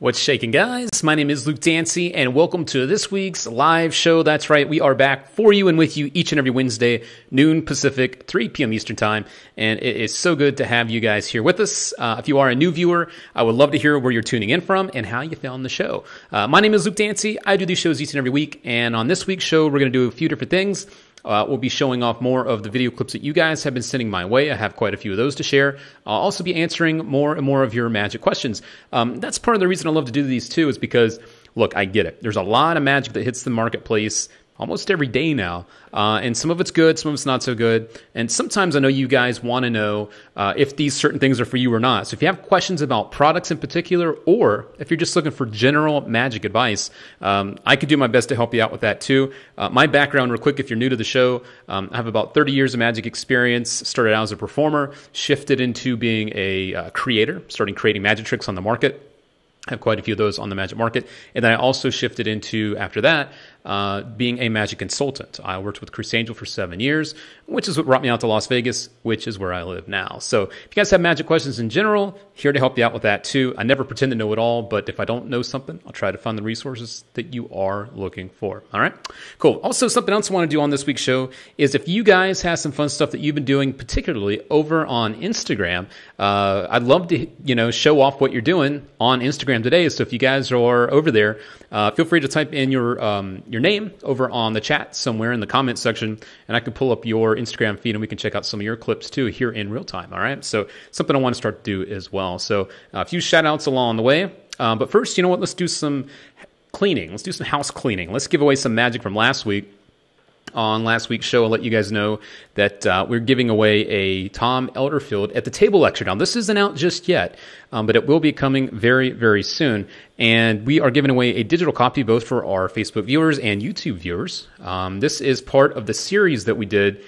What's shaking, guys? My name is Luke Dancy, and welcome to this week's live show. That's right, we are back for you and with you each and every Wednesday, noon Pacific, 3 p.m. Eastern Time, and it is so good to have you guys here with us. If you are a new viewer, I would love to hear where you're tuning in from and how you found the show. My name is Luke Dancy. I do these shows each and every week, and on this week's show, we're going to do a few different things. We'll be showing off more of the video clips that you guys have been sending my way. I have quite a few of those to share. I'll also be answering more and more of your magic questions. That's part of the reason I love to do these too, is because, look, I get it. There's a lot of magic that hits the marketplace almost every day now. And some of it's good, some of it's not so good. And sometimes I know you guys want to know if these certain things are for you or not. So if you have questions about products in particular, or if you're just looking for general magic advice, I could do my best to help you out with that too. My background, real quick, if you're new to the show, I have about 30 years of magic experience. Started out as a performer, shifted into being a creator, starting creating magic tricks on the market. I have quite a few of those on the magic market. And then I also shifted into, after that, being a magic consultant. I worked with Chris Angel for 7 years, which is what brought me out to Las Vegas, which is where I live now. So if you guys have magic questions in general, here to help you out with that too. I never pretend to know it all, but if I don't know something, I'll try to find the resources that you are looking for. All right, cool. Also, something else I want to do on this week's show is if you guys have some fun stuff that you've been doing, particularly over on Instagram, I'd love to, show off what you're doing on Instagram today. So if you guys are over there, feel free to type in your name over on the chat somewhere in the comments section, and I can pull up your Instagram feed and we can check out some of your clips too here in real time. All right, so something I want to start to do as well. So a few shout outs along the way, but first, you know what, let's do some cleaning. Let's do some house cleaning. Let's give away some magic from last week. On last week's show, I'll let you guys know that we're giving away a Tom Elderfield at the Table lecture. Now, this isn't out just yet, but it will be coming very, very soon. And we are giving away a digital copy both for our Facebook viewers and YouTube viewers. This is part of the series that we did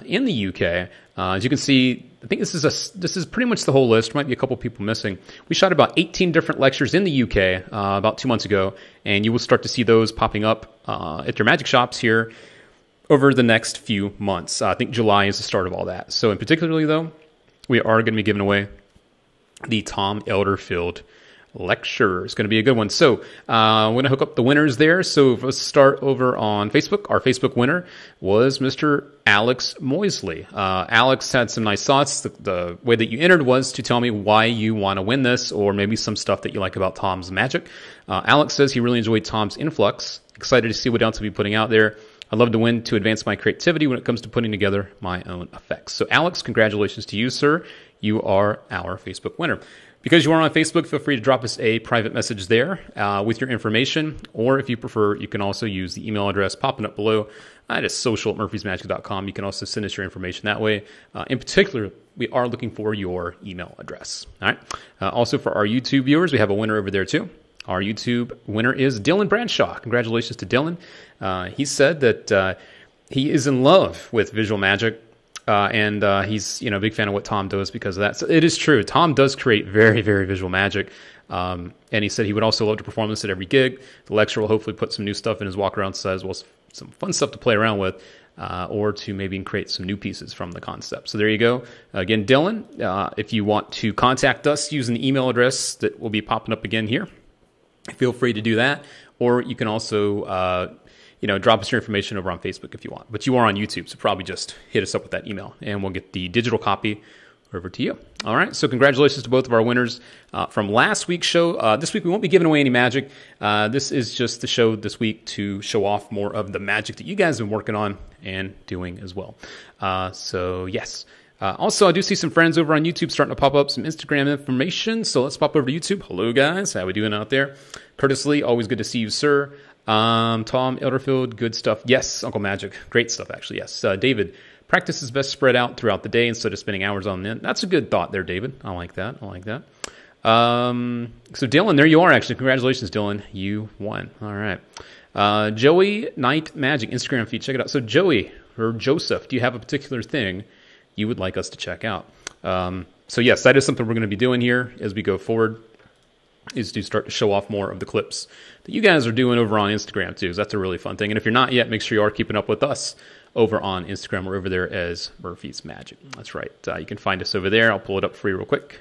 in the UK. As you can see, I think this is pretty much the whole list. Might be a couple people missing. We shot about 18 different lectures in the UK about 2 months ago, and you will start to see those popping up at your magic shops here over the next few months. I think July is the start of all that. So in particularly, though, we are going to be giving away the Tom Elderfield lecture. It's going to be a good one. So I'm going to hook up the winners there. So let's start over on Facebook. Our Facebook winner was Mr. Alex Moisley. Alex had some nice thoughts. The way that you entered was to tell me why you want to win this, or maybe some stuff that you like about Tom's magic. Alex says he really enjoyed Tom's influx. Excited to see what else he'll be putting out there. I'd love to win to advance my creativity when it comes to putting together my own effects. So Alex, congratulations to you, sir. You are our Facebook winner. Because you are on Facebook, feel free to drop us a private message there with your information. Or if you prefer, you can also use the email address popping up below. That is social@murphysmagic.com. You can also send us your information that way. In particular, we are looking for your email address. All right. Also, for our YouTube viewers, we have a winner over there too. Our YouTube winner is Dylan Bradshaw. Congratulations to Dylan. He said that he is in love with visual magic, and he's a big fan of what Tom does because of that. So it is true. Tom does create very, very visual magic, and he said he would also love to perform this at every gig. The lecture will hopefully put some new stuff in his walk-around set, as well as some fun stuff to play around with, or to maybe create some new pieces from the concept. So there you go. Again, Dylan, if you want to contact us using the email address that will be popping up again here, feel free to do that, or you can also, drop us your information over on Facebook if you want. But you are on YouTube, so probably just hit us up with that email, and we'll get the digital copy over to you. All right, so congratulations to both of our winners from last week's show. This week we won't be giving away any magic. This is just the show this week to show off more of the magic that you guys have been working on and doing as well. So yes. Also, I do see some friends over on YouTube starting to pop up some Instagram information. So let's pop over to YouTube. Hello, guys. How we doing out there? Curtis Lee, always good to see you, sir. Tom Elderfield, good stuff. Yes, Uncle Magic. Great stuff, actually, yes. David, practice is best spread out throughout the day instead of spending hours on it. That's a good thought there, David. I like that. So Dylan, there you are, actually. Congratulations, Dylan. You won. All right. Joey Knight Magic, Instagram feed. Check it out. So Joey, or Joseph, do you have a particular thing you would like us to check out? So yes, that is something we're going to be doing here as we go forward, is to start to show off more of the clips that you guys are doing over on Instagram too. So that's a really fun thing. And if you're not yet, make sure you are keeping up with us over on Instagram. We're over there as Murphy's Magic. That's right. You can find us over there. I'll pull it up for you real quick.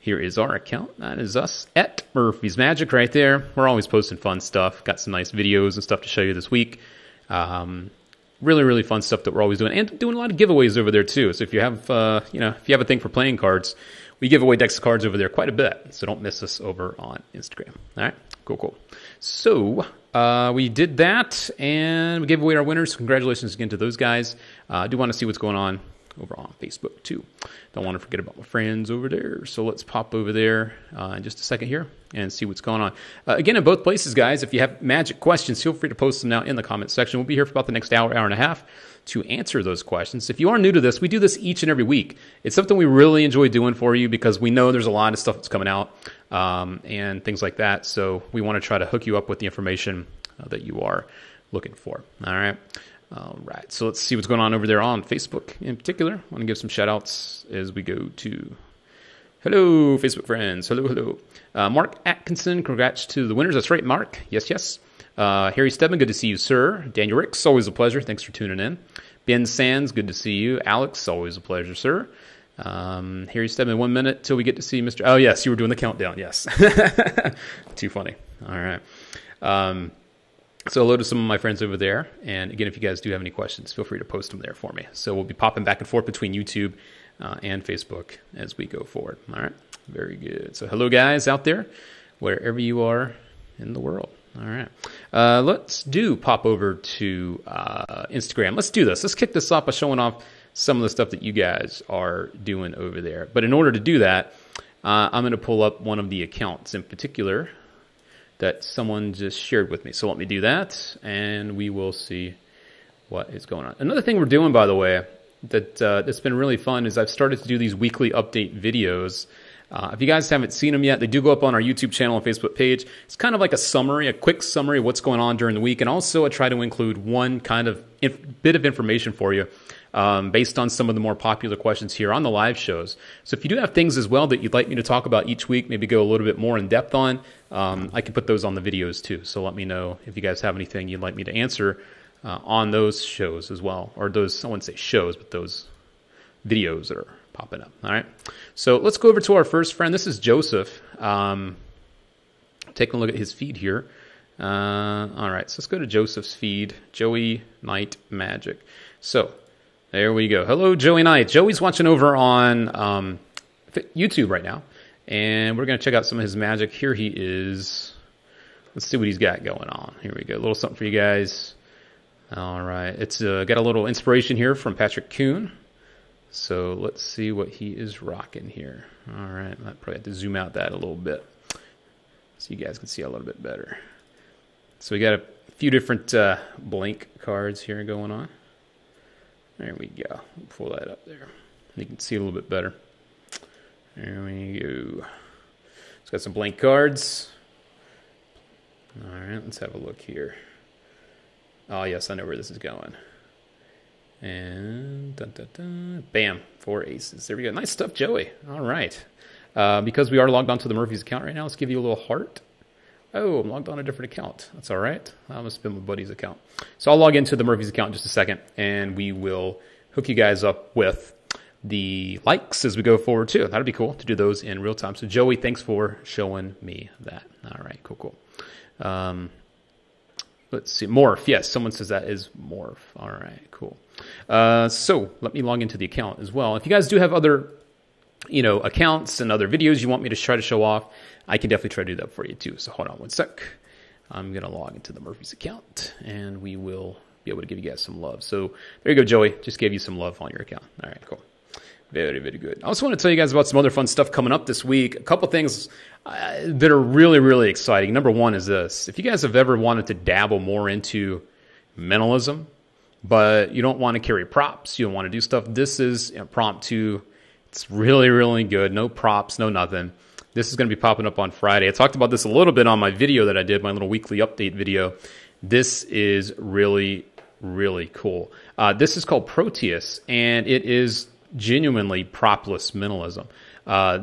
Here is our account. That is us at Murphy's Magic right there. We're always posting fun stuff. Got some nice videos and stuff to show you this week. Really, really fun stuff that we're always doing, and doing a lot of giveaways over there too. So if you have, if you have a thing for playing cards, we give away decks of cards over there quite a bit. So don't miss us over on Instagram. All right, cool. So we did that, and we gave away our winners. Congratulations again to those guys. I do want to see what's going on over on Facebook too. Don't want to forget about my friends over there. So let's pop over there in just a second here and see what's going on. Again, in both places, guys, if you have magic questions, feel free to post them now in the comment section. We'll be here for about the next hour and a half to answer those questions. If you are new to this, we do this each and every week. It's something we really enjoy doing for you because we know there's a lot of stuff that's coming out and things like that. So we want to try to hook you up with the information that you are looking for. All right. All right, so let's see what's going on over there on Facebook in particular. I want to give some shout outs as we go to, hello, Facebook friends. Hello. Mark Atkinson, congrats to the winners. That's right, Mark. Yes. Harry Stedman, good to see you, sir. Daniel Ricks, always a pleasure. Thanks for tuning in. Ben Sands, good to see you. Alex, always a pleasure, sir. Harry Stedman, 1 minute till we get to see Mr. Oh, yes, you were doing the countdown. Yes. Too funny. All right. So hello to some of my friends over there. And again, if you guys do have any questions, feel free to post them there for me. So we'll be popping back and forth between YouTube and Facebook as we go forward. All right. Very good. So hello, guys out there, wherever you are in the world. All right. Let's pop over to Instagram. Let's do this. Let's kick this off by showing off some of the stuff that you guys are doing over there. But in order to do that, I'm going to pull up one of the accounts in particular that someone just shared with me. So let me do that, and we will see what is going on. Another thing we're doing, by the way, that's been really fun is I've started to do these weekly update videos. If you guys haven't seen them yet, they do go up on our YouTube channel and Facebook page. It's kind of like a quick summary of what's going on during the week, and also I try to include one kind of bit of information for you based on some of the more popular questions here on the live shows. So if you do have things as well that you'd like me to talk about each week, maybe go a little bit more in depth on, I can put those on the videos too. So let me know if you guys have anything you'd like me to answer on those shows as well, or those, I wouldn't say shows, but those videos that are popping up. All right. So let's go over to our first friend. This is Joseph. Taking a look at his feed here. All right. So let's go to Joseph's feed. Joey Knight Magic. So there we go. Hello, Joey Knight. Joey's watching over on YouTube right now, and we're going to check out some of his magic. Here he is. Let's see what he's got going on. Here we go. A little something for you guys. All right. It's got a little inspiration here from Patrick Kuhn. So let's see what he is rocking here. All right. I probably have to zoom out that a little bit so you guys can see a little bit better. So we got a few different blank cards here going on. There we go. We'll pull that up there. You can see a little bit better. There we go. It's got some blank cards. All right, let's have a look here. Oh, yes, I know where this is going. And dun, dun, dun, bam, 4 aces. There we go. Nice stuff, Joey. All right. Because we are logged onto the Murphy's account right now, let's give you a little heart. Oh, I'm logged on a different account. That's all right. I must have been my buddy's account. So I'll log into the Murphy's account in just a second, and we will hook you guys up with the likes as we go forward, too. That'd be cool to do those in real time. So, Joey, thanks for showing me that. All right, cool. Let's see. Morph. Yes, someone says that is Morph. All right, cool. So let me log into the account as well. If you guys do have other accounts and other videos you want me to try to show off, I can definitely try to do that for you too. So hold on one sec. I'm going to log into the Murphy's account, and we will be able to give you guys some love. So there you go, Joey. Just gave you some love on your account. All right, cool. Very, very good. I also want to tell you guys about some other fun stuff coming up this week. A couple things that are really, really exciting. Number one is this. If you guys have ever wanted to dabble more into mentalism, but you don't want to carry props, you don't want to do stuff, this is impromptu. It's really, really good. No props, no nothing. This is going to be popping up on Friday. I talked about this a little bit on my video that I did, my little weekly update video. This is really, really cool. This is called Proteus, and it is genuinely propless mentalism.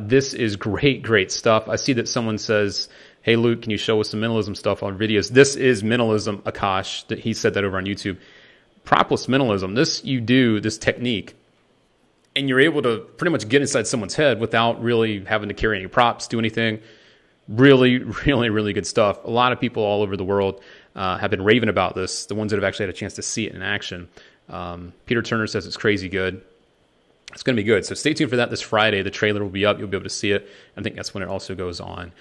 This is great, great stuff. I see that someone says, hey, Luke, can you show us some mentalism stuff on videos? This is mentalism, Akash. He said that over on YouTube. Propless mentalism, this technique and you're able to pretty much get inside someone's head without really having to carry any props, do anything. Really, really, really good stuff. A lot of people all over the world have been raving about this, the ones that have actually had a chance to see it in action. Peter Turner says it's crazy good. It's going to be good. So stay tuned for that this Friday. The trailer will be up. You'll be able to see it. I think that's when it also goes on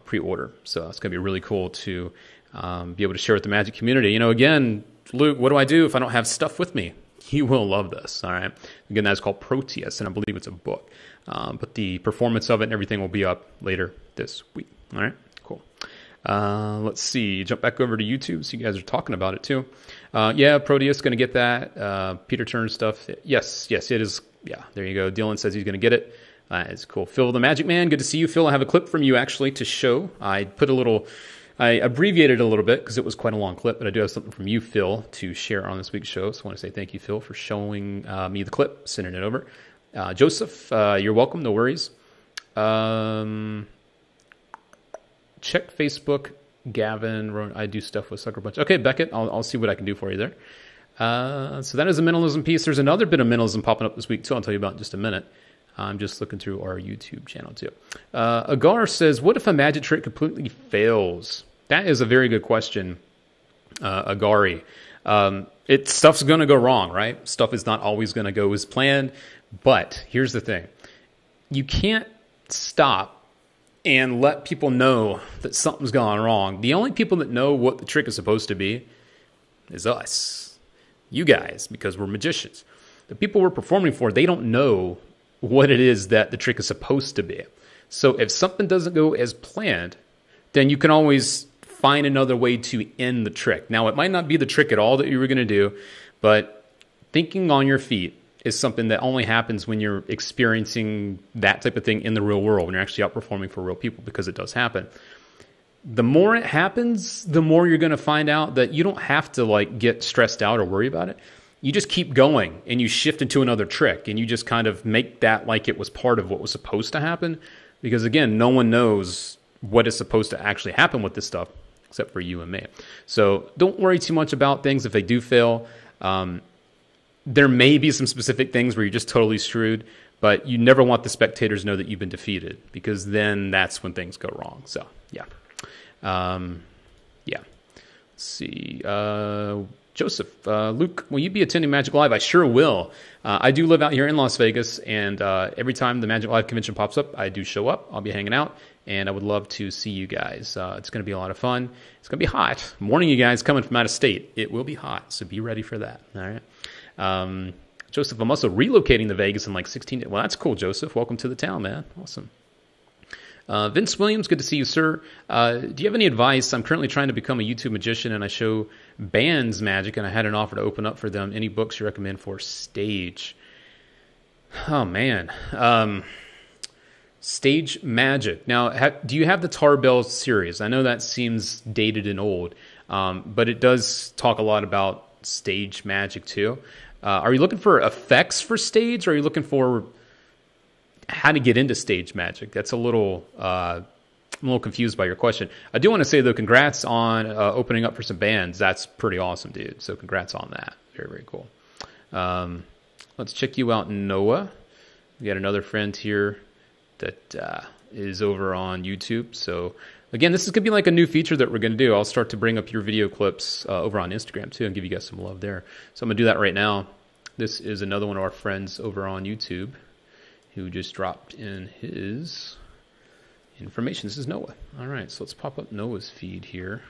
pre-order. So it's going to be really cool to be able to share with the Magic community. Again, Luke, what do I do if I don't have stuff with me? You will love this, all right? Again, that's called Proteus, and I believe it's a book. But the performance of it and everything will be up later this week, all right? Cool. Let's see. Jump back over to YouTube so you guys are talking about it too. Yeah, Proteus going to get that. Peter Turner stuff. Yes, it is. Yeah, there you go. Dylan says he's going to get it. It's cool. Phil the Magic Man, good to see you. Phil, I have a clip from you actually to show. I abbreviated it a little bit because it was quite a long clip, but I do have something from you, Phil, to share on this week's show. So I want to say thank you, Phil, for showing me the clip, sending it over. Joseph, you're welcome. No worries. Check Facebook. Gavin, I do stuff with Sucker Punch. Okay, Beckett, I'll see what I can do for you there. So that is a mentalism piece. There's another bit of mentalism popping up this week, too. I'll tell you about in just a minute. I'm just looking through our YouTube channel, too. Agar says, what if a magic trick completely fails? That is a very good question, Agari. Stuff's going to go wrong, right? Stuff is not always going to go as planned. But here's the thing. You can't stop and let people know that something's gone wrong. The only people that know what the trick is supposed to be is us. You guys, because we're magicians. The people we're performing for, they don't know what it is that the trick is supposed to be. So if something doesn't go as planned, then you can always find another way to end the trick. Now, it might not be the trick at all that you were going to do, but thinking on your feet is something that only happens when you're experiencing that type of thing in the real world, when you're actually out performing for real people, because it does happen. The more it happens, the more you're going to find out that you don't have to get stressed out or worry about it. You just keep going and you shift into another trick and you just kind of make that like it was part of what was supposed to happen. Because again, no one knows what is supposed to actually happen with this stuff except for you and me. So don't worry too much about things if they do fail. There may be some specific things where you're just totally screwed, but you never want the spectators to know that you've been defeated, because then that's when things go wrong. So, yeah. Yeah. Let's see. Joseph, Luke, will you be attending Magic Live? I sure will. I do live out here in Las Vegas, and every time the Magic Live convention pops up, I do show up. I'll be hanging out, and I would love to see you guys. It's going to be a lot of fun. It's going to be hot. I'm warning you guys coming from out of state. It will be hot, so be ready for that. All right. Joseph, I'm also relocating to Vegas in 16 days. Well, that's cool, Joseph. Welcome to the town, man. Awesome. Vince Williams, good to see you, sir. Do you have any advice? I'm currently trying to become a YouTube magician, and I show bands magic, and I had an offer to open up for them. Any books you recommend for stage? Oh, man. Stage magic. Now, do you have the Tarbell series? I know that seems dated and old, but it does talk a lot about stage magic, too. Are you looking for effects for stage, or are you looking for how to get into stage magic? That's I'm a little confused by your question. I do want to say, though, congrats on opening up for some bands. That's pretty awesome, dude. So congrats on that. Very, very cool. Let's check you out, Noah. We got another friend here that is over on YouTube. So again, this is going to be like a new feature that we're going to do. I'll start to bring up your video clips over on Instagram, too, and give you guys some love there. So I'm going to do that right now. This is another one of our friends over on YouTube who just dropped in his information. This is Noah. All right, so let's pop up Noah's feed here.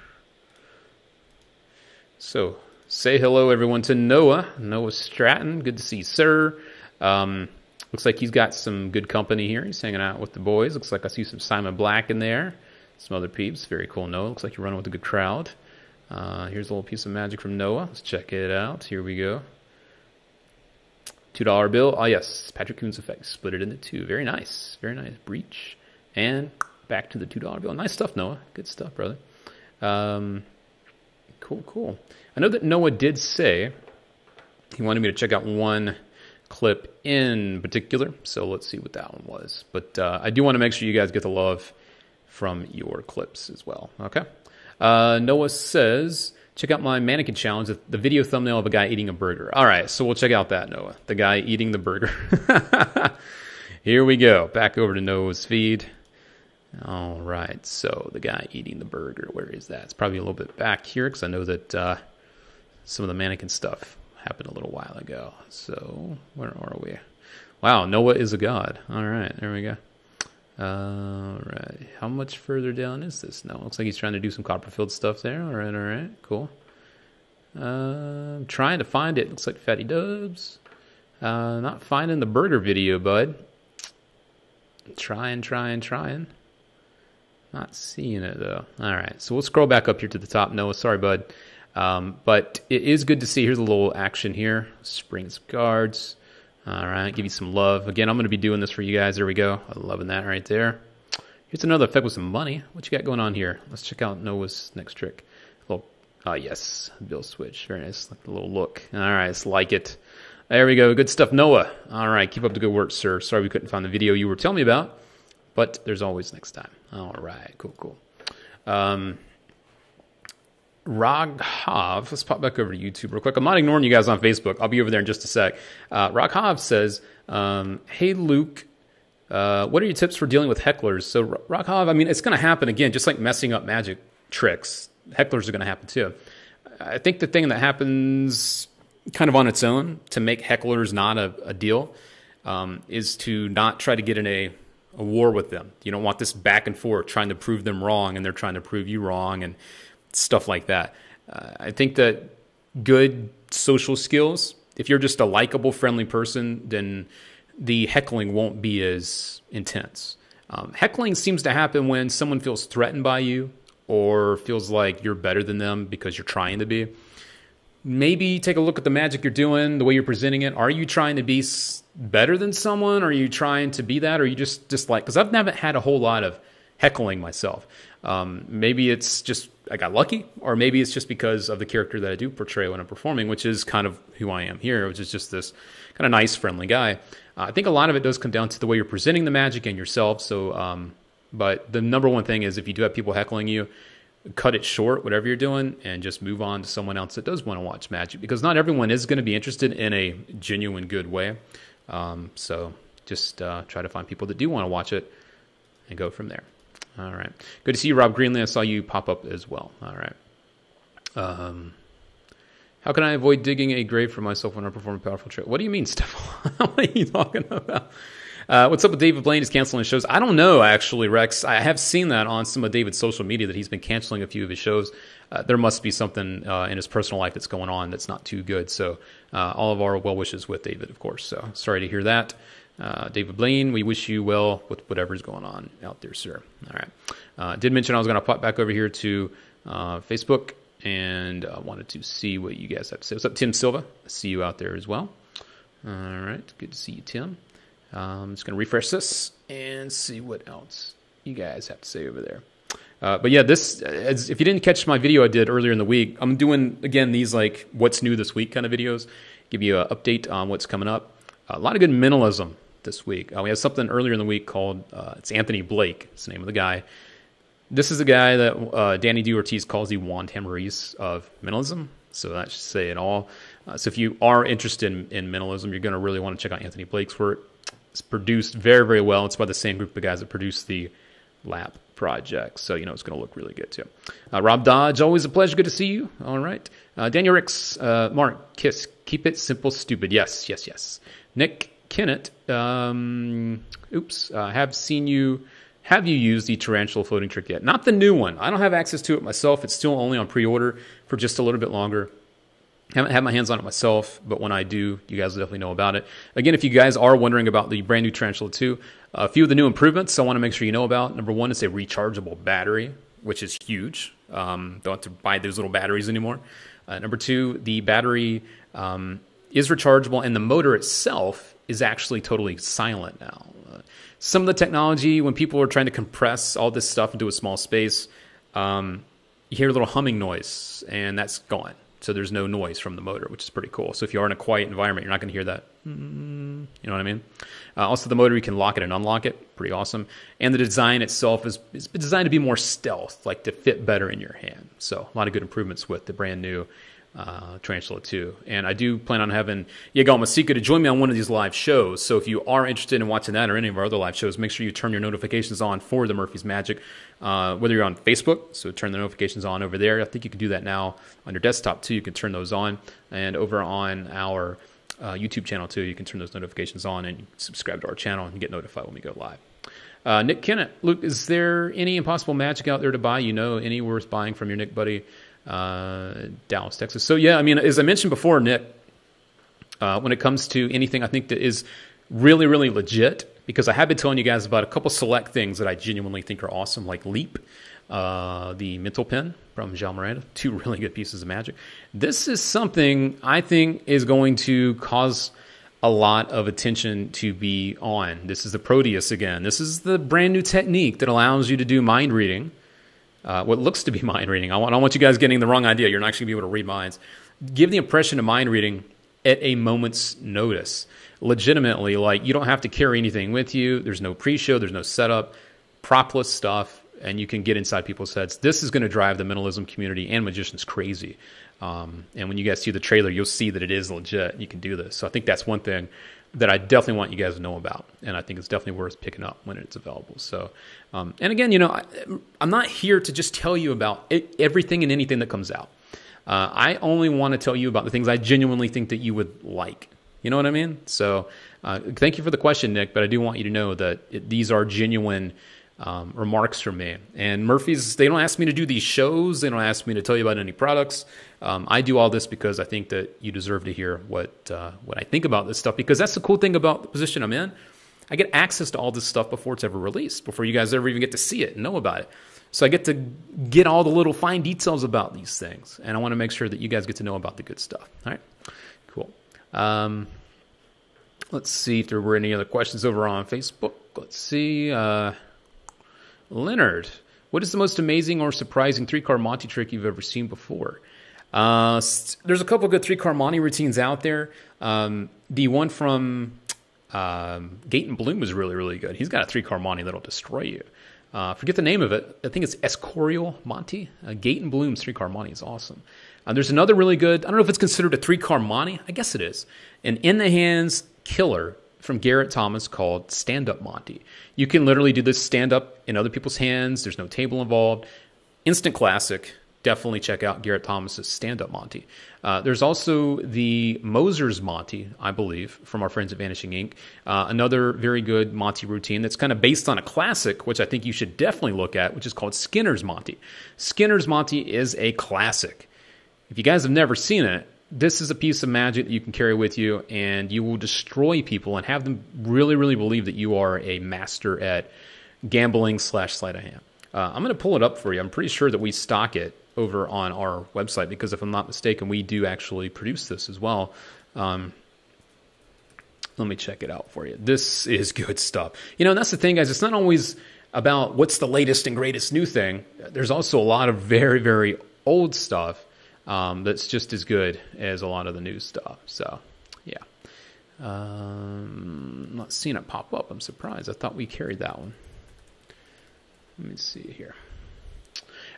So say hello, everyone, to Noah. Noah Stratton. Good to see you, sir. Looks like he's got some good company here. He's hanging out with the boys. Looks like I see some Simon Black in there. Some other peeps. Very cool, Noah. Looks like you're running with a good crowd. Here's a little piece of magic from Noah. Let's check it out. Here we go. $2 bill. Oh, yes. Patrick Coon's effect. Split it into two. Very nice. Very nice. Breach. And back to the $2 bill. Nice stuff, Noah. Good stuff, brother. Cool, cool. I know that Noah did say he wanted me to check out one clip in particular. So let's see what that one was. But I do want to make sure you guys get the love from your clips as well. Okay. Noah says, check out my mannequin challenge, the video thumbnail of a guy eating a burger. All right, so we'll check out that, Noah. The guy eating the burger. Here we go. Back over to Noah's feed. All right, so the guy eating the burger. Where is that? It's probably a little bit back here because I know that some of the mannequin stuff happened a little while ago. So where are we? Wow, Noah is a god. All right, there we go. All right, how much further down is this? No, looks like he's trying to do some Copperfield stuff there. All right, cool. I'm trying to find it. Looks like Fatty Dubs. Not finding the burger video, bud. Trying. Not seeing it, though. All right, so we'll scroll back up here to the top. Noah, sorry, bud. But it is good to see. Here's a little action here. Spring some cards. All right, give you some love. Again, I'm going to be doing this for you guys. There we go. I'm loving that right there. Here's another effect with some money. What you got going on here? Let's check out Noah's next trick. A little, yes, bill switch. Very nice. Like a little look. All right, let's like it. There we go. Good stuff, Noah. All right, keep up the good work, sir. Sorry we couldn't find the video you were telling me about, but there's always next time. All right, cool. Raghav, let's pop back over to YouTube real quick. I'm not ignoring you guys on Facebook. I'll be over there in just a sec. Raghav says, hey, Luke, what are your tips for dealing with hecklers? So, Raghav, I mean, it's going to happen again, just like messing up magic tricks. Hecklers are going to happen too. I think the thing that happens kind of on its own to make hecklers not a deal is to not try to get in a war with them. You don't want this back and forth trying to prove them wrong and they're trying to prove you wrong and stuff like that. I think that good social skills, if you're just a likable, friendly person, then the heckling won't be as intense. Heckling seems to happen when someone feels threatened by you or feels like you're better than them because you're trying to be. Maybe take a look at the magic you're doing, the way you're presenting it. Are you trying to be better than someone? Are you trying to be that? Or are you just like, because I've never had a whole lot of heckling myself. Maybe it's just I got lucky, or maybe it's just because of the character that I do portray when I'm performing, which is kind of who I am here, which is just this kind of nice, friendly guy. I think a lot of it does come down to the way you're presenting the magic and yourself. So, but the number one thing is if you do have people heckling you, cut it short, whatever you're doing, and just move on to someone else that does want to watch magic, because not everyone is going to be interested in a genuine good way. So just try to find people that do want to watch it and go from there. All right. Good to see you, Rob Greenlee. I saw you pop up as well. All right. How can I avoid digging a grave for myself when I perform a powerful trick? What do you mean, Stefan? What are you talking about? What's up with David Blaine? He's canceling shows. I don't know, actually, Rex. I have seen that on some of David's social media that he's been canceling a few of his shows. There must be something in his personal life that's going on that's not too good. So all of our well wishes with David, of course. So sorry to hear that. David Blaine, we wish you well with whatever's going on out there, sir. All right. Did mention I was going to pop back over here to Facebook and wanted to see what you guys have to say. What's up, Tim Silva? I see you out there as well. All right. Good to see you, Tim. I'm just going to refresh this and see what else you guys have to say over there. But yeah, this, if you didn't catch my video I did earlier in the week, I'm doing, again, these like what's new this week kind of videos, give you an update on what's coming up. A lot of good mentalism this week. We have something earlier in the week called, it's Anthony Blake. It's the name of the guy. This is the guy that Danny D. Ortiz calls the Juan Tamariz of mentalism. So that should say it all. So if you are interested in mentalism, you're going to really want to check out Anthony Blake's work. It's produced very, very well. It's by the same group of guys that produced the Lap project. So, you know, it's going to look really good too. Rob Dodge, always a pleasure. Good to see you. All right. Daniel Ricks, Mark, Kiss, keep it simple, stupid. Yes. Nick Kennett, have you used the tarantula floating trick yet? Not the new one. I don't have access to it myself. It's still only on pre-order for just a little bit longer. Haven't had my hands on it myself, but when I do, you guys will definitely know about it. Again, if you guys are wondering about the brand new Tarantula 2, a few of the new improvements I want to make sure you know about. Number one is a rechargeable battery, which is huge. Don't have to buy those little batteries anymore. Number two, the battery is rechargeable, and the motor itself is actually totally silent now. Some of the technology, when people are trying to compress all this stuff into a small space, you hear a little humming noise, and that's gone. So there's no noise from the motor, which is pretty cool. So if you are in a quiet environment, you're not going to hear that. You know what I mean? Also, the motor, you can lock it and unlock it. Pretty awesome. And the design itself is designed to be more stealth, like to fit better in your hand. So a lot of good improvements with the brand new Tarantula 2. And I do plan on having Yigal Masika to join me on one of these live shows. So if you are interested in watching that or any of our other live shows, make sure you turn your notifications on for the Murphy's Magic. Whether you're on Facebook, so turn the notifications on over there. I think you can do that now on your desktop too. You can turn those on. And over on our YouTube channel too, you can turn those notifications on and subscribe to our channel and get notified when we go live. Nick Kennett, Luke, is there any Impossible Magic out there to buy? You know, any worth buying from your Nick buddy? Dallas, Texas. So yeah, I mean, as I mentioned before, Nick, when it comes to anything I think that is really, really legit, because I have been telling you guys about a couple select things that I genuinely think are awesome, like Leap, the Mental Pen from Jean Miranda, 2 really good pieces of magic. This is something I think is going to cause a lot of attention to be on. This is the Proteus again. This is the brand new technique that allows you to do mind reading. What looks to be mind reading. I don't want you guys getting the wrong idea. You're not actually going to be able to read minds. Give the impression of mind reading at a moment's notice. Legitimately, like, you don't have to carry anything with you. There's no pre-show. There's no setup. Propless stuff, and you can get inside people's heads. This is going to drive the mentalism community and magicians crazy. And when you guys see the trailer, you'll see that it is legit. You can do this. So I think that's one thing that I definitely want you guys to know about, and I think it's definitely worth picking up when it's available. So, and again, you know, I'm not here to just tell you about everything and anything that comes out. I only want to tell you about the things I genuinely think that you would like. You know what I mean? So, thank you for the question, Nick, but I do want you to know that these are genuine remarks from me. And Murphy's, they don't ask me to do these shows. They don't ask me to tell you about any products. I do all this because I think that you deserve to hear what I think about this stuff, because that's the cool thing about the position I'm in. I get access to all this stuff before it's ever released, before you guys ever even get to see it and know about it. So I get to get all the little fine details about these things, and I want to make sure that you guys get to know about the good stuff. All right, cool. Let's see if there were any other questions over on Facebook. Let's see. Leonard, what is the most amazing or surprising 3-card Monty trick you've ever seen before? There's a couple of good 3-card Monty routines out there. The one from Gate and Bloom is really, really good. He's got a 3-card Monty that'll destroy you. Forget the name of it. I think it's Escorial Monty. Gate and Bloom's 3-card Monty is awesome. There's another really good, I don't know if it's considered a 3-card Monty. I guess it is. An In the Hands killer from Garrett Thomas called Stand-Up Monty. You can literally do this stand-up in other people's hands. There's no table involved. Instant classic. Definitely check out Garrett Thomas's Stand-Up Monty. There's also the Moser's Monty, I believe, from our friends at Vanishing Ink. Another very good Monty routine that's kind of based on a classic, which I think you should definitely look at, which is called Skinner's Monty. Skinner's Monty is a classic. If you guys have never seen it, this is a piece of magic that you can carry with you, and you will destroy people and have them really, really believe that you are a master at gambling / sleight of hand. I'm going to pull it up for you. I'm pretty sure that we stock it over on our website, because if I'm not mistaken, we do actually produce this as well. Let me check it out for you. This is good stuff. You know, and that's the thing, guys. It's not always about what's the latest and greatest new thing. There's also a lot of very, very old stuff that's just as good as a lot of the new stuff. So, yeah. I'm not seeing it pop up. I'm surprised. I thought we carried that one. Let me see here.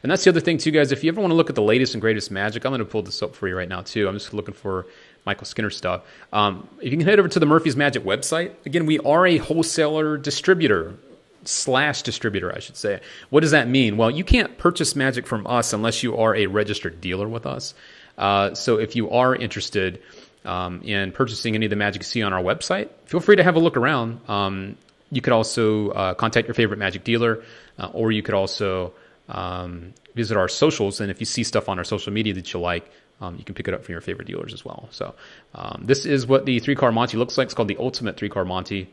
And that's the other thing, too, guys. If you ever want to look at the latest and greatest magic, I'm going to pull this up for you right now, too. I'm just looking for Michael Skinner stuff. If you can head over to the Murphy's Magic website. Again, we are a wholesaler distributor / distributor, I should say. What does that mean? Well, you can't purchase magic from us unless you are a registered dealer with us. So if you are interested in purchasing any of the magic you see on our website, feel free to have a look around. You could also contact your favorite magic dealer, or you could also visit our socials, and if you see stuff on our social media that you like, you can pick it up from your favorite dealers as well. So this is what the 3-card Monty looks like. It's called the Ultimate 3-card Monty.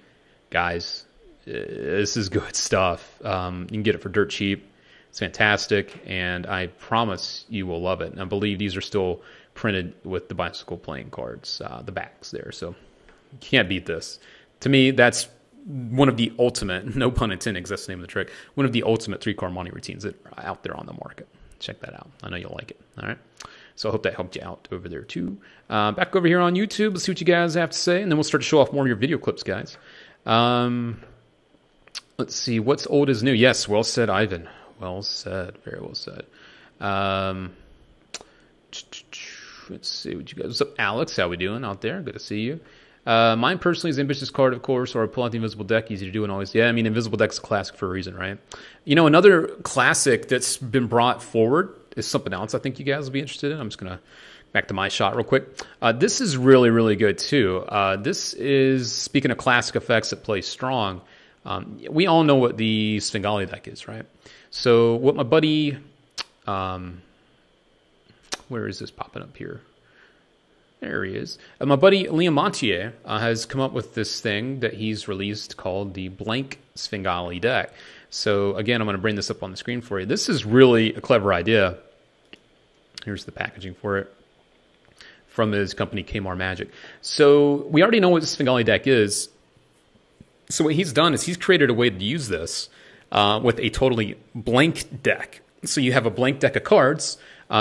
Guys, this is good stuff. You can get it for dirt cheap. It's fantastic, and I promise you will love it. And I believe these are still printed with the bicycle playing cards, the backs there. So you can't beat this. To me, that's one of the ultimate, no pun intended, because that's the name of the trick, one of the ultimate 3-card Monty routines that are out there on the market. Check that out. I know you'll like it. All right. So I hope that helped you out over there too. Back over here on YouTube, let's see what you guys have to say, and then we'll start to show off more of your video clips, guys. Let's see, what's old is new? Yes, well said, Ivan. Well said, very well said. Let's see what you guys. What's up, Alex? How we doing out there? Good to see you. Mine personally is Ambitious card, of course, or I pull out the Invisible Deck. Easy to do and always. Yeah, I mean, Invisible Deck's a classic for a reason, right? You know, another classic that's been brought forward is something else I think you guys will be interested in. I'm just going to back to my shot real quick. This is really, really good, too. This is, speaking of classic effects that play strong, we all know what the Svengali deck is, right? So what my buddy... where is this popping up here? There he is. My buddy Liam Montier has come up with this thing that he's released called the Blank Svengali deck. So again, I'm going to bring this up on the screen for you. This is really a clever idea. Here's the packaging for it from his company Kmart Magic. So we already know what the Svengali deck is. So what he's done is he's created a way to use this with a totally blank deck. So you have a blank deck of cards.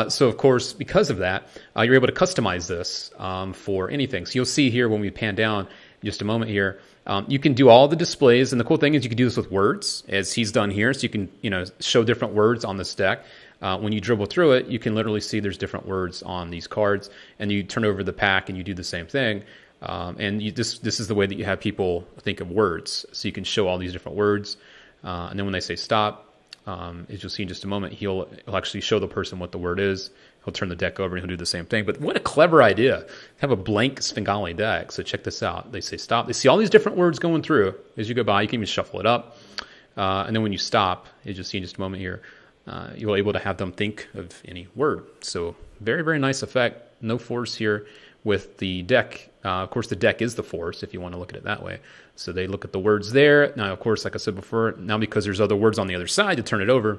So, of course, because of that, you're able to customize this for anything. So you'll see here when we pan down in just a moment here, you can do all the displays. And the cool thing is you can do this with words, as he's done here. So you can, you know, show different words on this deck. When you dribble through it, you can literally see there's different words on these cards. And you turn over the pack and you do the same thing. And this is the way that you have people think of words. So you can show all these different words. And then when they say stop, as you'll see in just a moment, he'll actually show the person what the word is. He'll turn the deck over and he'll do the same thing. But what a clever idea. Have a blank Svengali deck. So check this out. They say stop. They see all these different words going through as you go by. You can even shuffle it up. And then when you stop, as you'll see in just a moment here, you'll be able to have them think of any word. So very, very nice effect. No force here with the deck. Of course, the deck is the force if you want to look at it that way. So they look at the words there. Now, of course, like I said before, now because there's other words on the other side to turn it over,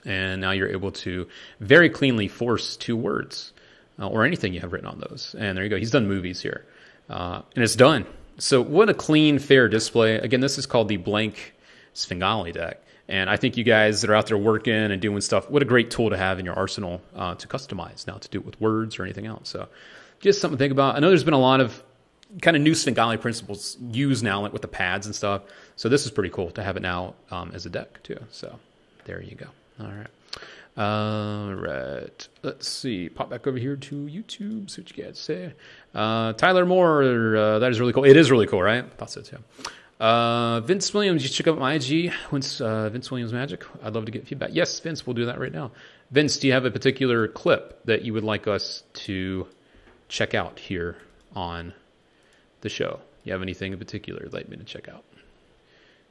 and now you're able to very cleanly force two words or anything you have written on those. And there you go. He's done movies here. And it's done. So what a clean, fair display. Again, this is called the Blank Svengali deck. And I think you guys that are out there working and doing stuff, what a great tool to have in your arsenal to customize now, to do it with words or anything else. So just something to think about. I know there's been a lot of kind of new Svengali principles used now, like with the pads and stuff. So this is pretty cool to have it now as a deck too. So there you go. All right. Let's see. Pop back over here to YouTube. See what you guys say. Tyler Moore. That is really cool. It is really cool, right? I thought so too. Vince Williams, you check out my IG. Vince Williams Magic. I'd love to get feedback. Yes, Vince, we'll do that right now. Vince, do you have a particular clip that you would like us to check out here on the show? You have anything in particular you'd like me to check out?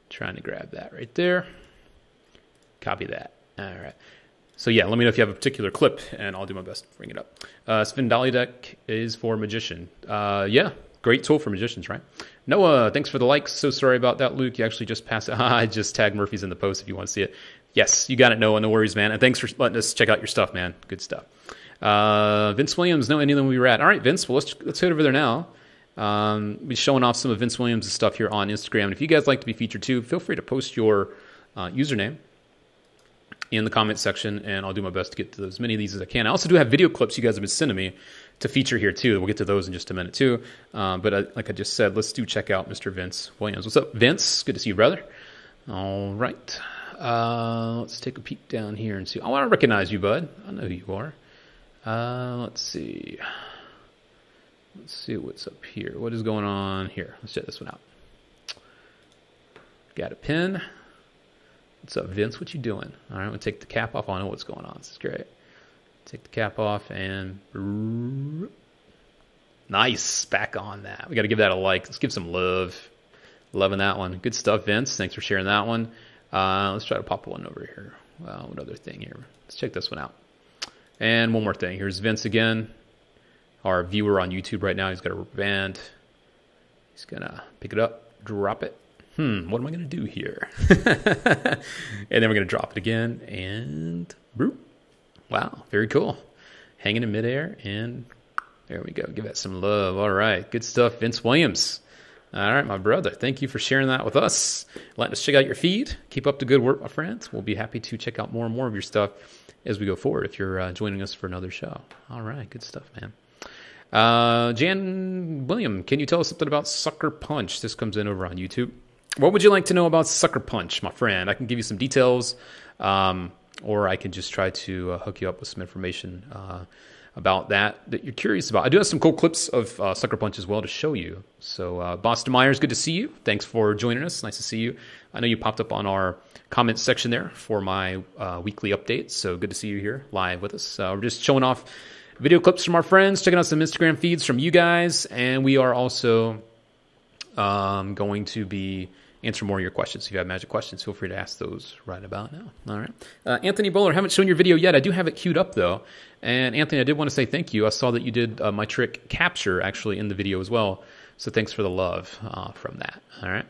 Trying to grab that right there. Copy that. All right. So yeah, let me know if you have a particular clip, and I'll do my best to bring it up. Svengali deck is for magician. Yeah, great tool for magicians, right? Noah, thanks for the likes. So sorry about that, Luke. You actually just passed it. I just tagged Murphy's in the post if you want to see it. Yes, you got it, Noah. No worries, man. And thanks for letting us check out your stuff, man. Good stuff. Vince Williams, no, anything we were at. All right, Vince, well, let's head over there now. Be showing off some of Vince Williams' stuff here on Instagram. And if you guys like to be featured too, feel free to post your username in the comment section, and I'll do my best to get to as many of these as I can. I also do have video clips you guys have been sending me to feature here too. We'll get to those in just a minute too. But like I just said, let's do check out Mr. Vince Williams. What's up, Vince? Good to see you, brother. All right. Let's take a peek down here and see. Oh, I recognize you, bud. I know who you are. Let's see. Let's see what's up here. What is going on here? Let's check this one out. Got a pin. What's up, Vince? What you doing? All right, I'm going to take the cap off. I know what's going on. This is great. Take the cap off and... Nice. Back on that. We got to give that a like. Let's give some love. Loving that one. Good stuff, Vince. Thanks for sharing that one. Let's try to pop one over here. What other thing here? Let's check this one out. And one more thing. Here's Vince again. Our viewer on YouTube right now. He's got a rubber band. He's going to pick it up, drop it. What am I going to do here? And then we're going to drop it again. And wow, very cool. Hanging in midair. And there we go. Give that some love. All right. Good stuff. Vince Williams. All right, my brother. Thank you for sharing that with us. Letting us check out your feed. Keep up the good work, my friends. We'll be happy to check out more and more of your stuff as we go forward if you're joining us for another show. All right, good stuff, man. Jan William, can you tell us something about Sucker Punch? This comes in over on YouTube. What would you like to know about Sucker Punch, my friend? I can give you some details, or I can just try to hook you up with some information about that you're curious about. I do have some cool clips of Sucker Punch as well to show you. So Boston Myers, good to see you. Thanks for joining us. Nice to see you. I know you popped up on our comments section there for my weekly updates. So good to see you here live with us. We're just showing off video clips from our friends, checking out some Instagram feeds from you guys. And we are also going to be answering more of your questions. If you have magic questions, feel free to ask those right about now. All right. Anthony Bowler, haven't shown your video yet. I do have it queued up, though. And Anthony, I did want to say thank you. I saw that you did my trick capture actually in the video as well. So thanks for the love from that. All right.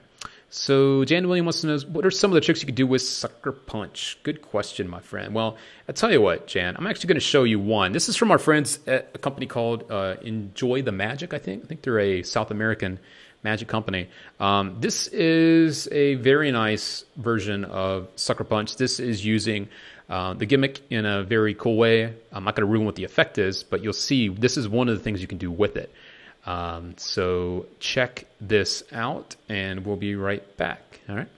So Jan William wants to know, what are some of the tricks you could do with Sucker Punch? Good question, my friend. Well, I'll tell you what, Jan, I'm actually going to show you one. This is from our friends at a company called Enjoy the Magic, I think. I think they're a South American magic company. This is a very nice version of Sucker Punch. This is using the gimmick in a very cool way. I'm not going to ruin what the effect is, but you'll see this is one of the things you can do with it. So check this out, and we'll be right back. All right.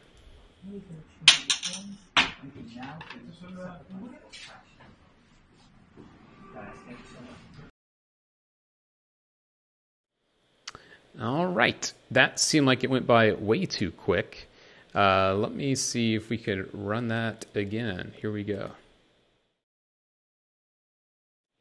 All right. That seemed like it went by way too quick. Let me see if we could run that again. Here we go.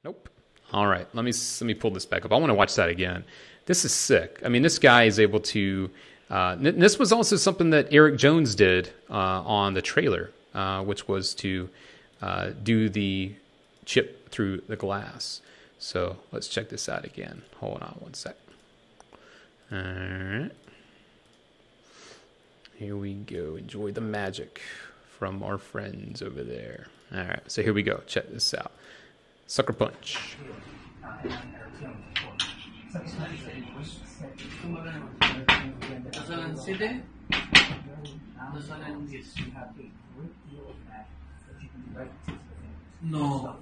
Nope. All right. Let me pull this back up. I want to watch that again. This is sick. I mean, this guy is able to. This was also something that Eric Jones did on the trailer, which was to do the chip through the glass. So let's check this out again. Hold on one sec. All right. Here we go. Enjoy the magic from our friends over there. All right. So here we go. Check this out. Sucker Punch. No.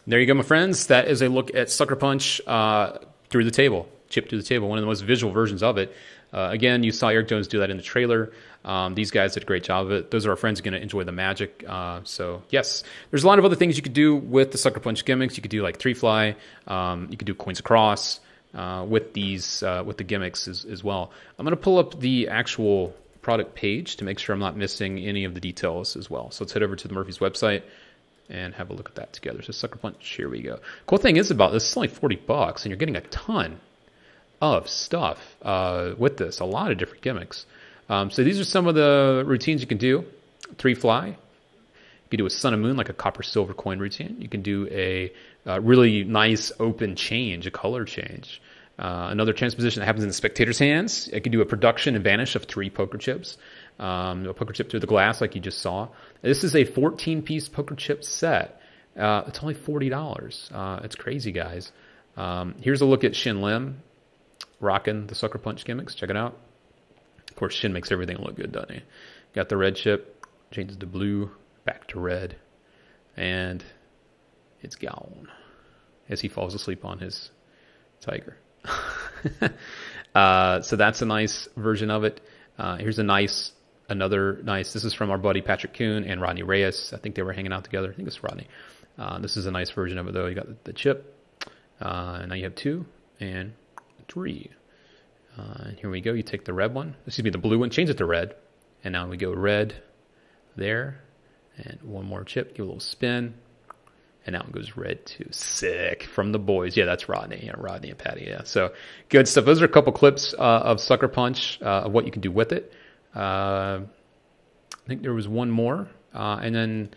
There you go, my friends. That is a look at Sucker Punch through the table, chip through the table, one of the most visual versions of it. Again, you saw Eric Jones do that in the trailer. These guys did a great job of it. Those are our friends going to enjoy the magic. So, yes, there's a lot of other things you could do with the Sucker Punch gimmicks. You could do like 3-fly. You could do coins across with these with the gimmicks as well. I'm going to pull up the actual product page to make sure I'm not missing any of the details as well. So let's head over to the Murphy's website and have a look at that together. So Sucker Punch, here we go. Cool thing is about this, it's only $40, and you're getting a ton of stuff with this, a lot of different gimmicks. So these are some of the routines you can do. 3-fly. You can do a Sun and Moon, like a copper silver coin routine. You can do a really nice open change, a color change. Another transposition that happens in the spectator's hands. You can do a production and vanish of 3 poker chips. A poker chip through the glass like you just saw. This is a 14-piece poker chip set. It's only $40. It's crazy, guys. Here's a look at Shin Lim rocking the Sucker Punch gimmicks. Check it out. Of course, Shin makes everything look good, doesn't he? Got the red chip, changes to blue, back to red, and it's gone as he falls asleep on his tiger. So that's a nice version of it. Here's another nice, this is from our buddy Patrick Kuhn and Rodney Reyes. I think they were hanging out together. I think it's Rodney. This is a nice version of it, though. You got the chip. And now you have 2 and 3. And here we go. You take the red one. Excuse me, the blue one. Change it to red. And now we go red there. And one more chip. Give a little spin. And now it goes red too. Sick. From the boys. Yeah, that's Rodney. Yeah, Rodney and Patty. Yeah. So good stuff. Those are a couple clips of Sucker Punch, of what you can do with it. I think there was one more. And then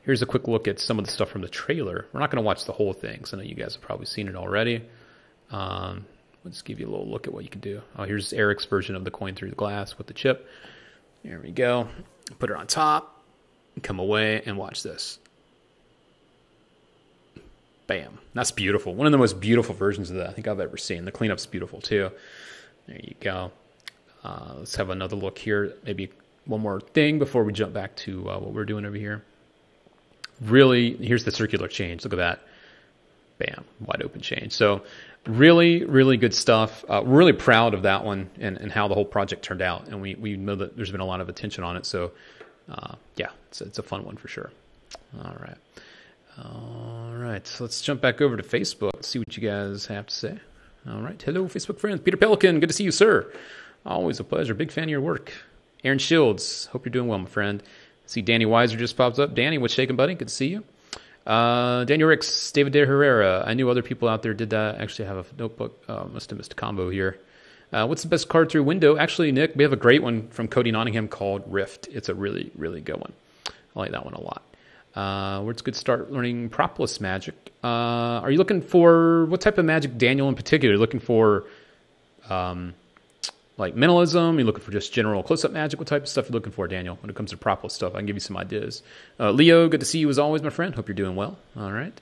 here's a quick look at some of the stuff from the trailer. We're not going to watch the whole thing, so I know you guys have probably seen it already. Let's give you a little look at what you can do. Oh, here's Eric's version of the coin through the glass with the chip. There we go. Put it on top. Come away and watch this. Bam. That's beautiful. One of the most beautiful versions of that I think I've ever seen. The cleanup's beautiful too. There you go. Let's have another look here. Maybe one more thing before we jump back to what we're doing over here. Really, here's the circular change. Look at that. Bam. Wide open change. So really, really good stuff. We're really proud of that one and how the whole project turned out. And we know that there's been a lot of attention on it. So yeah, it's a fun one for sure. All right. All right, so let's jump back over to Facebook, see what you guys have to say. All right, hello, Facebook friends. Peter Pelican, good to see you, sir. Always a pleasure. Big fan of your work. Aaron Shields, hope you're doing well, my friend. See, Danny Weiser just pops up. Danny, what's shaking, buddy? Good to see you. Daniel Ricks, David De Herrera. I knew other people out there did that. Actually, I have a notebook. Must have missed a combo here. What's the best card through window? Actually, Nick, we have a great one from Cody Nottingham called Rift. It's a really, really good one. I like that one a lot. Where it's good to start learning Propolis magic. Are you looking for, what type of magic, Daniel, in particular? Are you looking for like mentalism? Are you looking for just general close-up magic? What type of stuff are you looking for, Daniel, when it comes to Propolis stuff? I can give you some ideas. Leo, good to see you as always, my friend. Hope you're doing well. All right.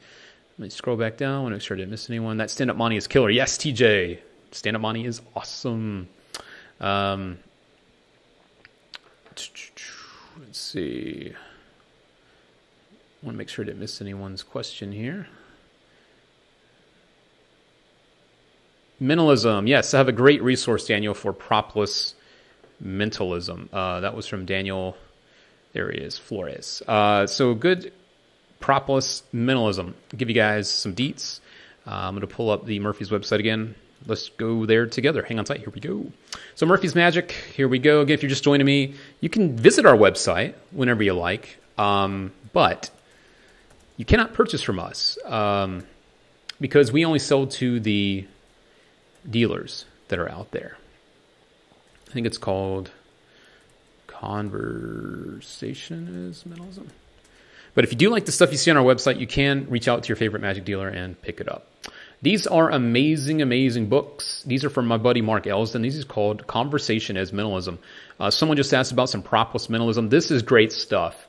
Let me scroll back down. I want to make sure I didn't miss anyone. That stand-up money is killer. Yes, TJ. Stand-up money is awesome. Let's see. I want to make sure I didn't miss anyone's question here. Mentalism. Yes, I have a great resource, Daniel, for Propolis Mentalism. That was from Daniel, there he is, Flores. So good Propolis Mentalism. I'll give you guys some deets. I'm going to pull up the Murphy's website again. Let's go there together. Hang on tight. Here we go. So Murphy's Magic. Here we go. Again, if you're just joining me, you can visit our website whenever you like. But you cannot purchase from us because we only sell to the dealers that are out there. I think it's called Conversation is Mentalism. But if you do like the stuff you see on our website, you can reach out to your favorite magic dealer and pick it up. These are amazing, amazing books. These are from my buddy Mark Elsden. These is called Conversation as Mentalism. Someone just asked about some Propolis Mentalism. This is great stuff.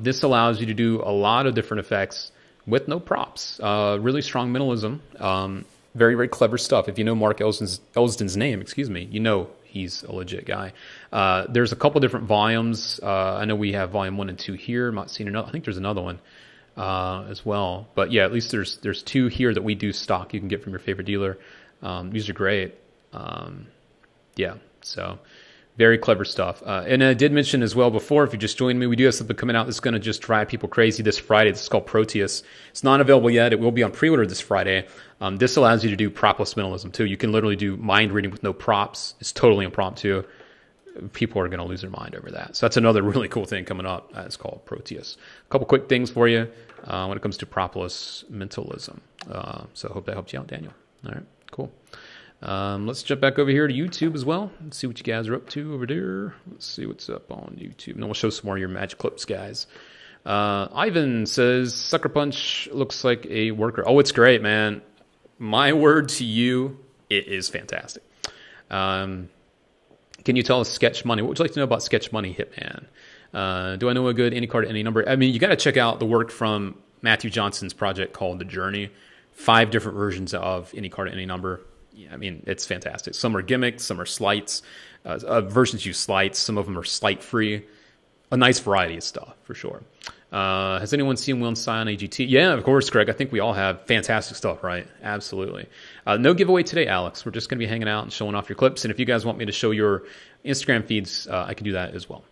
This allows you to do a lot of different effects with no props. Really strong mentalism. Very, very clever stuff. If you know Mark Elsden's name, you know he's a legit guy. There's a couple different volumes. I know we have volume 1 and 2 here. I'm not seeing another. I think there's another one as well. But yeah, at least there's 2 here that we do stock. You can get from your favorite dealer. These are great. Yeah, so very clever stuff. And I did mention as well before, if you just joined me, we do have something coming out that's going to just drive people crazy this Friday. This is called Proteus. It's not available yet. It will be on pre-order this Friday. This allows you to do Propolis Mentalism too. You can literally do mind reading with no props. It's totally impromptu. People are going to lose their mind over that. So that's another really cool thing coming up. It's called Proteus. A couple quick things for you when it comes to Propolis Mentalism. So I hope that helped you out, Daniel. All right, cool. Let's jump back over here to YouTube as well. Let's see what you guys are up to over there. Let's see what's up on YouTube. And then we'll show some more of your magic clips, guys. Ivan says, Sucker Punch looks like a worker. Oh, it's great, man. My word to you, it is fantastic. Can you tell us Sketch Money? What would you like to know about Sketch Money, Hitman? Do I know a good any card, any number? I mean, you got to check out the work from Matthew Johnson's project called The Journey. 5 different versions of any card, any number. Yeah, I mean, it's fantastic. Some are gimmicks, some are slights. Versions use slights. Some of them are slight-free. A nice variety of stuff, for sure. Has anyone seen Will Sign AGT? Yeah, of course, Greg. I think we all have fantastic stuff, right? Absolutely. No giveaway today, Alex. We're just going to be hanging out and showing off your clips. And if you guys want me to show your Instagram feeds, I can do that as well.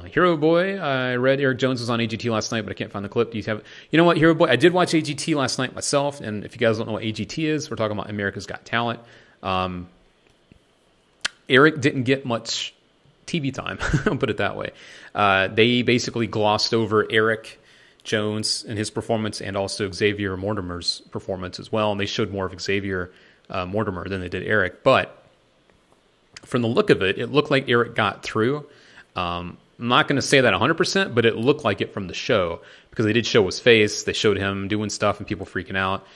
Hero Boy, I read Eric Jones was on AGT last night, but I can't find the clip. Do you have? You know what, Hero Boy? I did watch AGT last night myself. And if you guys don't know what AGT is, we're talking about America's Got Talent. Eric didn't get much TV time, I'll put it that way. They basically glossed over Eric Jones and his performance and also Xavier Mortimer's performance as well. And they showed more of Xavier Mortimer than they did Eric. But from the look of it, it looked like Eric got through. I'm not going to say that 100%, but it looked like it from the show because they did show his face. They showed him doing stuff and people freaking out.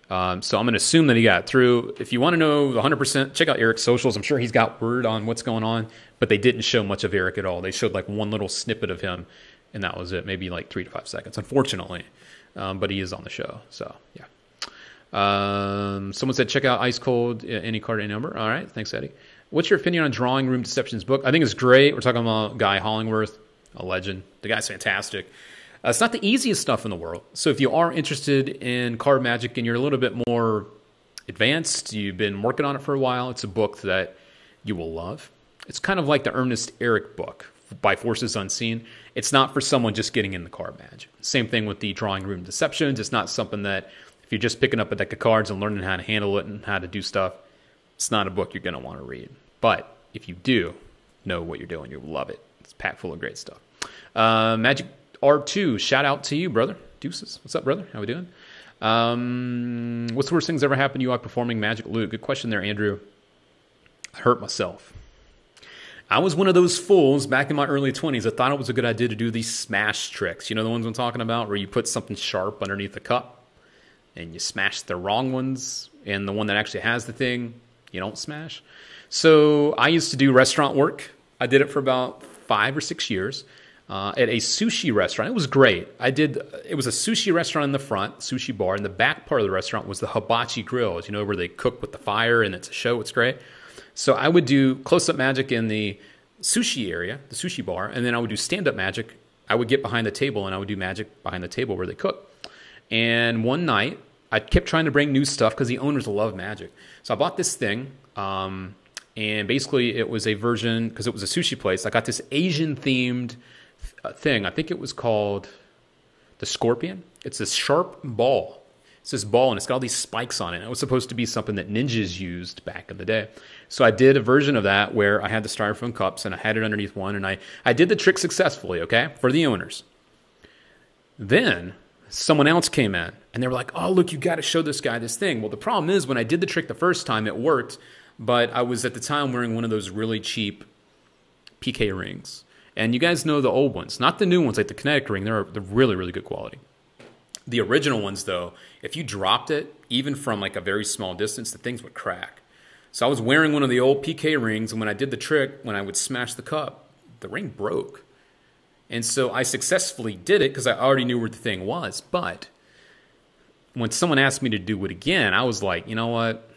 So I'm going to assume that he got through. If you want to know the 100%, check out Eric's socials. I'm sure he's got word on what's going on, but they didn't show much of Eric at all. They showed like one little snippet of him, and that was it, maybe like 3 to 5 seconds, unfortunately. but he is on the show. So, yeah. Someone said, check out Ice Cold, any card, any number. All right. Thanks, Eddie. What's your opinion on Drawing Room Deceptions book? I think it's great. We're talking about Guy Hollingworth, a legend. The guy's fantastic. It's not the easiest stuff in the world. So if you are interested in card magic and you're a little bit more advanced, you've been working on it for a while, it's a book that you will love. It's kind of like the Ernest Eric book by Forces Unseen. It's not for someone just getting in the card magic. Same thing with the Drawing Room Deceptions. It's not something that if you're just picking up a deck of cards and learning how to handle it and how to do stuff, it's not a book you're going to want to read. But if you do know what you're doing, you'll love it. It's packed full of great stuff. Magic R2, shout out to you, brother. Deuces. What's up, brother? How we doing? What's the worst things ever happened to you while performing Magic Loot? Good question there, Andrew. I hurt myself. I was one of those fools back in my early 20s. I thought it was a good idea to do these smash tricks. You know the ones I'm talking about, where you put something sharp underneath the cup and you smash the wrong ones, and the one that actually has the thing, you don't smash. So I used to do restaurant work. I did it for about 5 or 6 years. At a sushi restaurant. It was great. It was a sushi restaurant in the front, sushi bar. And the back part of the restaurant was the hibachi grills, where they cook with the fire and it's a show. It's great. So I would do close-up magic in the sushi area, the sushi bar, and then I would do stand-up magic. I would get behind the table and I would do magic behind the table where they cook. And one night, I kept trying to bring new stuff because the owners love magic. So I bought this thing, and basically it was a version, because it was a sushi place, I got this Asian-themed thing. I think it was called the Scorpion. It's this sharp ball. It's this ball, and it's got all these spikes on it. It was supposed to be something that ninjas used back in the day. So I did a version of that where I had the styrofoam cups, and I had it underneath one, and I did the trick successfully, okay, for the owners. Then someone else came in, and they were like, oh, look, you got to show this guy this thing. Well, the problem is when I did the trick the first time, it worked, but I was at the time wearing one of those really cheap PK rings. And you guys know the old ones, not the new ones like the Kinetic ring. They're really, really good quality. The original ones, though, if you dropped it, even from like a very small distance, the things would crack. So I was wearing one of the old PK rings, and when I did the trick, when I would smash the cup, the ring broke. And so I successfully did it because I already knew where the thing was. But when someone asked me to do it again, I was like, you know what?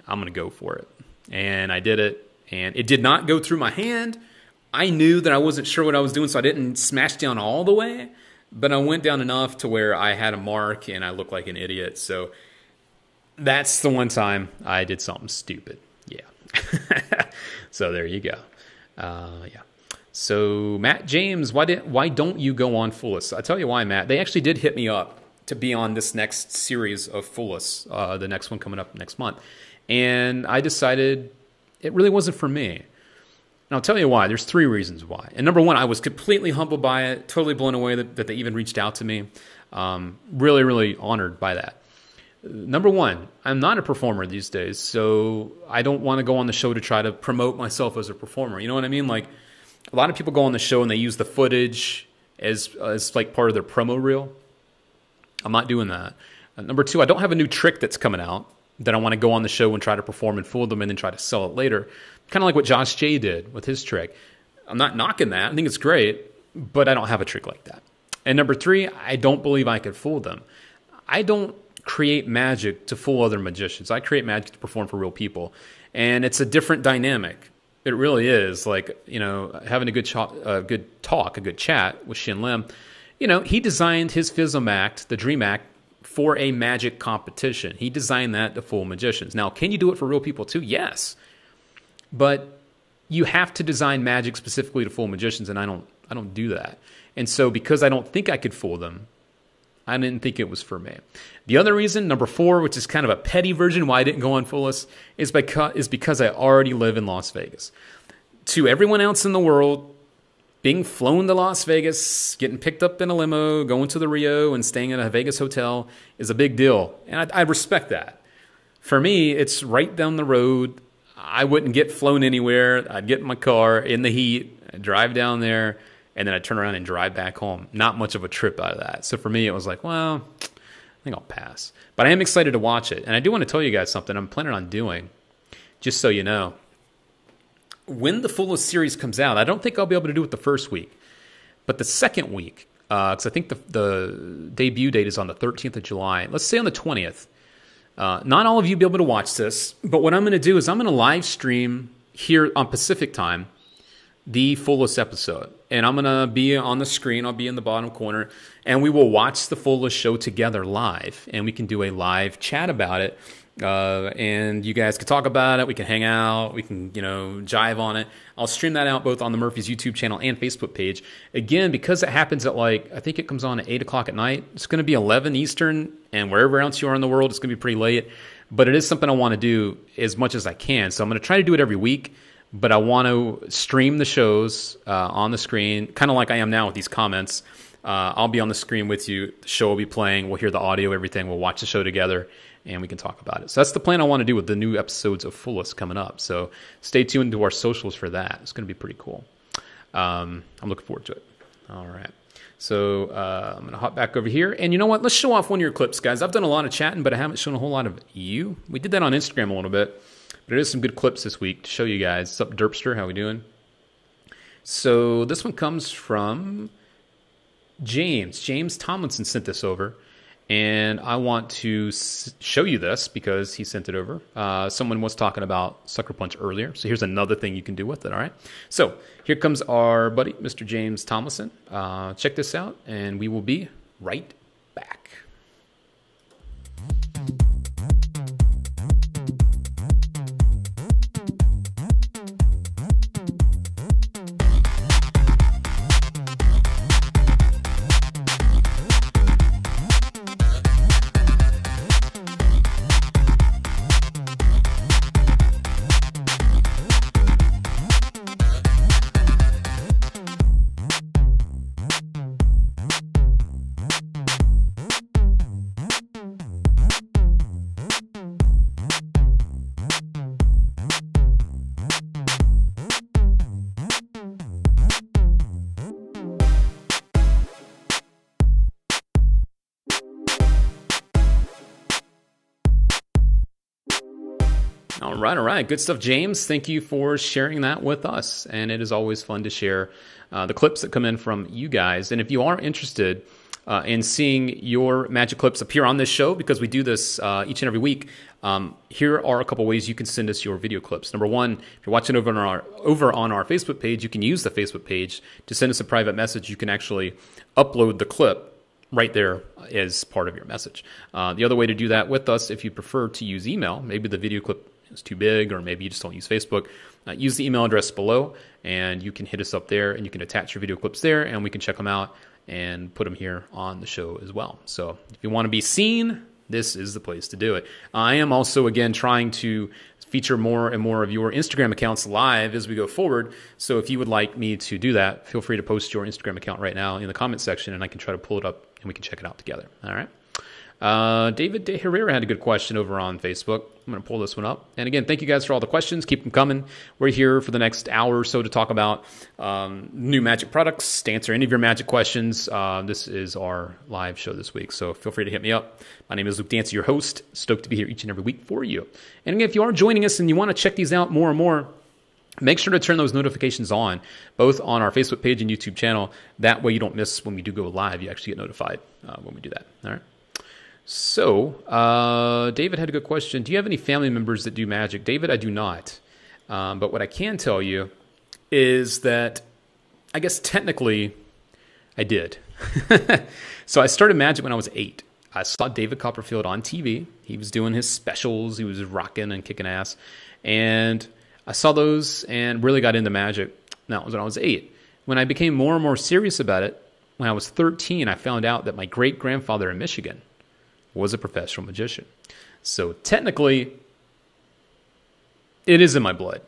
I'm going to go for it. And I did it, and it did not go through my hand. I knew that I wasn't sure what I was doing, so I didn't smash down all the way, but I went down enough to where I had a mark and I looked like an idiot. So that's the one time I did something stupid. Yeah. So there you go. Yeah. So Matt James, why don't you go on Foolus? I'll tell you why, Matt. They actually did hit me up to be on this next series of Foolus, the next one coming up next month. And I decided it really wasn't for me. And I'll tell you why. There's 3 reasons why. And number one, I was completely humbled by it, totally blown away that they even reached out to me. Really, really honored by that. Number one, I'm not a performer these days, so I don't want to go on the show to try to promote myself as a performer. You know what I mean? Like, a lot of people go on the show and they use the footage as like part of their promo reel. I'm not doing that. Number two, I don't have a new trick that's coming out that I want to go on the show and try to perform and fool them and then try to sell it later. Kind of like what Josh J did with his trick. I'm not knocking that. I think it's great, but I don't have a trick like that. And number three, I don't believe I could fool them. I don't create magic to fool other magicians. I create magic to perform for real people. And it's a different dynamic. It really is. Like, you know, having a good chat with Shin Lim. You know, he designed his FISM Act, the Dream Act, for a magic competition. He designed that to fool magicians. Now, can you do it for real people too? Yes. But you have to design magic specifically to fool magicians, and I don't do that. And so because I don't think I could fool them, I didn't think it was for me. The other reason, number four, which is kind of a petty version why I didn't go on Foolus, is because I already live in Las Vegas. To everyone else in the world, being flown to Las Vegas, getting picked up in a limo, going to the Rio, and staying at a Vegas hotel is a big deal. And I respect that. For me, it's right down the road. I wouldn't get flown anywhere. I'd get in my car in the heat, I'd drive down there, and then I'd turn around and drive back home. Not much of a trip out of that. So for me, it was like, well, I think I'll pass. But I am excited to watch it. And I do want to tell you guys something I'm planning on doing, just so you know. When the Foolus series comes out, I don't think I'll be able to do it the first week. But the second week, because I think the debut date is on the 13th of July. Let's say on the 20th. Not all of you will be able to watch this, but what I'm going to do is I'm going to live stream here on Pacific time the fullest episode. And I'm going to be on the screen. I'll be in the bottom corner. And we will watch the fullest show together live. And we can do a live chat about it. And you guys can talk about it. We can hang out. We can, jive on it. I'll stream that out both on the Murphy's YouTube channel and Facebook page. Again, because it happens at I think it comes on at 8 o'clock at night. It's going to be 11 Eastern. And wherever else you are in the world, it's going to be pretty late. But it is something I want to do as much as I can. So I'm going to try to do it every week. But I want to stream the shows on the screen, kind of like I am now with these comments. I'll be on the screen with you. The show will be playing. We'll hear the audio, everything. We'll watch the show together, and we can talk about it. So that's the plan I want to do with the new episodes of Fullest coming up. So stay tuned to our socials for that. It's going to be pretty cool. I'm looking forward to it. All right. So I'm going to hop back over here. And you know what? Let's show off one of your clips, guys. I've done a lot of chatting, but I haven't shown a whole lot of you. We did that on Instagram a little bit. But there is some good clips this week to show you guys. What's up, Derpster? How we doing? So this one comes from James. James Tomlinson sent this over. And I want to show you this because he sent it over. Someone was talking about Sucker Punch earlier. So here's another thing you can do with it, all right? So here comes our buddy, Mr. James Tomlinson. Check this out, and we will be right back. All right. Good stuff, James. Thank you for sharing that with us. And it is always fun to share the clips that come in from you guys. And if you are interested in seeing your magic clips appear on this show, because we do this each and every week, here are a couple ways you can send us your video clips. Number one, if you're watching over on our Facebook page, you can use the Facebook page to send us a private message. You can actually upload the clip right there as part of your message. The other way to do that with us, if you prefer to use email, maybe the video clip is too big, or maybe you just don't use Facebook, use the email address below, and you can hit us up there, and you can attach your video clips there, and we can check them out and put them here on the show as well. So if you want to be seen, this is the place to do it. I am also, again, trying to feature more and more of your Instagram accounts live as we go forward. So if you would like me to do that, feel free to post your Instagram account right now in the comment section, and I can try to pull it up, and we can check it out together. All right. David De Herrera had a good question over on Facebook. I'm going to pull this one up. And again, thank you guys for all the questions. Keep them coming. We're here for the next hour or so to talk about new magic products, to answer any of your magic questions. This is our live show this week, so feel free to hit me up. My name is Luke Dancy, your host. Stoked to be here each and every week for you. And again, if you are joining us and you want to check these out more and more, make sure to turn those notifications on, both on our Facebook page and YouTube channel. That way you don't miss when we do go live. You actually get notified when we do that. All right. So, David had a good question. Do you have any family members that do magic? David, I do not. But what I can tell you is that I guess technically I did. So I started magic when I was 8. I saw David Copperfield on TV. He was doing his specials. He was rocking and kicking ass. And I saw those and really got into magic. That was when I was 8. When I became more and more serious about it, when I was 13, I found out that my great-grandfather in Michigan was a professional magician. So technically, it is in my blood.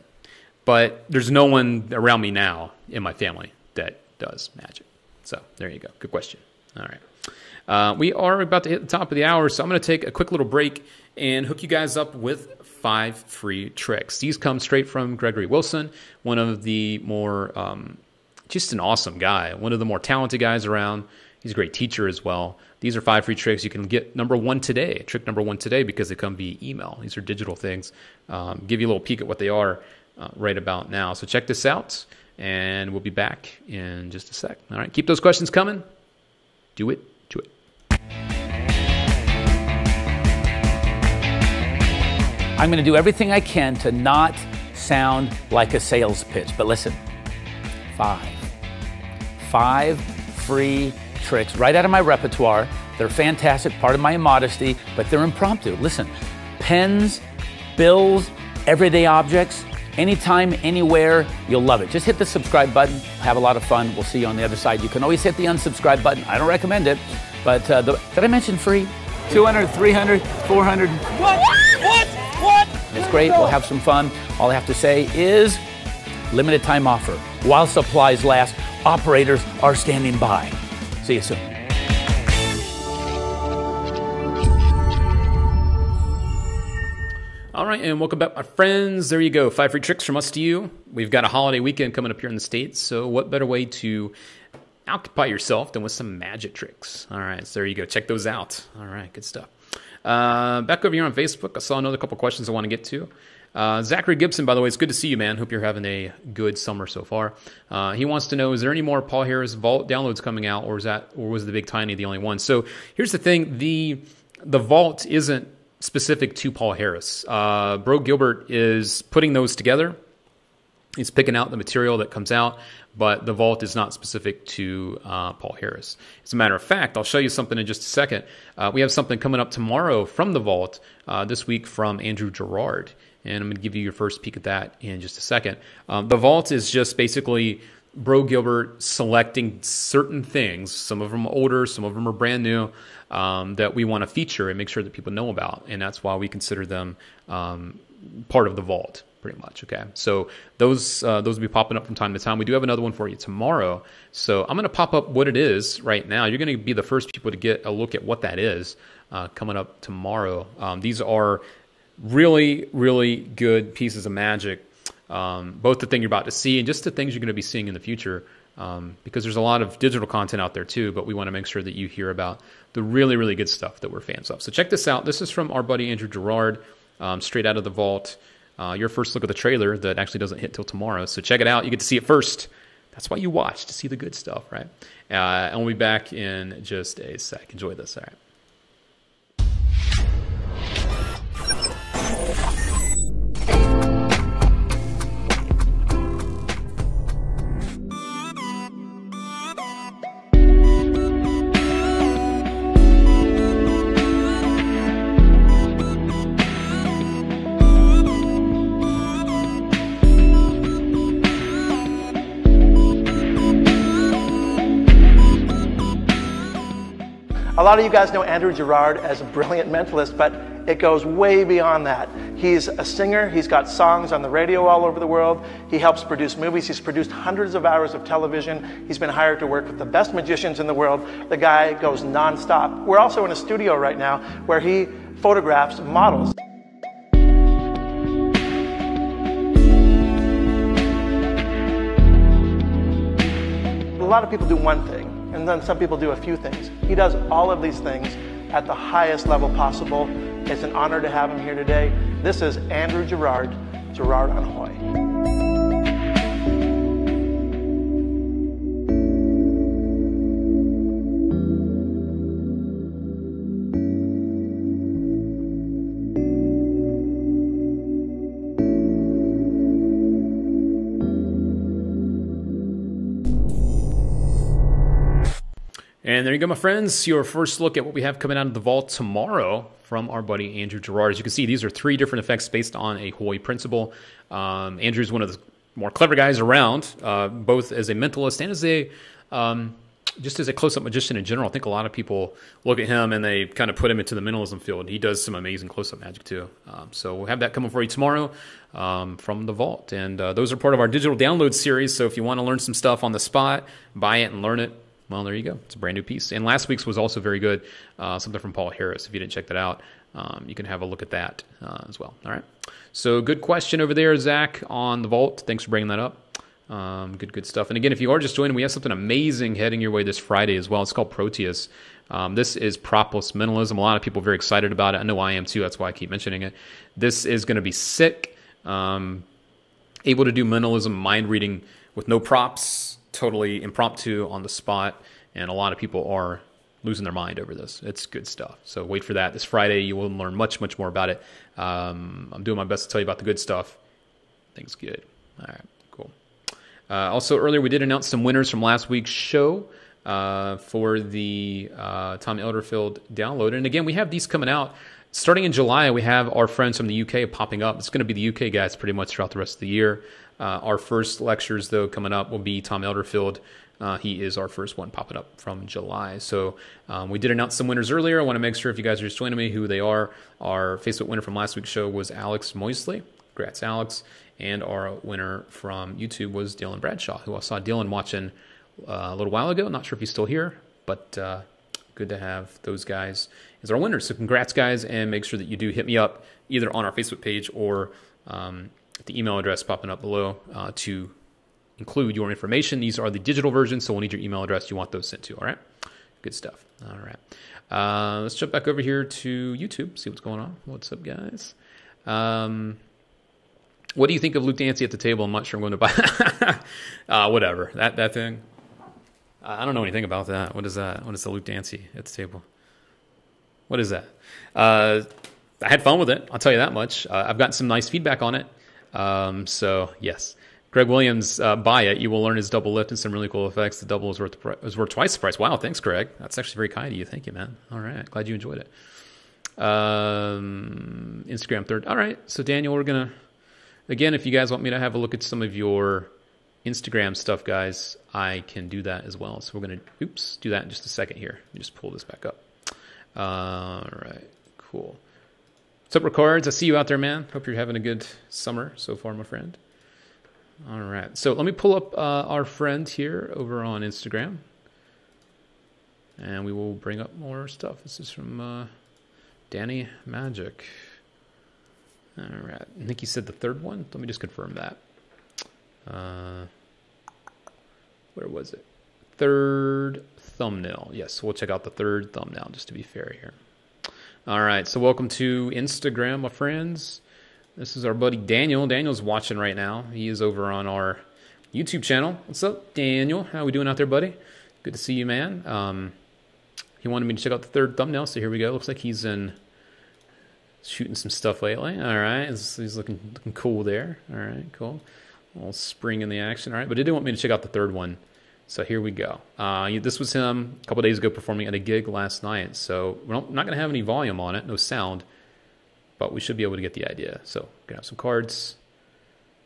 But there's no one around me now in my family that does magic. So there you go. Good question. All right. We are about to hit the top of the hour, so I'm going to take a quick little break and hook you guys up with 5 free tricks. These come straight from Gregory Wilson, one of the more, just an awesome guy, one of the more talented guys around. He's a great teacher as well. These are 5 free tricks. You can get number 1 today, trick number 1 today, because they come via email. These are digital things. Give you a little peek at what they are right about now. So check this out, and we'll be back in just a sec. All right, keep those questions coming. do it. I'm going to do everything I can to not sound like a sales pitch. But listen, 5 free tricks right out of my repertoire. They're fantastic, part of my immodesty, but they're impromptu. Listen, pens, bills, everyday objects, anytime, anywhere, you'll love it. Just hit the subscribe button, have a lot of fun. We'll see you on the other side. You can always hit the unsubscribe button. I don't recommend it, but did I mention free? 200, 300, 400. What? It's great, we'll have some fun. All I have to say is limited time offer. While supplies last, operators are standing by. See you soon. All right, and welcome back, my friends. There you go, 5 free tricks from us to you. We've got a holiday weekend coming up here in the States, so what better way to occupy yourself than with some magic tricks? All right, so there you go. Check those out. All right, good stuff. Back over here on Facebook, I saw another couple questions I want to get to. Zachary Gibson, by the way, it's good to see you, man. Hope you're having a good summer so far. He wants to know, is there any more Paul Harris Vault downloads coming out, or was the Big Tiny the only one? So here's the thing: the Vault isn't specific to Paul Harris. Bro Gilbert is putting those together. He's picking out the material that comes out, but the Vault is not specific to Paul Harris. As a matter of fact, I'll show you something in just a second. We have something coming up tomorrow from the Vault this week from Andrew Gerard, and I'm going to give you your first peek at that in just a second. The Vault is just basically Bro Gilbert selecting certain things. Some of them are older, some of them are brand new, that we want to feature and make sure that people know about, and that's why we consider them part of the Vault. Pretty much, okay? So those will be popping up from time to time. We do have another one for you tomorrow. So I'm going to pop up what it is right now. You're going to be the first people to get a look at what that is coming up tomorrow. These are really, really good pieces of magic, both the thing you're about to see and just the things you're going to be seeing in the future, because there's a lot of digital content out there too, but we want to make sure that you hear about the really, really good stuff that we're fans of. So check this out. This is from our buddy Andrew Gerard, straight out of the Vault. Your first look at the trailer that actually doesn't hit till tomorrow. So check it out. You get to see it first. That's why you watch, to see the good stuff, right? And we'll be back in just a sec. Enjoy this, all right? A lot of you guys know Andrew Gerard as a brilliant mentalist, but it goes way beyond that. He's a singer, he's got songs on the radio all over the world, he helps produce movies, he's produced hundreds of hours of television, he's been hired to work with the best magicians in the world. The guy goes non-stop. We're also in a studio right now where he photographs models. A lot of people do one thing, and then some people do a few things. He does all of these things at the highest level possible. It's an honor to have him here today. This is Andrew Gerard, Gerard Ahoy. And there you go, my friends. Your first look at what we have coming out of the Vault tomorrow from our buddy Andrew Gerard. As you can see, these are 3 different effects based on a Hoy principle. Andrew's one of the more clever guys around, both as a mentalist and as a just as a close-up magician in general. I think a lot of people look at him and they kind of put him into the mentalism field. He does some amazing close-up magic too. So we'll have that coming for you tomorrow from the Vault. And those are part of our digital download series. So if you want to learn some stuff on the spot, buy it and learn it. Well, there you go. It's a brand new piece. And last week's was also very good. Something from Paul Harris. If you didn't check that out, you can have a look at that as well. All right. So good question over there, Zach, on the Vault. Thanks for bringing that up. Good stuff. And again, if you are just joining, we have something amazing heading your way this Friday as well. It's called Proteus. This is propless mentalism. A lot of people are very excited about it. I know I am too. That's why I keep mentioning it. This is going to be sick. Able to do mentalism, mind reading with no props, totally impromptu on the spot. And a lot of people are losing their mind over this. It's good stuff. So wait for that. This Friday, you will learn much, much more about it. I'm doing my best to tell you about the good stuff. Things good. All right, cool. Also, earlier we did announce some winners from last week's show for the Tom Elderfield download. And again, we have these coming out. Starting in July, we have our friends from the UK popping up. It's going to be the UK guys pretty much throughout the rest of the year. Our first lectures, though, coming up will be Tom Elderfield. He is our first one popping up from July. So we did announce some winners earlier. I want to make sure if you guys are just joining me who they are. Our Facebook winner from last week's show was Alex Moisley. Congrats, Alex. And our winner from YouTube was Dylan Bradshaw, who I saw Dylan watching a little while ago. Not sure if he's still here, but good to have those guys as our winners. So congrats, guys, and make sure that you do hit me up either on our Facebook page or the email address popping up below to include your information. These are the digital versions, so we'll need your email address you want those sent to, all right? Good stuff. All right. Let's jump back over here to YouTube, see what's going on. What's up, guys? What do you think of Luke Dancy at the table? I'm not sure I'm going to buy whatever. That thing. I don't know anything about that. What is that? What is the Luke Dancy at the table? What is that? I had fun with it. I'll tell you that much. I've gotten some nice feedback on it. So, yes. Greg Williams, buy it. You will learn his double lift and some really cool effects. The double is worth twice the price. Wow, thanks, Greg. That's actually very kind of you. Thank you, man. All right. Glad you enjoyed it. Instagram third. All right. So, Daniel, we're going to... Again, if you guys want me to have a look at some of your Instagram stuff, guys, I can do that as well. So we're going to, do that in just a second here. Let me just pull this back up. All right, cool. What's up, Ricards? I see you out there, man. Hope you're having a good summer so far, my friend. All right, so let me pull up our friend here over on Instagram. And we will bring up more stuff. This is from Danny Magic. All right. I think he said the third one. Let me just confirm that. Where was it? Third thumbnail. Yes, we'll check out the third thumbnail just to be fair here. All right. So welcome to Instagram, my friends. This is our buddy Daniel. Daniel's watching right now. He is over on our YouTube channel. What's up, Daniel? How we doing out there, buddy? Good to see you, man. He wanted me to check out the third thumbnail, so here we go. Looks like he's in... shooting some stuff lately. All right. He's looking cool there. All right, cool. A little spring in the action. All right, but he did want me to check out the third one. So here we go. This was him a couple days ago performing at a gig last night. So we're not going to have any volume on it, no sound, but we should be able to get the idea. So we're going to have some cards.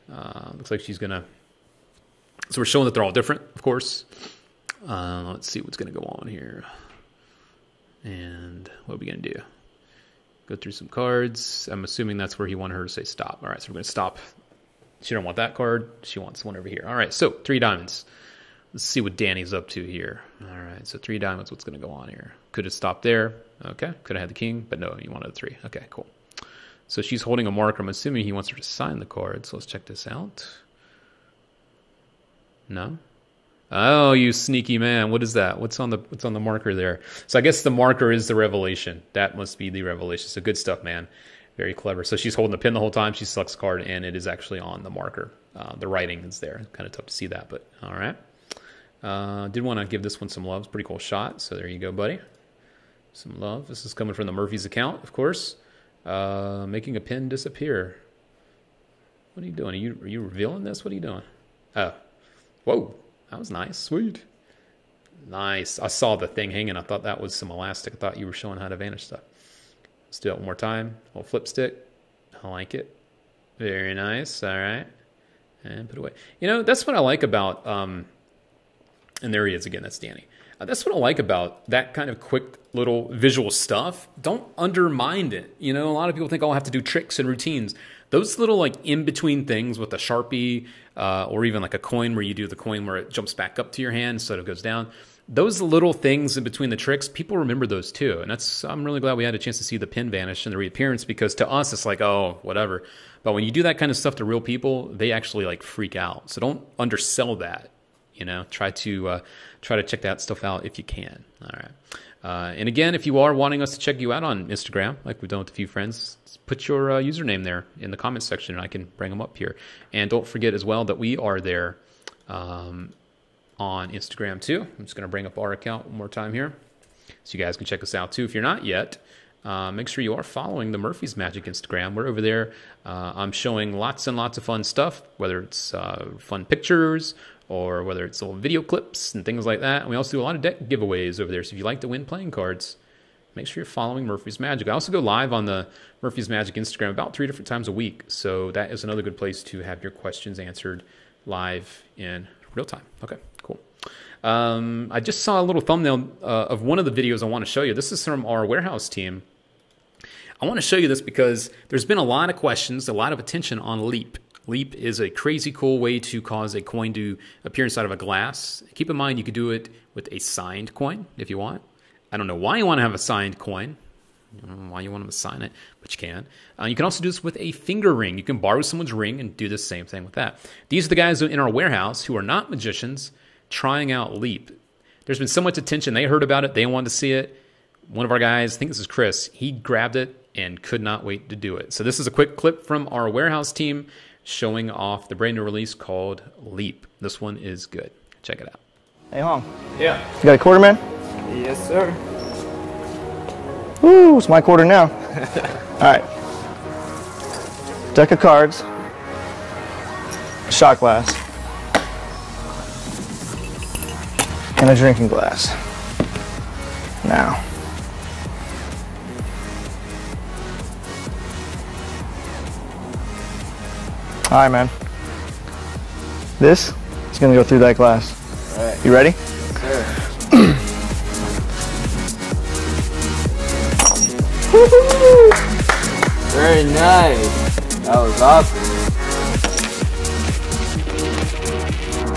Looks like she's going to... So we're showing that they're all different, of course. Let's see what's going to go on here. And what are we going to do? Go through some cards. I'm assuming that's where he wanted her to say stop. All right, so we're going to stop. She don't want that card. She wants one over here. All right, so 3 diamonds. Let's see what Danny's up to here. All right, so 3 diamonds. What's going to go on here? Could have stopped there. Okay, could have had the king, but no, you wanted a 3. Okay, cool. So she's holding a marker. I'm assuming he wants her to sign the card. So let's check this out. No? Oh, you sneaky man. What is that? What's on the marker there? So I guess the marker is the revelation. That must be the revelation. So good stuff, man. Very clever. So she's holding the pin the whole time. She selects a card, and it is actually on the marker. The writing is there. Kind of tough to see that, but all right. Did want to give this one some love. It's a pretty cool shot. So there you go, buddy. Some love. This is coming from the Murphy's account, of course. Making a pin disappear. What are you doing? Are you revealing this? What are you doing? Oh. Whoa. That was nice. Sweet. Nice. I saw the thing hanging. I thought that was some elastic. I thought you were showing how to vanish stuff. Let's do it one more time. A little flip stick. I like it. Very nice. All right. And put it away. You know, that's what I like about... and there he is again. That's Danny. That's what I like about that kind of quick little visual stuff. Don't undermine it. You know, a lot of people think, oh, I have to do tricks and routines. Those little like in-between things with a Sharpie or even like a coin where you do the coin where it jumps back up to your hand instead of goes down. Those little things in between the tricks, people remember those too. And I'm really glad we had a chance to see the pin vanish and the reappearance, because to us, it's like, oh, whatever. But when you do that kind of stuff to real people, they actually like freak out. So don't undersell that. You know, try to check that stuff out if you can. All right. And again, if you are wanting us to check you out on Instagram, like we've done with a few friends, put your username there in the comments section, and I can bring them up here. And don't forget as well that we are there on Instagram too. I'm just going to bring up our account one more time here. So you guys can check us out too. If you're not yet, make sure you are following the Murphy's Magic Instagram. We're over there. I'm showing lots and lots of fun stuff, whether it's fun pictures or whether it's little video clips and things like that. And we also do a lot of deck giveaways over there. So if you like to win playing cards, make sure you're following Murphy's Magic. I also go live on the Murphy's Magic Instagram about 3 different times a week. So that is another good place to have your questions answered live in real time. Okay, cool. I just saw a little thumbnail of one of the videos I want to show you. This is from our warehouse team. I want to show you this because there's been a lot of questions, a lot of attention on Leap. Leap is a crazy cool way to cause a coin to appear inside of a glass. Keep in mind you could do it with a signed coin if you want. I don't know why you want to have a signed coin. I don't know why you want them to sign it, but you can. You can also do this with a finger ring. You can borrow someone's ring and do the same thing with that. These are the guys in our warehouse who are not magicians trying out Leap. There's been so much attention. They heard about it. They wanted to see it. One of our guys, I think this is Chris, he grabbed it and could not wait to do it. So this is a quick clip from our warehouse team showing off the brand new release called Leap. This one is good. Check it out. Hey, Hong. Yeah. You got a quarter, man? Yes, sir. Woo, it's my quarter now. All right. Deck of cards. A shot glass. And a drinking glass. Now. All right, man. This is gonna go through that glass. All right. You ready? Yes, sir. Very nice. That was awesome.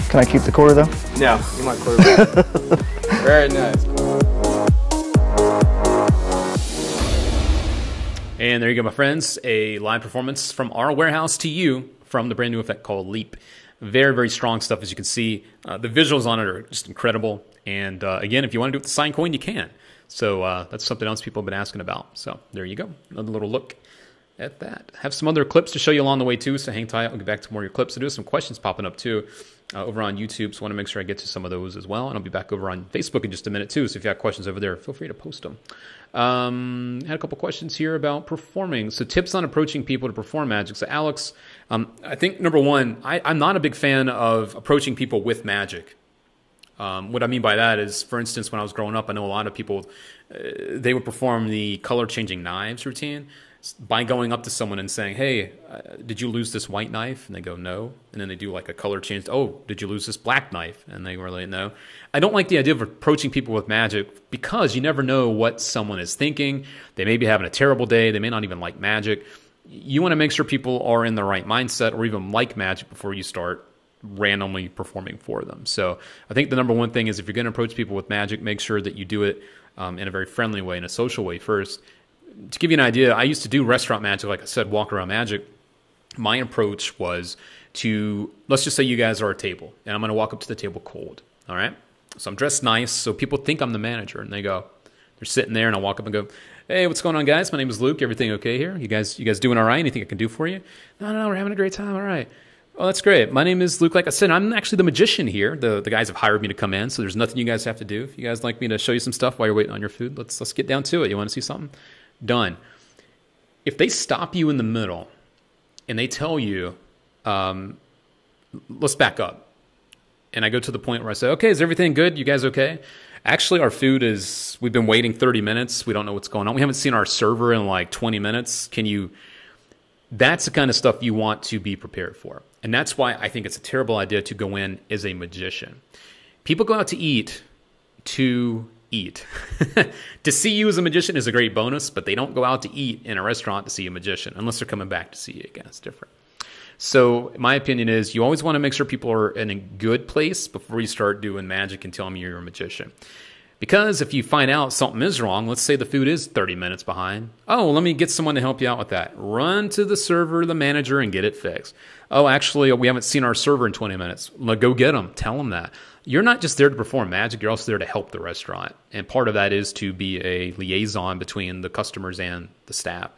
Can I keep the quarter though? No, you might quarterback. Very nice. And there you go, my friends. A live performance from our warehouse to you from the brand new effect called Leap. Very, very strong stuff, as you can see. The visuals on it are just incredible. And again, if you want to do it with the signed coin, you can. So that's something else people have been asking about. So there you go. Another little look at that. Have some other clips to show you along the way too, so hang tight. I'll get back to more of your clips. So there's some questions popping up too over on YouTube, so I want to make sure I get to some of those as well. And I'll be back over on Facebook in just a minute too, so if you have questions over there, feel free to post them. Had a couple questions here about performing. So tips on approaching people to perform magic. So Alex, I think number one, I'm not a big fan of approaching people with magic. What I mean by that is, for instance, when I was growing up, I know a lot of people, they would perform the color changing knives routine by going up to someone and saying, hey, did you lose this white knife? And they go, no. And then they do like a color change. Oh, did you lose this black knife? And they were like, no. I don't like the idea of approaching people with magic because you never know what someone is thinking. They may be having a terrible day. They may not even like magic. You want to make sure people are in the right mindset or even like magic before you start randomly performing for them. So I think the number one thing is if you're going to approach people with magic, make sure that you do it in a very friendly way, in a social way first. To give you an idea, I used to do restaurant magic, like I said, walk around magic. My approach was to, let's just say you guys are at a table, and I'm going to walk up to the table cold, all right? So I'm dressed nice, so people think I'm the manager, and they're sitting there, and I walk up and go, hey, what's going on, guys? My name is Luke. Everything okay here? You guys doing all right? Anything I can do for you? No, we're having a great time. All right. Oh, that's great. My name is Luke. Like I said, I'm actually the magician here. The guys have hired me to come in, so there's nothing you guys have to do. If you guys like me to show you some stuff while you're waiting on your food, let's get down to it. You want to see something? Done. If they stop you in the middle and they tell you, let's back up, and I go to the point where I say, okay, is everything good? You guys okay? Actually, our food is, we've been waiting 30 minutes. We don't know what's going on. We haven't seen our server in like 20 minutes. That's the kind of stuff you want to be prepared for. And that's why I think it's a terrible idea to go in as a magician. People go out to eat to eat. To see you as a magician is a great bonus, but they don't go out to eat in a restaurant to see a magician unless they're coming back to see you again. It's different. So my opinion is you always want to make sure people are in a good place before you start doing magic and tell them you're a magician. Because if you find out something is wrong, let's say the food is 30 minutes behind. Oh, well, let me get someone to help you out with that. Run to the server, the manager, and get it fixed. Oh, actually, we haven't seen our server in 20 minutes. Go get them. Tell them that. You're not just there to perform magic. You're also there to help the restaurant. And part of that is to be a liaison between the customers and the staff.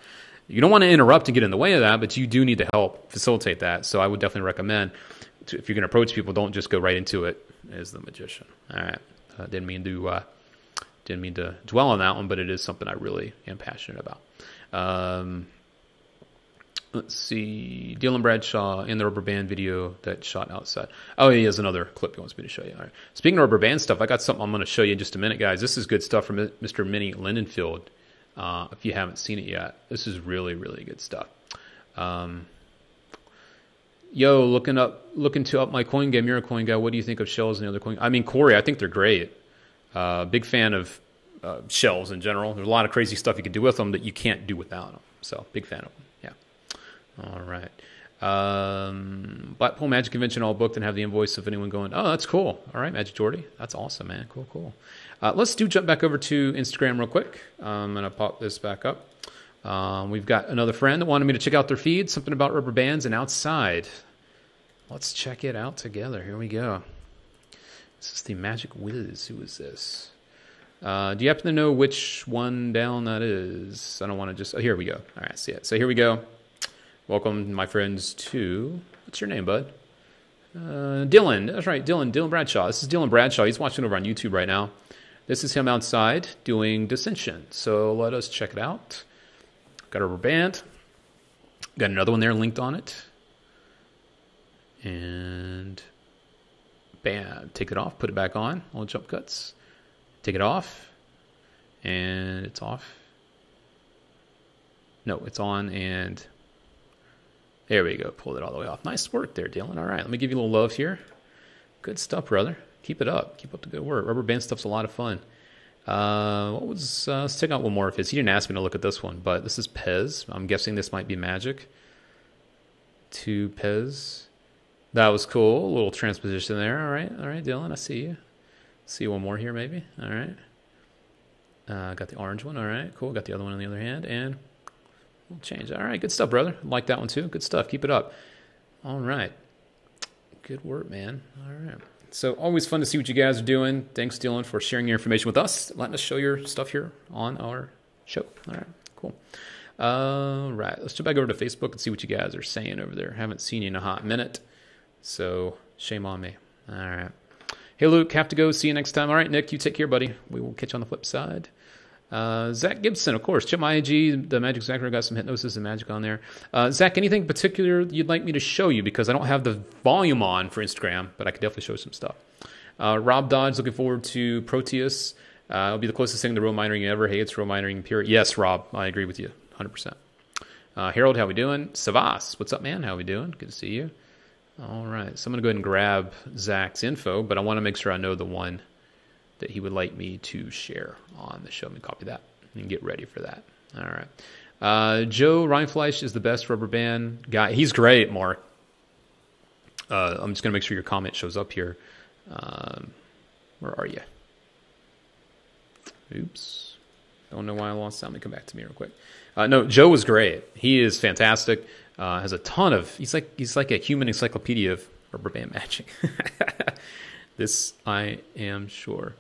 You don't want to interrupt and get in the way of that, but you do need to help facilitate that. So I would definitely recommend, if you're going to approach people, don't just go right into it as the magician. All right. Didn't mean to didn't mean to dwell on that one, but it is something I really am passionate about. Let's see. Dylan Bradshaw in the rubber band video that shot outside. Oh, he has another clip he wants me to show you. All right. Speaking of rubber band stuff, I got something I'm going to show you in just a minute, guys. This is good stuff from Mr. Minnie Lindenfield. If you haven't seen it yet, this is really, really good stuff. Yo, looking to up my coin game. You're a coin guy. What do you think of shells and the other coin? I mean, Corey, I think they're great. Big fan of shells in general. There's a lot of crazy stuff you can do with them that you can't do without them. So, big fan of them. Yeah. All right. Blackpool Magic Convention all booked and have the invoice of anyone going, oh, that's cool. All right, Magic Jordy. That's awesome, man. Cool, cool. Let's jump back over to Instagram real quick. I'm going to pop this back up. We've got another friend that wanted me to check out their feed, something about rubber bands and outside. Let's check it out together. Here we go. This is the Magic Wiz. Who is this? Do you happen to know which one down that is? I don't want to just... Oh, here we go. All right, see it. So here we go. Welcome, my friends, to... What's your name, bud? Dylan. That's right, Dylan Bradshaw. This is Dylan Bradshaw. He's watching over on YouTube right now. This is him outside doing Dissension. So let us check it out. Got a rubber band. Got another one there linked on it. And bam, take it off, put it back on. All the jump cuts. Take it off. And it's off. No, it's on and there we go. Pulled it all the way off. Nice work there, Dylan. All right, let me give you a little love here. Good stuff, brother. Keep it up. Keep up the good work. Rubber band stuff's a lot of fun. Let's check out one more of his. He didn't ask me to look at this one, but this is Pez. I'm guessing this might be Magic. To Pez. That was cool. A little transposition there. All right, Dylan. I see you. See one more here, maybe. All right. Got the orange one. All right, cool. Got the other one on the other hand, and we'll change. All right, good stuff, brother. Like that one too. Good stuff. Keep it up. All right. Good work, man. All right. So always fun to see what you guys are doing. Thanks, Dylan, for sharing your information with us, letting us show your stuff here on our show. All right, cool. All right, let's jump back over to Facebook and see what you guys are saying over there. Haven't seen you in a hot minute, so shame on me. All right. Hey, Luke, have to go. See you next time. All right, Nick, you take care, buddy. We will catch you on the flip side. Zach Gibson, of course. Chip IG, the Magic Zachary, got some hypnosis and magic on there. Zach, anything particular you'd like me to show you? Because I don't have the volume on for Instagram, but I could definitely show some stuff. Rob Dodge, looking forward to Proteus. It'll be the closest thing to real minoring ever. Hey, it's real minoring pure. Yes, Rob, I agree with you 100%. Harold, how we doing? Savas, what's up, man? How we doing? Good to see you. All right, so I'm going to go ahead and grab Zach's info, but I want to make sure I know the one that he would like me to share on the show. Let me copy that and get ready for that. All right. Joe Reinfleisch is the best rubber band guy. He's great, Mark. I'm just going to make sure your comment shows up here. Where are you? Oops. Don't know why I lost that. Let me come back to me real quick. No, Joe was great. He is fantastic. Has a ton of... He's like a human encyclopedia of rubber band matching. This I am sure.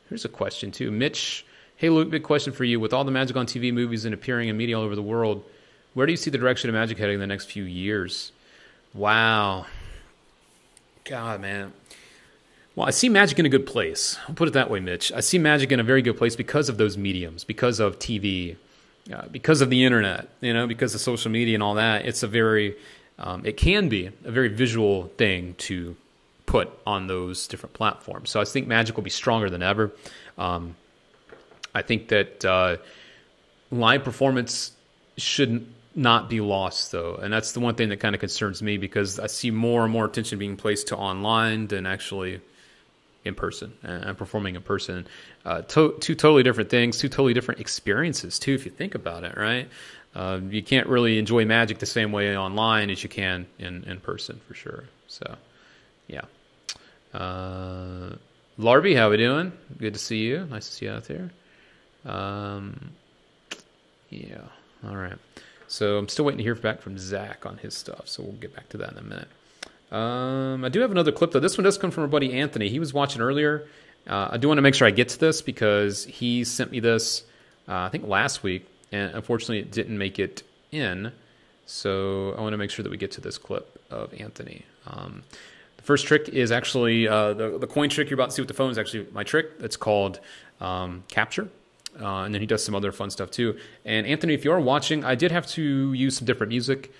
Here's a question too. Mitch, hey Luke, big question for you. With all the Magic on TV, movies, and appearing in media all over the world, where do you see the direction of Magic heading in the next few years? Wow. God, man. Well, I see Magic in a good place. I'll put it that way, Mitch. I see Magic in a very good place because of those mediums, because of TV, because of the internet, because of social media and all that. It's a very... it can be a very visual thing to put on those different platforms. So I think Magic will be stronger than ever. I think that live performance should not be lost, though. And that's the one thing that kind of concerns me, because I see more and more attention being placed to online than actually in person and performing in person. Two totally different things, two totally different experiences, too, if you think about it, right? You can't really enjoy Magic the same way online as you can in person, for sure. So, yeah. Larby, how we doing? Good to see you. Nice to see you out there. Yeah. All right. So I'm still waiting to hear back from Zach on his stuff, so we'll get back to that in a minute. I do have another clip, though. This one does come from our buddy Anthony. He was watching earlier. I do want to make sure I get to this because he sent me this, I think, last week. And unfortunately, it didn't make it in. So I want to make sure that we get to this clip of Anthony. The first trick is actually the coin trick you're about to see with the phone is actually my trick. It's called capture. And then he does some other fun stuff too. And Anthony, if you are watching, I did have to use some different music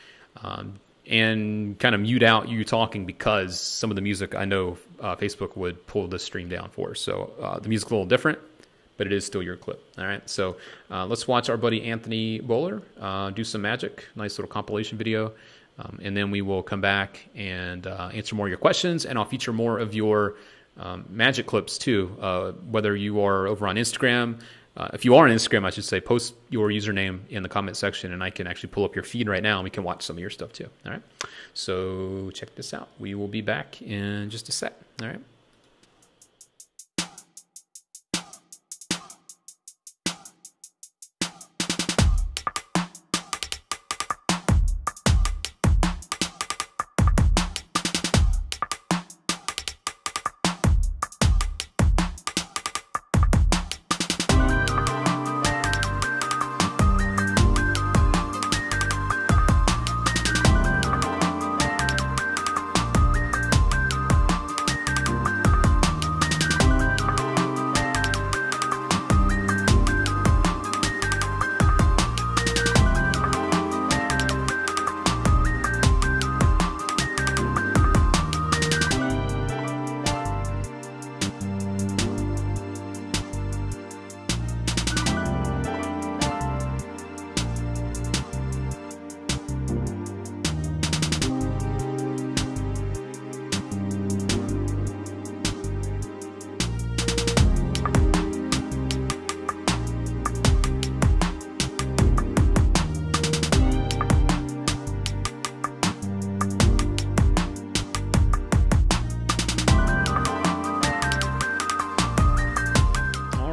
and kind of mute out you talking because some of the music I know Facebook would pull the stream down for. So the music's a little different, but it is still your clip. All right. So let's watch our buddy Anthony Bowler do some magic. Nice little compilation video. And then we will come back and answer more of your questions, and I'll feature more of your magic clips too, whether you are over on Instagram. If you are on Instagram, I should say, post your username in the comment section, and I can actually pull up your feed right now, and we can watch some of your stuff too. All right? So check this out. We will be back in just a sec. All right?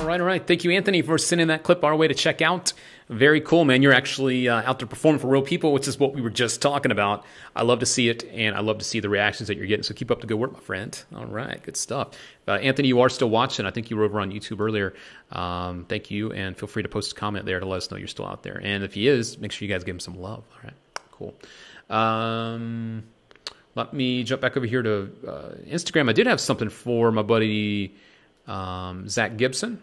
All right. Thank you, Anthony, for sending that clip our way to check out. Very cool, man. You're actually out there performing for real people, which is what we were just talking about. I love to see it, and I love to see the reactions that you're getting. So keep up the good work, my friend. All right. Good stuff. Anthony, you are still watching. I think you were over on YouTube earlier. Thank you, and feel free to post a comment there to let us know you're still out there. And if he is, make sure you guys give him some love. All right. Cool. Let me jump back over here to Instagram. I did have something for my buddy Zach Gibson.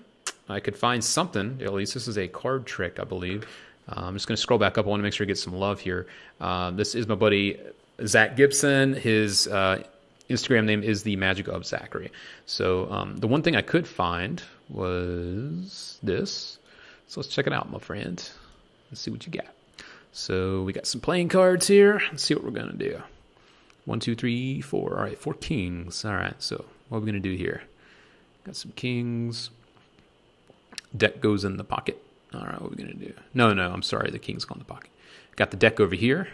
I could find something, at least this is a card trick, I believe. I'm just going to scroll back up. I want to make sure I get some love here. This is my buddy Zach Gibson. His Instagram name is The Magic of Zachary. So the one thing I could find was this. So let's check it out, my friend. Let's see what you got. So we got some playing cards here. Let's see what we're going to do. 1, 2, 3, 4. All right, 4 kings. All right, so what are we going to do here? Got some kings. Deck goes in the pocket. All right, what are we going to do? No, I'm sorry. The king's gone in the pocket. Got the deck over here.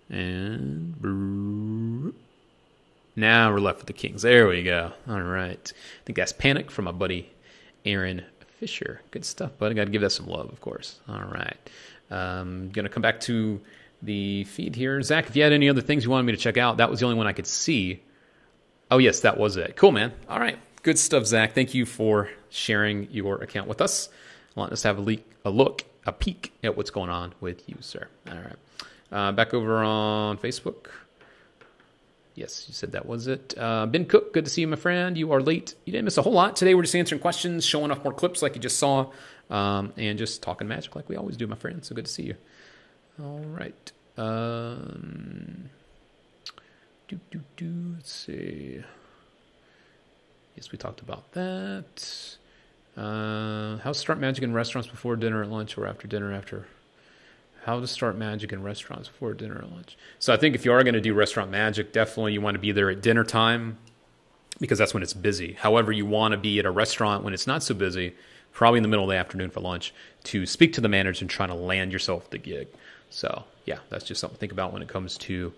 And now we're left with the kings. There we go. All right. I think that's Panic from my buddy Aaron Fisher. Good stuff, bud. I got to give that some love, of course. All right. Going to come back to the feed here. Zach, if you had any other things you wanted me to check out, that was the only one I could see. Oh, yes, that was it. Cool, man. All right. Good stuff, Zach. Thank you for sharing your account with us. Letting us have a peek at what's going on with you, sir. All right. Back over on Facebook. Yes, you said that was it. Ben Cook, good to see you, my friend. You are late. You didn't miss a whole lot. Today we're just answering questions, showing off more clips like you just saw, and just talking magic like we always do, my friend. So good to see you. All right. Let's see. Yes, we talked about that. How to start magic in restaurants before dinner, at lunch, or after dinner, how to start magic in restaurants before dinner or lunch. So I think if you are going to do restaurant magic, definitely you want to be there at dinner time because that's when it's busy. However, you want to be at a restaurant when it's not so busy, probably in the middle of the afternoon for lunch, to speak to the manager and try to land yourself the gig. So yeah, that's just something to think about when it comes to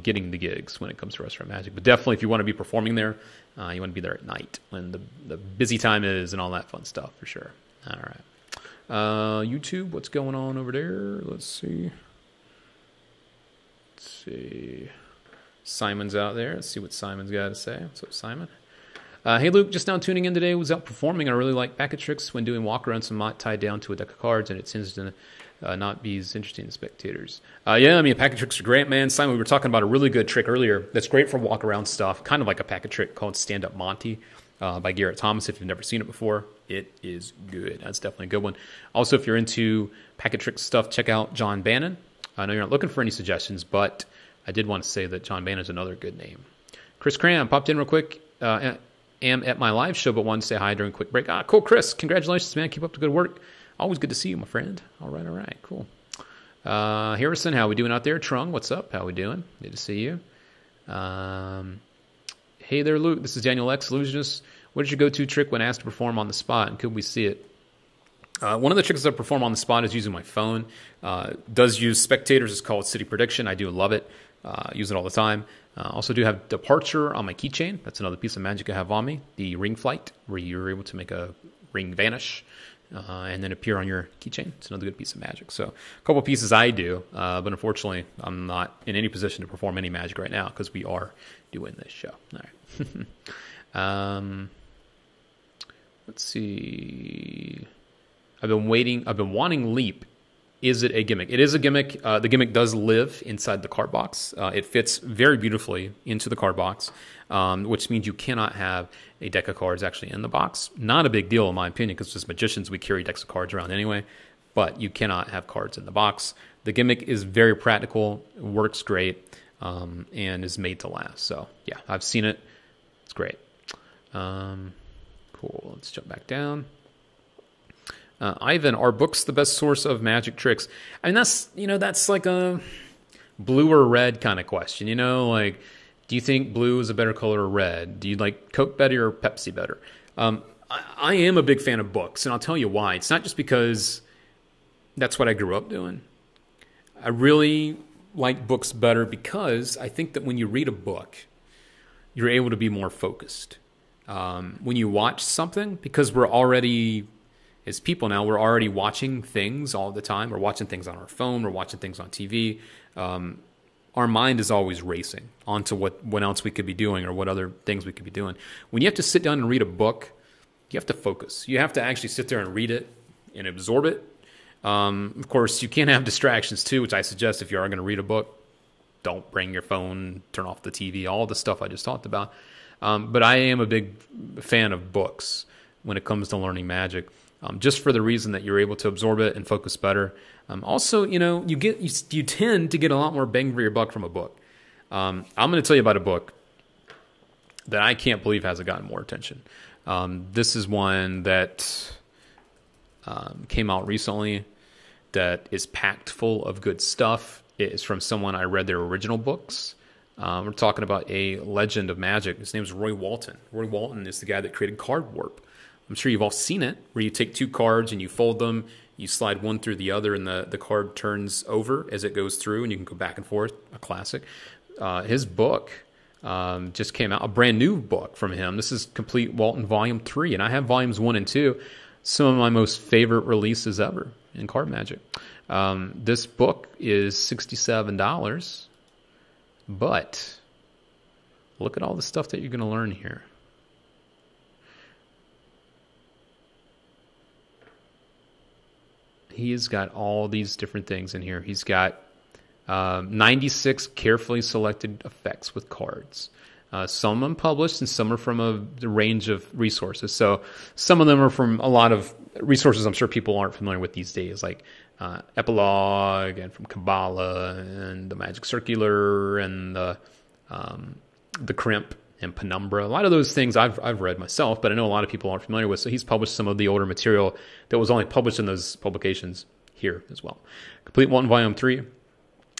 getting the gigs when it comes to restaurant magic. But definitely if you want to be performing there, you want to be there at night when the busy time is and all that fun stuff for sure. All right. YouTube, what's going on over there? Let's see. Simon's out there. Let's see what Simon's got to say. What's up, Simon? Hey, Luke, just now tuning in today. Was out performing. I really like packet tricks when doing walk-arounds and not tied down to a deck of cards, and it tends to not be as interesting to spectators. Yeah, I mean, packet tricks are great, man. Simon, we were talking about a really good trick earlier that's great for walk-around stuff, kind of like a packet trick called Stand-Up Monty by Garrett Thomas. If you've never seen it before, it is good. That's definitely a good one. Also, if you're into packet trick stuff, check out John Bannon. I know you're not looking for any suggestions, but I did want to say that John Bannon is another good name. Chris Cram popped in real quick. Am at my live show, but wanted to say hi during a quick break. Cool, Chris. Congratulations, man. Keep up the good work. Always good to see you, my friend. All right, cool. Harrison, how we doing out there? Trung, what's up? How we doing? Good to see you. Hey there, Luke. This is Daniel X, Illusionist. What is your go-to trick when asked to perform on the spot, and could we see it? One of the tricks I perform on the spot is using my phone. Does use spectators. It's called City Prediction. I do love it. Use it all the time. Also do have Departure on my keychain. That's another piece of magic I have on me. The Ring Flight, where you're able to make a ring vanish and then appear on your keychain. It's another good piece of magic. So a couple pieces I do, but unfortunately I'm not in any position to perform any magic right now because we are doing this show. All right. Let's see. I've been wanting Leap. Is it a gimmick? It is a gimmick. The gimmick does live inside the card box. It fits very beautifully into the card box, which means you cannot have a deck of cards actually in the box. Not a big deal in my opinion, because as magicians we carry decks of cards around anyway, but you cannot have cards in the box. The gimmick is very practical, works great, and is made to last. So yeah, I've seen it. It's great. Cool. Let's jump back down. Ivan, are books the best source of magic tricks? I mean, that's like a blue or red kind of question. Like, do you think blue is a better color or red? Do you like Coke better or Pepsi better? I am a big fan of books, and I'll tell you why. It's not just because that's what I grew up doing. I really like books better because I think that when you read a book, you're able to be more focused. When you watch something, because we're already... as people now, we're already watching things all the time. We're watching things on our phone. We're watching things on TV. Our mind is always racing onto what else we could be doing or what other things we could be doing. When you have to sit down and read a book, you have to focus. You have to actually sit there and read it and absorb it. Of course, you can't have distractions too, which I suggest if you are going to read a book, don't bring your phone, turn off the TV, all the stuff I just talked about. But I am a big fan of books when it comes to learning magic. Just for the reason that you're able to absorb it and focus better. Also, you tend to get a lot more bang for your buck from a book. I'm going to tell you about a book that I can't believe hasn't gotten more attention. This is one that came out recently that is packed full of good stuff. It is from someone I read their original books. We're talking about a legend of magic. His name is Roy Walton. Roy Walton is the guy that created Card Warp. I'm sure you've all seen it, where you take two cards and you fold them, you slide one through the other, and the card turns over as it goes through, and you can go back and forth, a classic. His book just came out, a brand new book from him. This is Complete Walton Volume 3, and I have Volumes 1 and 2, some of my most favorite releases ever in card magic. This book is $67, but look at all the stuff that you're going to learn here. He's got all these different things in here. He's got 96 carefully selected effects with cards. Some unpublished and some are from a range of resources. So some of them are from a lot of resources I'm sure people aren't familiar with these days, like Epilogue and from Kabbalah and the Magic Circular and the Crimp and Penumbra. A lot of those things I've read myself, but I know a lot of people aren't familiar with. So he's published some of the older material that was only published in those publications here as well. Complete Walton Volume 3.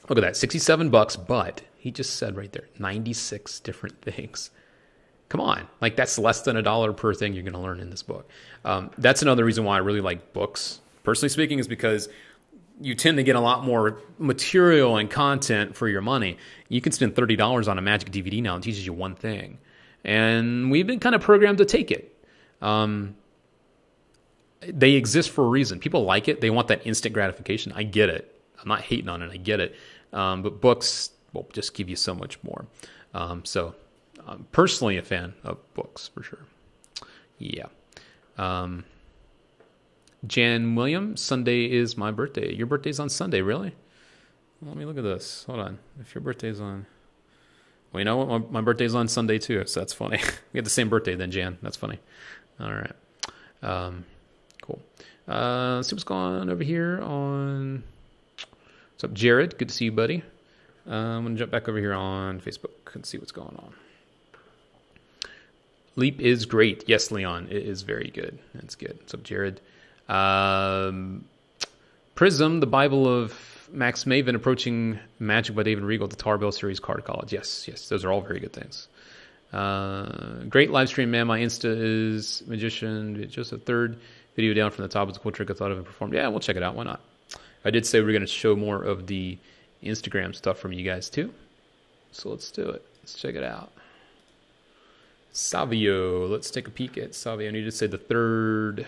Look at that, $67, but he just said right there, 96 different things. Come on, like that's less than $1 per thing you're going to learn in this book. That's another reason why I really like books, personally speaking, is because you tend to get a lot more material and content for your money. You can spend $30 on a magic DVD now and it teaches you one thing. And we've been kind of programmed to take it. They exist for a reason. People like it. They want that instant gratification. I get it. I'm not hating on it. I get it. But books will just give you so much more. So I'm personally a fan of books for sure. Yeah. Jan William, Sunday is my birthday. Your birthday's on Sunday, really? Let me look at this. Hold on. If your birthday's on... Well, you know what? My birthday's on Sunday, too, so that's funny. We have the same birthday then, Jan. That's funny. All right. Cool. Let's see what's going on over here on... What's up, Jared? Good to see you, buddy. I'm going to jump back over here on Facebook and see what's going on. Leap is great. Yes, Leon, it is very good. That's good. What's up, Jared? Prism, the Bible of Max Maven, approaching Magic by David Regal, the Tarbell series card college. Yes, those are all very good things. Great live stream, man. My Insta is Magician. Just a third video down from the top. It's a cool trick I thought of and performed. Yeah, we'll check it out. Why not? I did say we're going to show more of the Instagram stuff from you guys too. So let's do it. Let's check it out. Savio. Let's take a peek at Savio. I need to say the third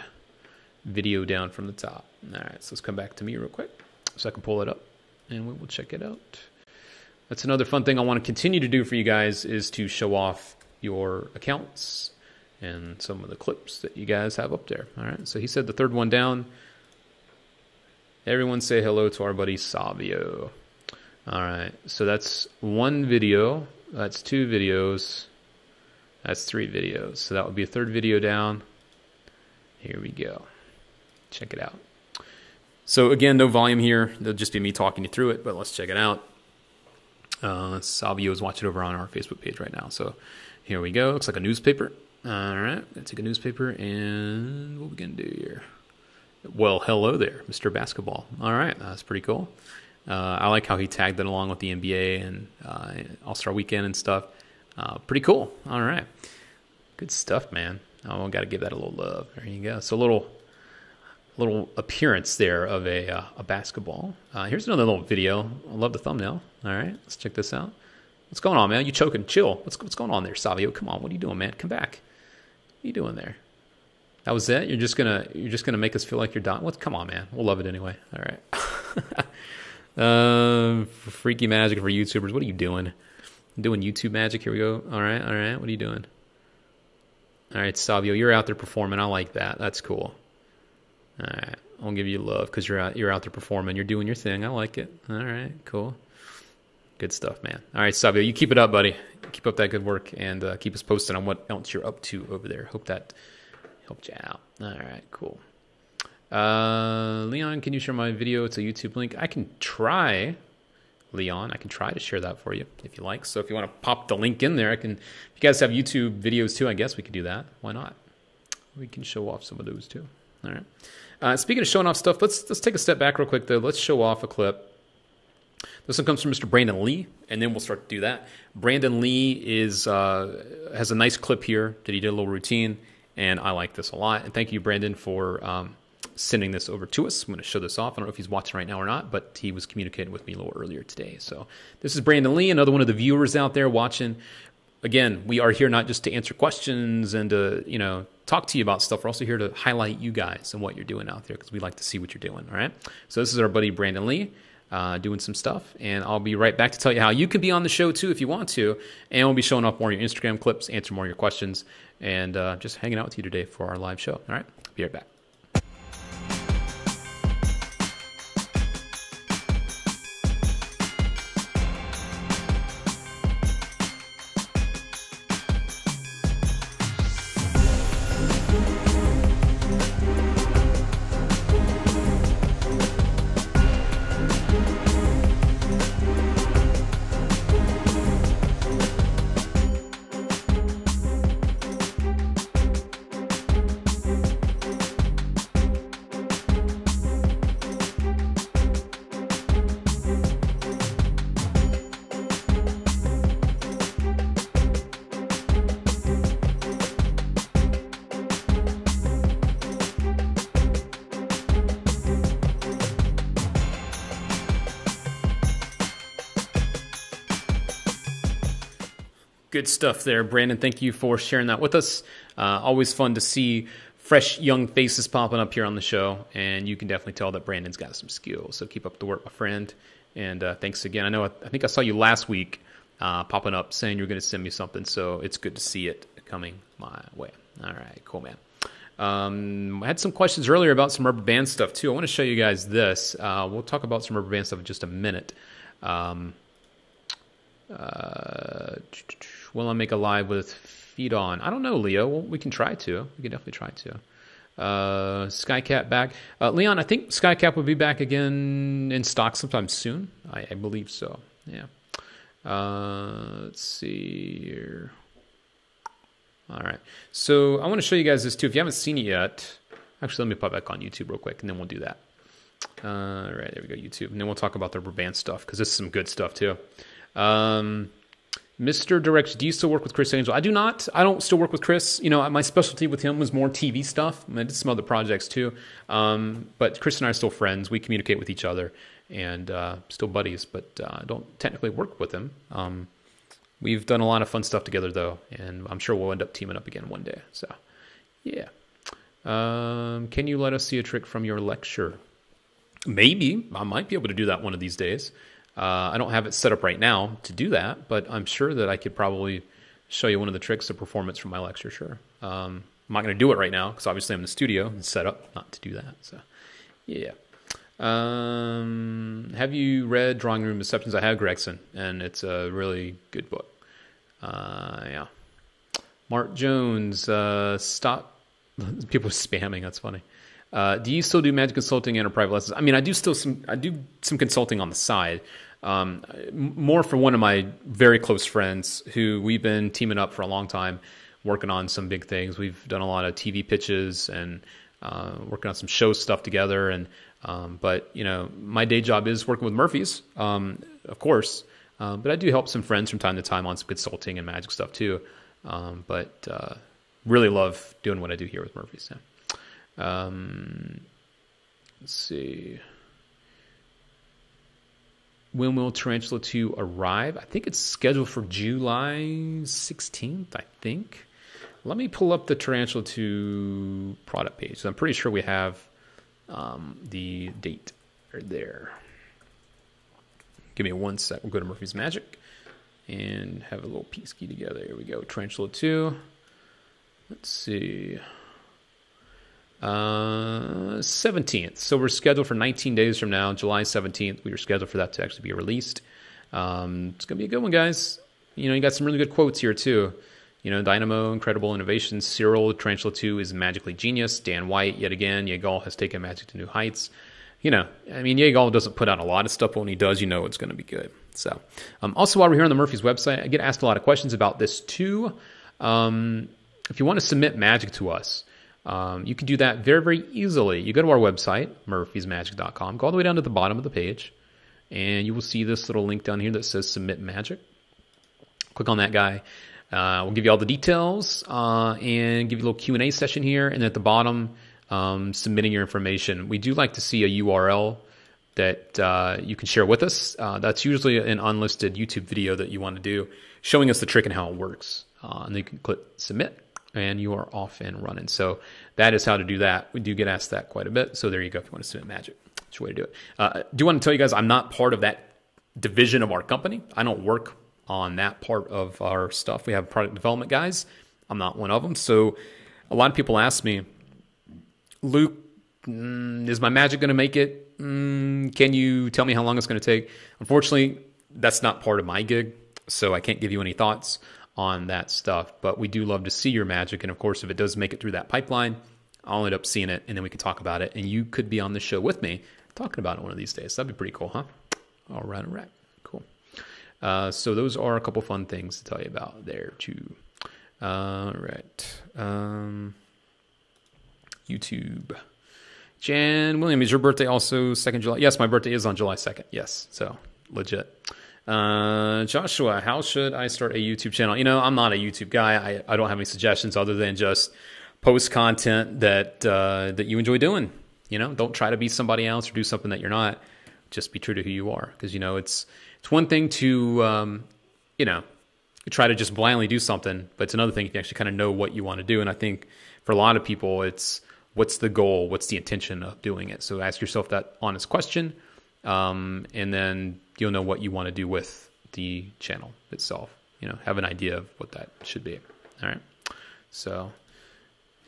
video down from the top. All right, so let's come back to me real quick so I can pull it up and we will check it out. That's another fun thing I want to continue to do for you guys is to show off your accounts and some of the clips that you guys have up there. All right, so he said the third one down. Everyone say hello to our buddy Savio. All right, so that's one video. That's two videos. That's three videos. So that would be a third video down. Here we go. Check it out. So again, no volume here. There'll just be me talking you through it, but let's check it out. Savio is watching over on our Facebook page right now. So here we go. Looks like a newspaper. All right, let's take a newspaper and what are we gonna do here? Well, hello there, Mr. Basketball. All right, that's pretty cool. I like how he tagged it along with the NBA and All-Star Weekend and stuff. Pretty cool. All right. Good stuff, man. Oh, got to give that a little love. There you go. So a little appearance there of a basketball. Here's another little video. I love the thumbnail. All right, let's check this out. What's going on, man? You choking? Chill. What's going on there, Savio? Come on. What are you doing, man? Come back. What are you doing there? That was it? You're just gonna make us feel like you're dying? What? Come on, man. We'll love it anyway. All right. Freaky magic for YouTubers. What are you doing? Doing YouTube magic. Here we go. All right. What are you doing? All right, Savio, you're out there performing. I like that. That's cool. All right, I'll give you love because you're out there performing. You're doing your thing. I like it. All right, cool. Good stuff, man. All right, Savio, you keep it up, buddy. Keep up that good work and keep us posted on what else you're up to over there. Hope that helped you out. All right, cool. Leon, can you share my video? It's a YouTube link. I can try, Leon. I can try to share that for you if you like. So if you want to pop the link in there, I can. If you guys have YouTube videos too, I guess we could do that. Why not? We can show off some of those too. All right. Speaking of showing off stuff, let's take a step back real quick though. Let's show off a clip. This one comes from Mr. Brandon Lee, and then we'll start to do that. Brandon Lee has a nice clip here that he did a little routine, and I like this a lot. And thank you, Brandon, for sending this over to us. I'm going to show this off. I don't know if he's watching right now or not, but he was communicating with me a little earlier today. So this is Brandon Lee, another one of the viewers out there watching. Again, we are here not just to answer questions and to talk to you about stuff. We're also here to highlight you guys and what you're doing out there because we like to see what you're doing. All right. So this is our buddy Brandon Lee. Doing some stuff, and I'll be right back to tell you how you can be on the show too if you want to, and we'll be showing off more of your Instagram clips, answer more of your questions, and just hanging out with you today for our live show. All right, be right back. Good stuff there, Brandon. Thank you for sharing that with us. Always fun to see fresh, young faces popping up here on the show, and you can definitely tell that Brandon's got some skills. So keep up the work, my friend, and thanks again. I think I saw you last week popping up saying you were going to send me something, so it's good to see it coming my way. All right, cool, man. I had some questions earlier about some rubber band stuff too. I want to show you guys this. We'll talk about some rubber band stuff in just a minute. Will I make a live with feet on? I don't know, Leo. Well, we can try to. We can definitely try to. Skycap back. Leon, I think Skycap will be back again in stock sometime soon. I believe so. Yeah. Let's see here. All right. So I want to show you guys this too. If you haven't seen it yet, actually, let me pop back on YouTube real quick, and then we'll do that. All right, there we go, YouTube. And then we'll talk about the rubber band stuff, because this is some good stuff too. Mr. Directs, do you still work with Chris Angel? I do not. I don't still work with Chris. You know, my specialty with him was more TV stuff. I did some other projects too. But Chris and I are still friends. We communicate with each other and still buddies, but I don't technically work with him. We've done a lot of fun stuff together though, and I'm sure we'll end up teaming up again one day. So, yeah. Can you let us see a trick from your lecture? Maybe. I might be able to do that one of these days. I don't have it set up right now to do that, but I'm sure that I could probably show you one of the tricks of performance from my lecture, sure. I'm not going to do it right now because obviously I'm in the studio and set up not to do that. So, yeah. Have you read Drawing Room Deceptions? I have, Gregson, and it's a really good book. Yeah. Mark Jones, stop. People are spamming, that's funny. Do you still do magic consulting and or private lessons? I mean, I do some consulting on the side, more for one of my very close friends who we've been teaming up for a long time, working on some big things. We've done a lot of TV pitches and working on some show stuff together. And but you know, my day job is working with Murphy's, of course. But I do help some friends from time to time on some consulting and magic stuff too. But really love doing what I do here with Murphy's. Yeah. Let's see. When will Tarantula 2 arrive? I think it's scheduled for July 16th, I think. Let me pull up the Tarantula 2 product page. So I'm pretty sure we have the date right there. Give me one sec. We'll go to Murphy's Magic and have a little piece key together. Here we go. Tarantula 2. Let's see. 17th. So we're scheduled for 19 days from now, July 17th. We are scheduled for that to actually be released. It's going to be a good one, guys. You know, you got some really good quotes here, too. You know, Dynamo, incredible innovation. Cyril, Tarantula 2 is magically genius. Dan White, yet again, Yeagal has taken magic to new heights. You know, I mean, Yeagal doesn't put out a lot of stuff, but when he does, you know it's going to be good. So, also, while we're here on the Murphy's website, I get asked a lot of questions about this, too. If you want to submit magic to us, you can do that very, very easily. You go to our website, murphysmagic.com, go all the way down to the bottom of the page, and you will see this little link down here that says Submit Magic. Click on that guy. We'll give you all the details and give you a little Q&A session here, and at the bottom, submitting your information. We do like to see a URL that you can share with us. That's usually an unlisted YouTube video that you want to do, showing us the trick and how it works. And then you can click Submit, and you are off and running. So that is how to do that. We do get asked that quite a bit. So there you go. If you want to submit magic, that's the way to do it. I do want to tell you guys, I'm not part of that division of our company. I don't work on that part of our stuff. We have product development guys. I'm not one of them. So a lot of people ask me, Luke, is my magic going to make it? Can you tell me how long it's going to take? Unfortunately, that's not part of my gig. So I can't give you any thoughts on that stuff, but we do love to see your magic. And of course, if it does make it through that pipeline, I'll end up seeing it and then we can talk about it. And you could be on the show with me talking about it one of these days. That'd be pretty cool, huh? All right. Cool. So those are a couple fun things to tell you about there too. All right. YouTube. Jan William, is your birthday also 2nd July? Yes, my birthday is on July 2nd. Yes. So legit. Joshua, how should I start a YouTube channel? You know, I'm not a YouTube guy. I don't have any suggestions other than just post content that you enjoy doing. You know, don't try to be somebody else or do something that you're not. Just be true to who you are. Because, you know, it's one thing to, you know, try to just blindly do something, but it's another thing if you actually kind of know what you want to do. And I think for a lot of people, it's what's the goal? What's the intention of doing it? So ask yourself that honest question. And then you'll know what you want to do with the channel itself. You know, have an idea of what that should be. All right. So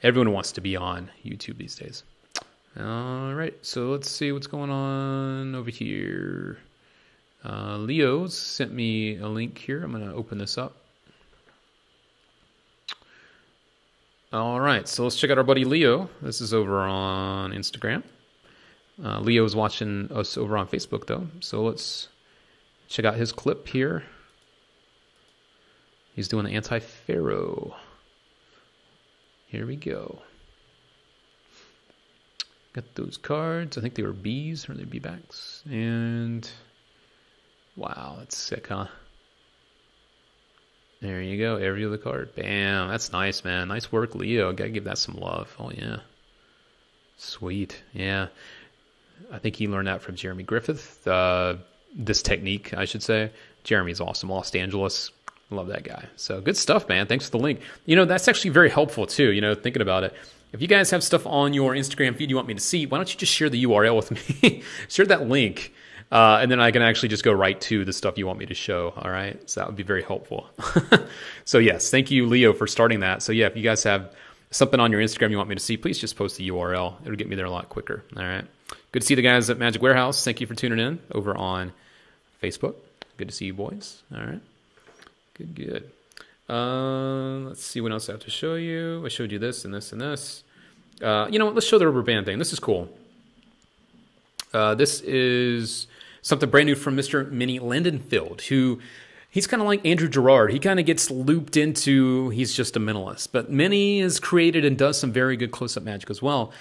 Everyone wants to be on YouTube these days. All right, so let's see what's going on over here. Leo's sent me a link here. I'm going to open this up. All right, so let's check out our buddy Leo. This is over on Instagram. Leo's watching us over on Facebook, though. So let's check out his clip here. He's doing the anti-pharaoh. Here we go. Got those cards. I think they were Bs, or they B-backs. And wow, that's sick, huh? There you go, every other card. Bam, that's nice, man. Nice work, Leo. Gotta give that some love. Oh, yeah. Sweet, yeah. I think he learned that from Jeremy Griffith. This technique, I should say. Jeremy's awesome. Los Angeles. Love that guy. So good stuff, man. Thanks for the link. You know, that's actually very helpful, too, you know, thinking about it. If you guys have stuff on your Instagram feed you want me to see, why don't you just share the URL with me? Share that link, and then I can actually just go right to the stuff you want me to show, all right? So that would be very helpful. So yes, thank you, Leo, for starting that. So yeah, if you guys have something on your Instagram you want me to see, please just post the URL. It'll get me there a lot quicker, all right? Good to see the guys at Magic Warehouse. Thank you for tuning in over on Facebook. Good to see you boys, all right? Good, good. Let's see what else I have to show you. I showed you this and this and this. You know what? Let's show the rubber band thing. This is cool. This is something brand new from Mr. Minnie Landenfield, who he's kind of like Andrew Gerard. He kind of gets looped into he's just a mentalist. But Minnie is created and does some very good close-up magic as well.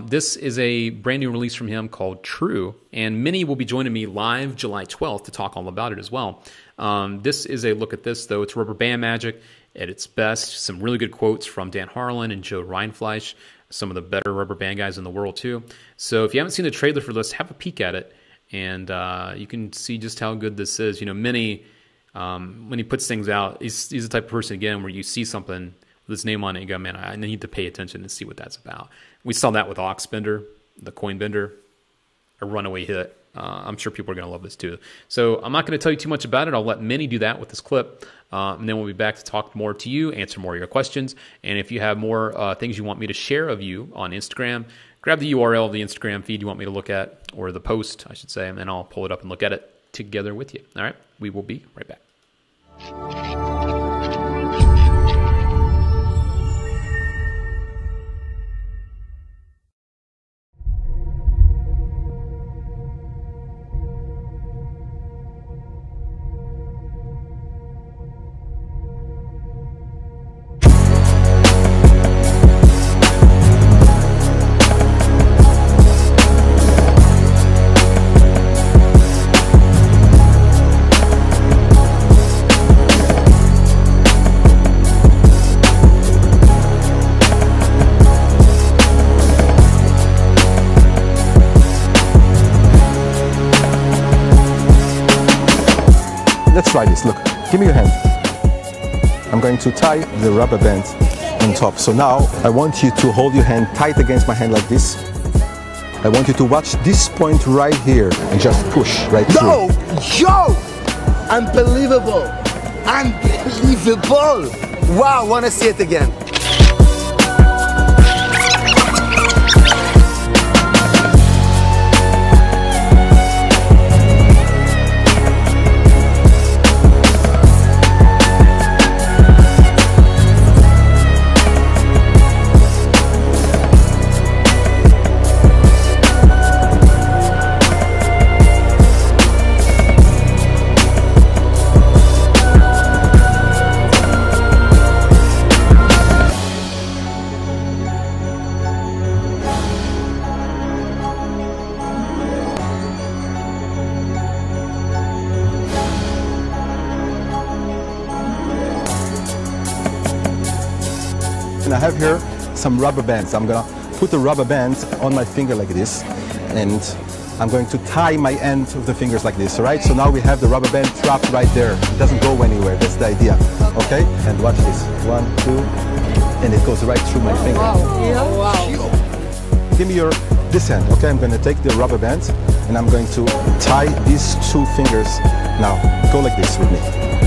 This is a brand new release from him called True. And Minnie will be joining me live July 12th to talk all about it as well. This is a look at this, though. It's rubber band magic at its best. Some really good quotes from Dan Harlan and Joe Reinfleisch, some of the better rubber band guys in the world, too. So if you haven't seen the trailer for this, have a peek at it, and you can see just how good this is. You know, Minnie, when he puts things out, he's the type of person, again, where you see something with his name on it, you go, man, I need to pay attention and see what that's about. We saw that with Oxbender, the Coin Bender, a runaway hit. I'm sure people are going to love this too. So I'm not going to tell you too much about it. I'll let Minnie do that with this clip. And then we'll be back to talk more to you, answer more of your questions. And if you have more things you want me to share of you on Instagram, grab the URL of the Instagram feed you want me to look at, or the post, I should say, and then I'll pull it up and look at it together with you. All right? We will be right back. Let's try this. Look, give me your hand. I'm going to tie the rubber band on top. So now I want you to hold your hand tight against my hand like this. I want you to watch this point right here and just push right through. Yo! Unbelievable! Unbelievable! Wow, want to see it again. And I have here some rubber bands. I'm gonna put the rubber bands on my finger like this, and I'm going to tie my end of the fingers like this, all right? So now we have the rubber band trapped right there. It doesn't go anywhere, that's the idea, okay? And watch this, 1, 2, and it goes right through my finger. Wow. Give me this hand, okay? I'm gonna take the rubber band, and I'm going to tie these two fingers. Now, go like this with me,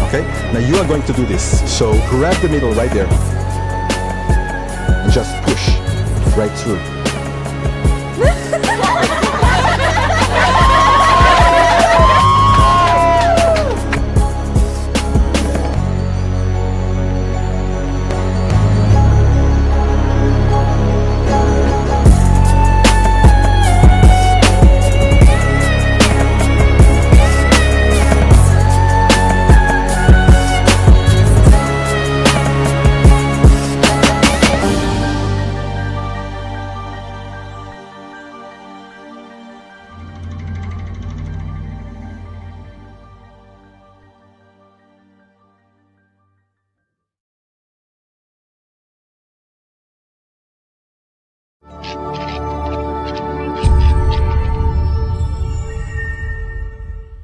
okay? Now you are going to do this. So grab the middle right there. Just push. right through.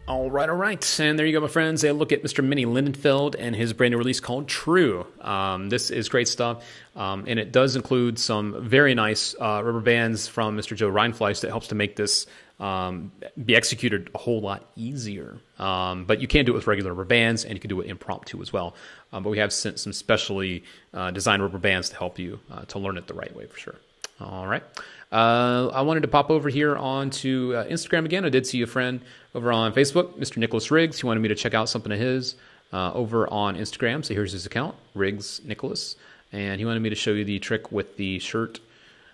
All right. And there you go, my friends. A look at Mr. Minnie Lindenfeld and his brand new release called True. This is great stuff, and it does include some very nice rubber bands from Mr. Joe Reinfleisch that helps to make this be executed a whole lot easier. But you can do it with regular rubber bands, and you can do it impromptu as well. But we have sent some specially designed rubber bands to help you to learn it the right way for sure. All right. I wanted to pop over here onto Instagram again. I did see a friend over on Facebook, Mr. Nicholas Riggs. He wanted me to check out something of his over on Instagram. So here's his account, Riggs Nicholas. And he wanted me to show you the trick with the shirt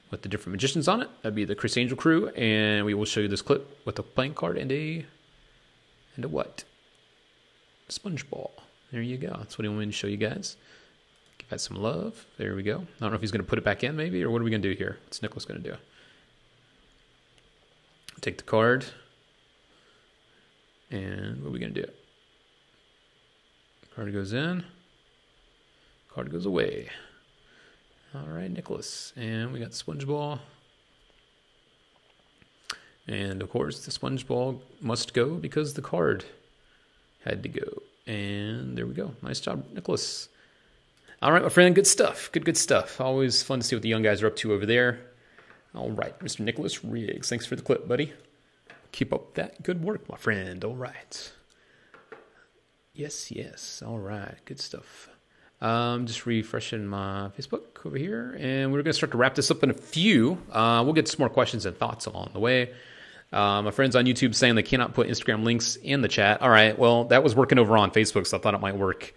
with the different magicians on it. That'd be the Chris Angel crew. And we will show you this clip with a playing card and a what? Sponge ball. There you go. That's what he wanted me to show you guys. Give that some love. There we go. I don't know if he's going to put it back in maybe, or what are we going to do here? What's Nicholas going to do? Take the card. And what are we going to do? Card goes in. Card goes away. All right, Nicholas. And we got sponge ball. And of course, the sponge ball must go because the card had to go. And there we go. Nice job, Nicholas. All right, my friend, good stuff. Good stuff. Always fun to see what the young guys are up to over there. All right, Mr. Nicholas Riggs. Thanks for the clip, buddy. Keep up that good work, my friend. All right. Yes. All right, good stuff. Just refreshing my Facebook over here, and we're going to start to wrap this up in a few. We'll get some more questions and thoughts along the way. My friends on YouTube saying they cannot put Instagram links in the chat. All right, well, that was working over on Facebook, so I thought it might work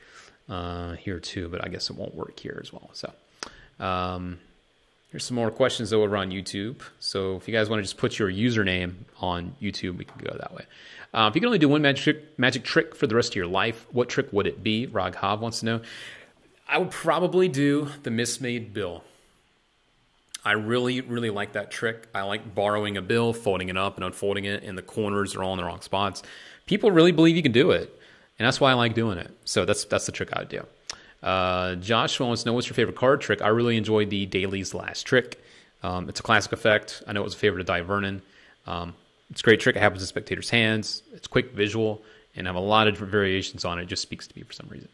here too, but I guess it won't work here as well. So here's some more questions though over on YouTube. So if you guys want to just put your username on YouTube, we can go that way. If you can only do one magic trick for the rest of your life, what trick would it be? Rog Hav wants to know. I would probably do the mismade bill. I really like that trick. I like borrowing a bill, folding it up and unfolding it, and the corners are all in the wrong spots. People really believe you can do it, and that's why I like doing it. So that's the trick I would do. Joshua wants to know, what's your favorite card trick? I really enjoy the Daily's Last Trick. It's a classic effect. I know it was a favorite of Di Vernon. It's a great trick. It happens in spectators' hands. It's quick, visual, and I have a lot of different variations on it. It just speaks to me for some reason.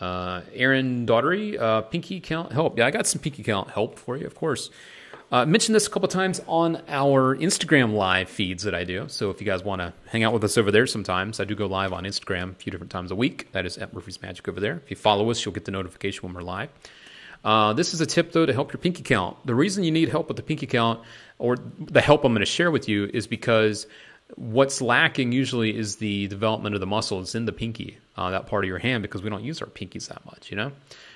Aaron Daughtery, pinky count help. Yeah, I got some pinky count help for you, of course. Mentioned this a couple times on our Instagram live feeds that I do. So if you guys want to hang out with us over there sometimes, I do go live on Instagram a few different times a week. That is at Murphy's Magic over there. If you follow us, you'll get the notification when we're live. This is a tip, though, to help your pinky count. The reason you need help with the pinky count, or the help I'm going to share with you, is because what's lacking usually is the development of the muscles in the pinky, that part of your hand, because we don't use our pinkies that much, you know?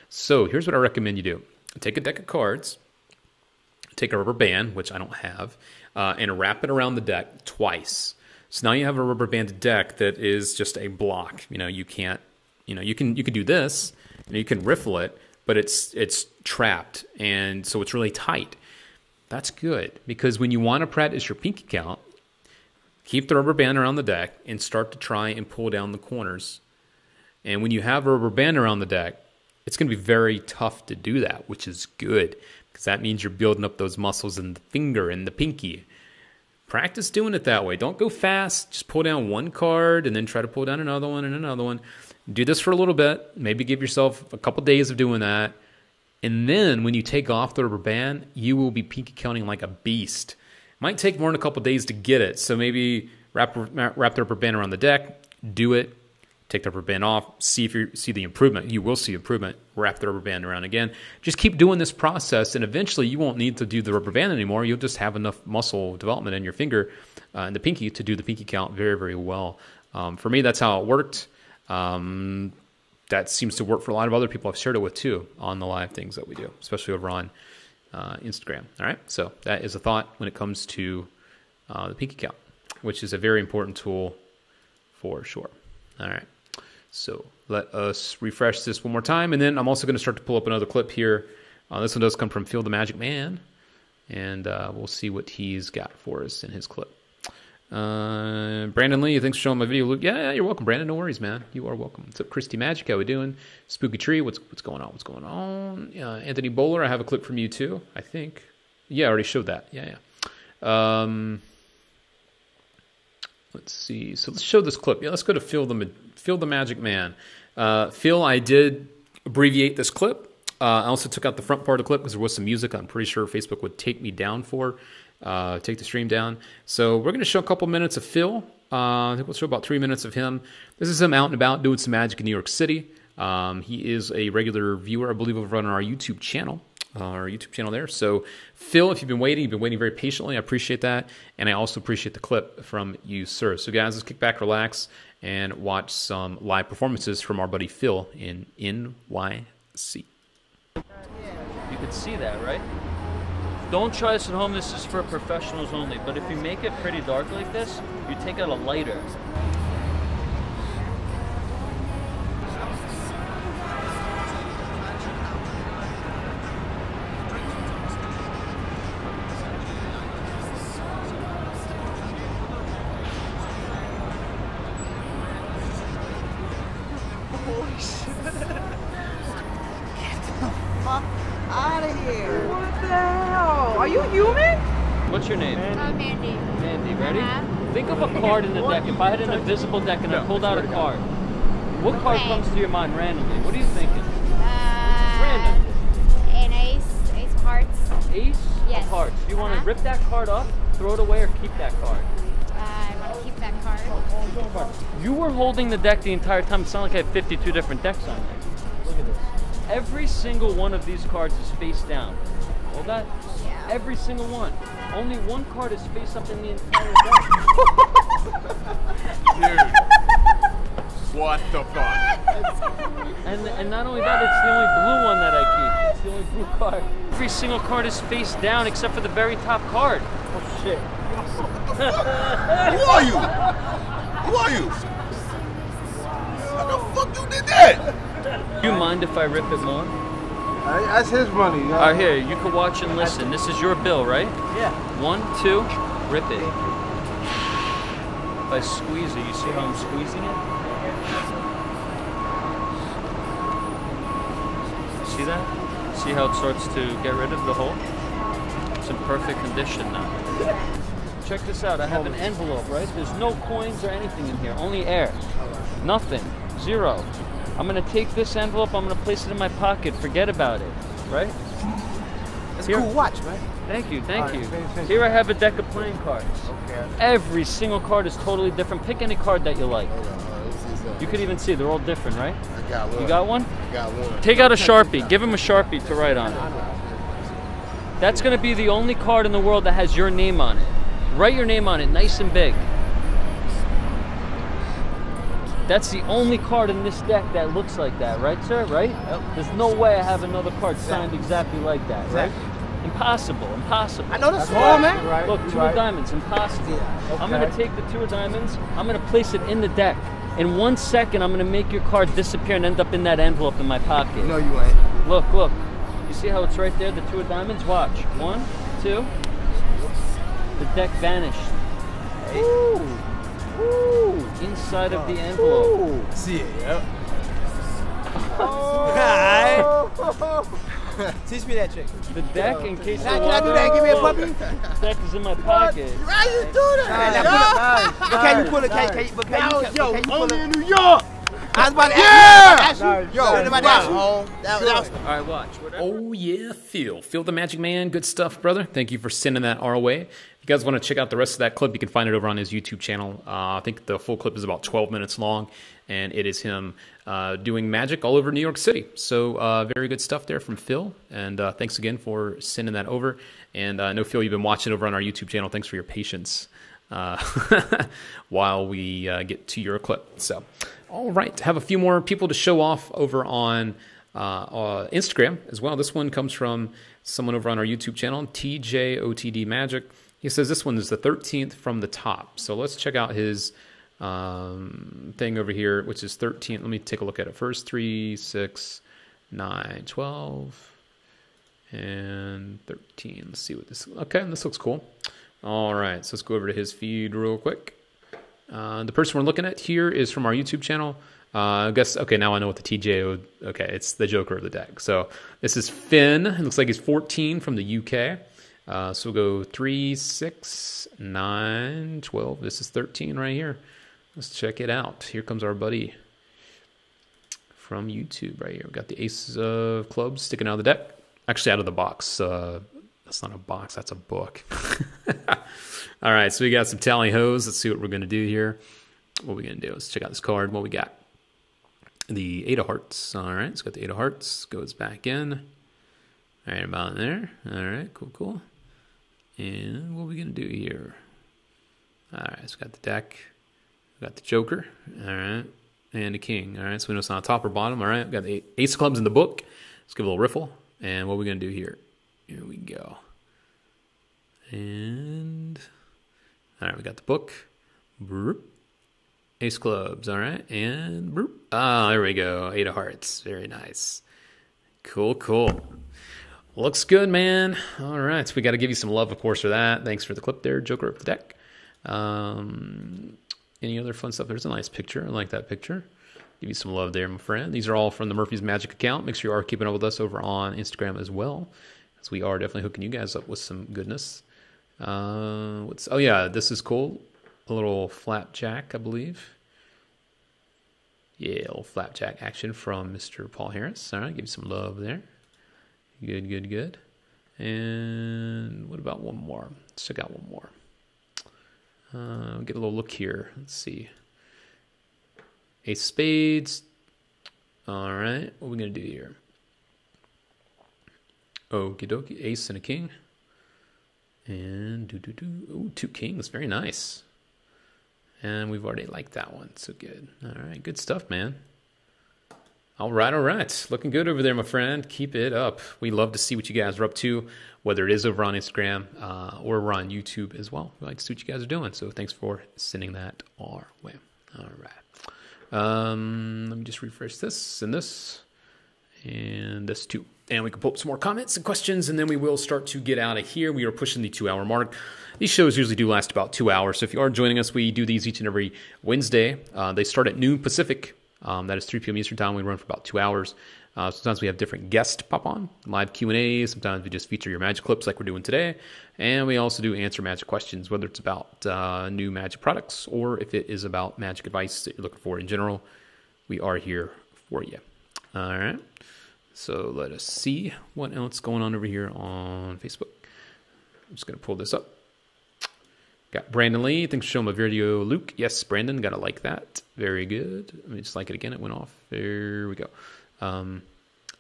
So here's what I recommend you do. Take a deck of cards, take a rubber band, which I don't have, and wrap it around the deck twice. So now you have a rubber banded deck that is just a block. You know, you can't, you know, you can do this, and you can riffle it, but it's trapped, and so it's really tight. That's good, because when you want to practice your pinky count, keep the rubber band around the deck and start to try and pull down the corners. And when you have a rubber band around the deck, it's going to be very tough to do that, which is good, because that means you're building up those muscles in the finger and the pinky. Practice doing it that way. Don't go fast. Just pull down one card and then try to pull down another one and another one. Do this for a little bit. Maybe give yourself a couple days of doing that. And then when you take off the rubber band, you will be pinky counting like a beast. Might take more than a couple days to get it. So maybe wrap the rubber band around the deck, do it, take the rubber band off, see if you see the improvement. You will see improvement. Wrap the rubber band around again. Just keep doing this process, and eventually you won't need to do the rubber band anymore. You'll just have enough muscle development in your finger and the pinky to do the pinky count very, very well. For me, that's how it worked. That seems to work for a lot of other people I've shared it with too on the live things that we do, especially over on Instagram. All right, so that is a thought when it comes to the pinky count, which is a very important tool for sure. All right, so let us refresh this one more time, and then I'm also going to start to pull up another clip here. This one does come from Phil the Magic Man, and we'll see what he's got for us in his clip. Brandon Lee, thanks for showing my video, Luke. Yeah, you're welcome, Brandon. No worries, man. You are welcome. What's up, Christy Magic? How we doing? Spooky Tree, what's going on? What's going on? Anthony Bowler, I have a clip from you too, I think. Yeah, I already showed that. Yeah. Let's see. So let's show this clip. Yeah, let's go to Phil the Magic Man. Phil, I did abbreviate this clip. I also took out the front part of the clip because there was some music I'm pretty sure Facebook would take me down for. Take the stream down. So we're going to show a couple minutes of Phil. I think we'll show about 3 minutes of him. This is him out and about doing some magic in New York City. He is a regular viewer, I believe, over on our YouTube channel. There. So Phil, if you've been waiting very patiently. I appreciate that. And I also appreciate the clip from you, sir. So guys, let's kick back, relax, and watch some live performances from our buddy Phil in NYC. You can see that, right? Don't try this at home. This is for professionals only. But if you make it pretty dark like this, you take out a lighter. Holy shit. Get the fuck out of here. What the hell? Are you human? What's your name? Mandy. Mandy, ready? Think of a card in the deck. If I had an invisible deck and I pulled out a card, what card comes to your mind randomly? What are you thinking? Random. An ace of hearts. Ace Yes. of hearts. Do you want to rip that card up, throw it away, or keep that card? I want to keep that card. You were holding the deck the entire time. It's not like I have 52 different decks on there. Look at this. Every single one of these cards is face down. Hold that? Yeah. Every single one. Only one card is face up in the entire deck. Dude. What the fuck? And not only that, it's the only blue one that I keep. It's the only blue card. Every single card is face down except for the very top card. Oh shit. Who are you? Who are you? How the fuck you did that? Do you mind if I rip it more? That's his money. All right, here, you can watch and listen. This is your bill, right? Yeah. 1, 2, rip it. If I squeeze it, you see how I'm squeezing it? See that? See how it starts to get rid of the hole? It's in perfect condition now. Check this out. I have an envelope, right? There's no coins or anything in here. Only air. Nothing. Zero. I'm going to take this envelope. I'm going to place it in my pocket. Forget about it. Right? It's a cool watch, man. Thank you. Thank you. Here I have a deck of playing cards. Okay. Every single card is totally different. Pick any card that you like. You could even see they're all different, right? I got one. You got one? I got one. Take out a Sharpie. Give him a Sharpie to write on it. That's going to be the only card in the world that has your name on it. Write your name on it, nice and big. That's the only card in this deck that looks like that, right, sir? Right? Yep. There's no way I have another card signed exactly like that, right? Impossible, impossible. I know that's wrong, man. Right. Look, two of diamonds, impossible. Yeah. I'm going to take the two of diamonds, I'm going to place it in the deck. In 1 second, I'm going to make your card disappear and end up in that envelope in my pocket. No, you ain't. Look, look. You see how it's right there, the two of diamonds? Watch. 1, 2. The deck vanished. Ooh. Ooh. Inside of the envelope. See it, yep. Teach me that trick. The deck, in case Can I do that? Give me a puppy. The deck is in my pocket. How you do that? Can you pull it? Can you pull it? Yo, only in New York. I was about to Yeah! ask you. Yo, I was about to ask you. wow. That was All right, watch. Whatever. Oh yeah, Phil the Magic Man. Good stuff, brother. Thank you for sending that our way. If you guys want to check out the rest of that clip, you can find it over on his YouTube channel. I think the full clip is about 12 minutes long, and it is him doing magic all over New York City. So very good stuff there from Phil, and thanks again for sending that over. And I know, Phil, you've been watching over on our YouTube channel. Thanks for your patience while we get to your clip. So, all right, have a few more people to show off over on Instagram as well. This one comes from someone over on our YouTube channel, TJOTD Magic. He says this one is the 13th from the top. So let's check out his thing over here, which is 13. Let me take a look at it first. 3, 6, 9, 12, and 13. Let's see what this. Okay, this looks cool. All right, so let's go over to his feed real quick. The person we're looking at here is from our YouTube channel. I guess, okay, now I know what the TJO, okay, it's the Joker of the deck. So this is Finn. It looks like he's 14 from the UK. So we'll go 3, 6, 9, 12. This is 13 right here. Let's check it out. Here comes our buddy from YouTube right here. We got the Ace of Clubs sticking out of the deck. Actually, out of the box. That's not a box, that's a book. All right, so we got some tally hos. Let's see what we're going to do here. What are we going to do? Let's check out this card. What we got? The 8 of Hearts. All right, it's got the 8 of Hearts. Goes back in. All right, about there. All right, cool, cool. And what are we going to do here? All right, so we got the deck. We got the Joker. All right, and the King. All right, so we know it's not top or bottom. All right, we got the Ace of Clubs in the book. Let's give it a little riffle. And what are we going to do here? Here we go. And all right, we got the book. Broop. Ace Clubs, all right, and broop. Ah, there we go. 8 of Hearts, very nice. Cool, cool. Looks good, man. All right, so we got to give you some love, of course, for that. Thanks for the clip there, Joker of the deck. Any other fun stuff? There's a nice picture. I like that picture. Give you some love there, my friend. These are all from the Murphy's Magic account. Make sure you are keeping up with us over on Instagram as well, as we are definitely hooking you guys up with some goodness. Oh yeah, this is cool. A little flapjack, I believe. Yeah, a little flapjack action from Mr. Paul Harris. All right, give you some love there. Good, good, good. And what about one more? Let's check out one more. Get a little look here. Let's see. Ace of Spades. All right, what are we going to do here? Okie dokie. Ace and a King. And ooh, 2 kings. Very nice. And we've already liked that one. So good. All right, good stuff, man. All right. Looking good over there, my friend. Keep it up. We love to see what you guys are up to, whether it is over on Instagram or we're on YouTube as well. We like to see what you guys are doing. So thanks for sending that our way. All right. Let me just refresh this and this and this too. And we can pull up some more comments and questions, and then we will start to get out of here. We are pushing the 2-hour mark. These shows usually do last about 2 hours. So if you are joining us, we do these each and every Wednesday. They start at noon Pacific. That is 3 p.m. Eastern time. We run for about 2 hours. Sometimes we have different guests pop on, live Q&A. Sometimes we just feature your magic clips like we're doing today. And we also do answer magic questions, whether it's about new magic products or if it is about magic advice that you're looking for in general. We are here for you. All right. So let us see what else is going on over here on Facebook. I'm just going to pull this up. Got Brandon Lee. Thanks for showing my video, Luke. Yes, Brandon. Got to like that. Very good. Let me just like it again. It went off. There we go.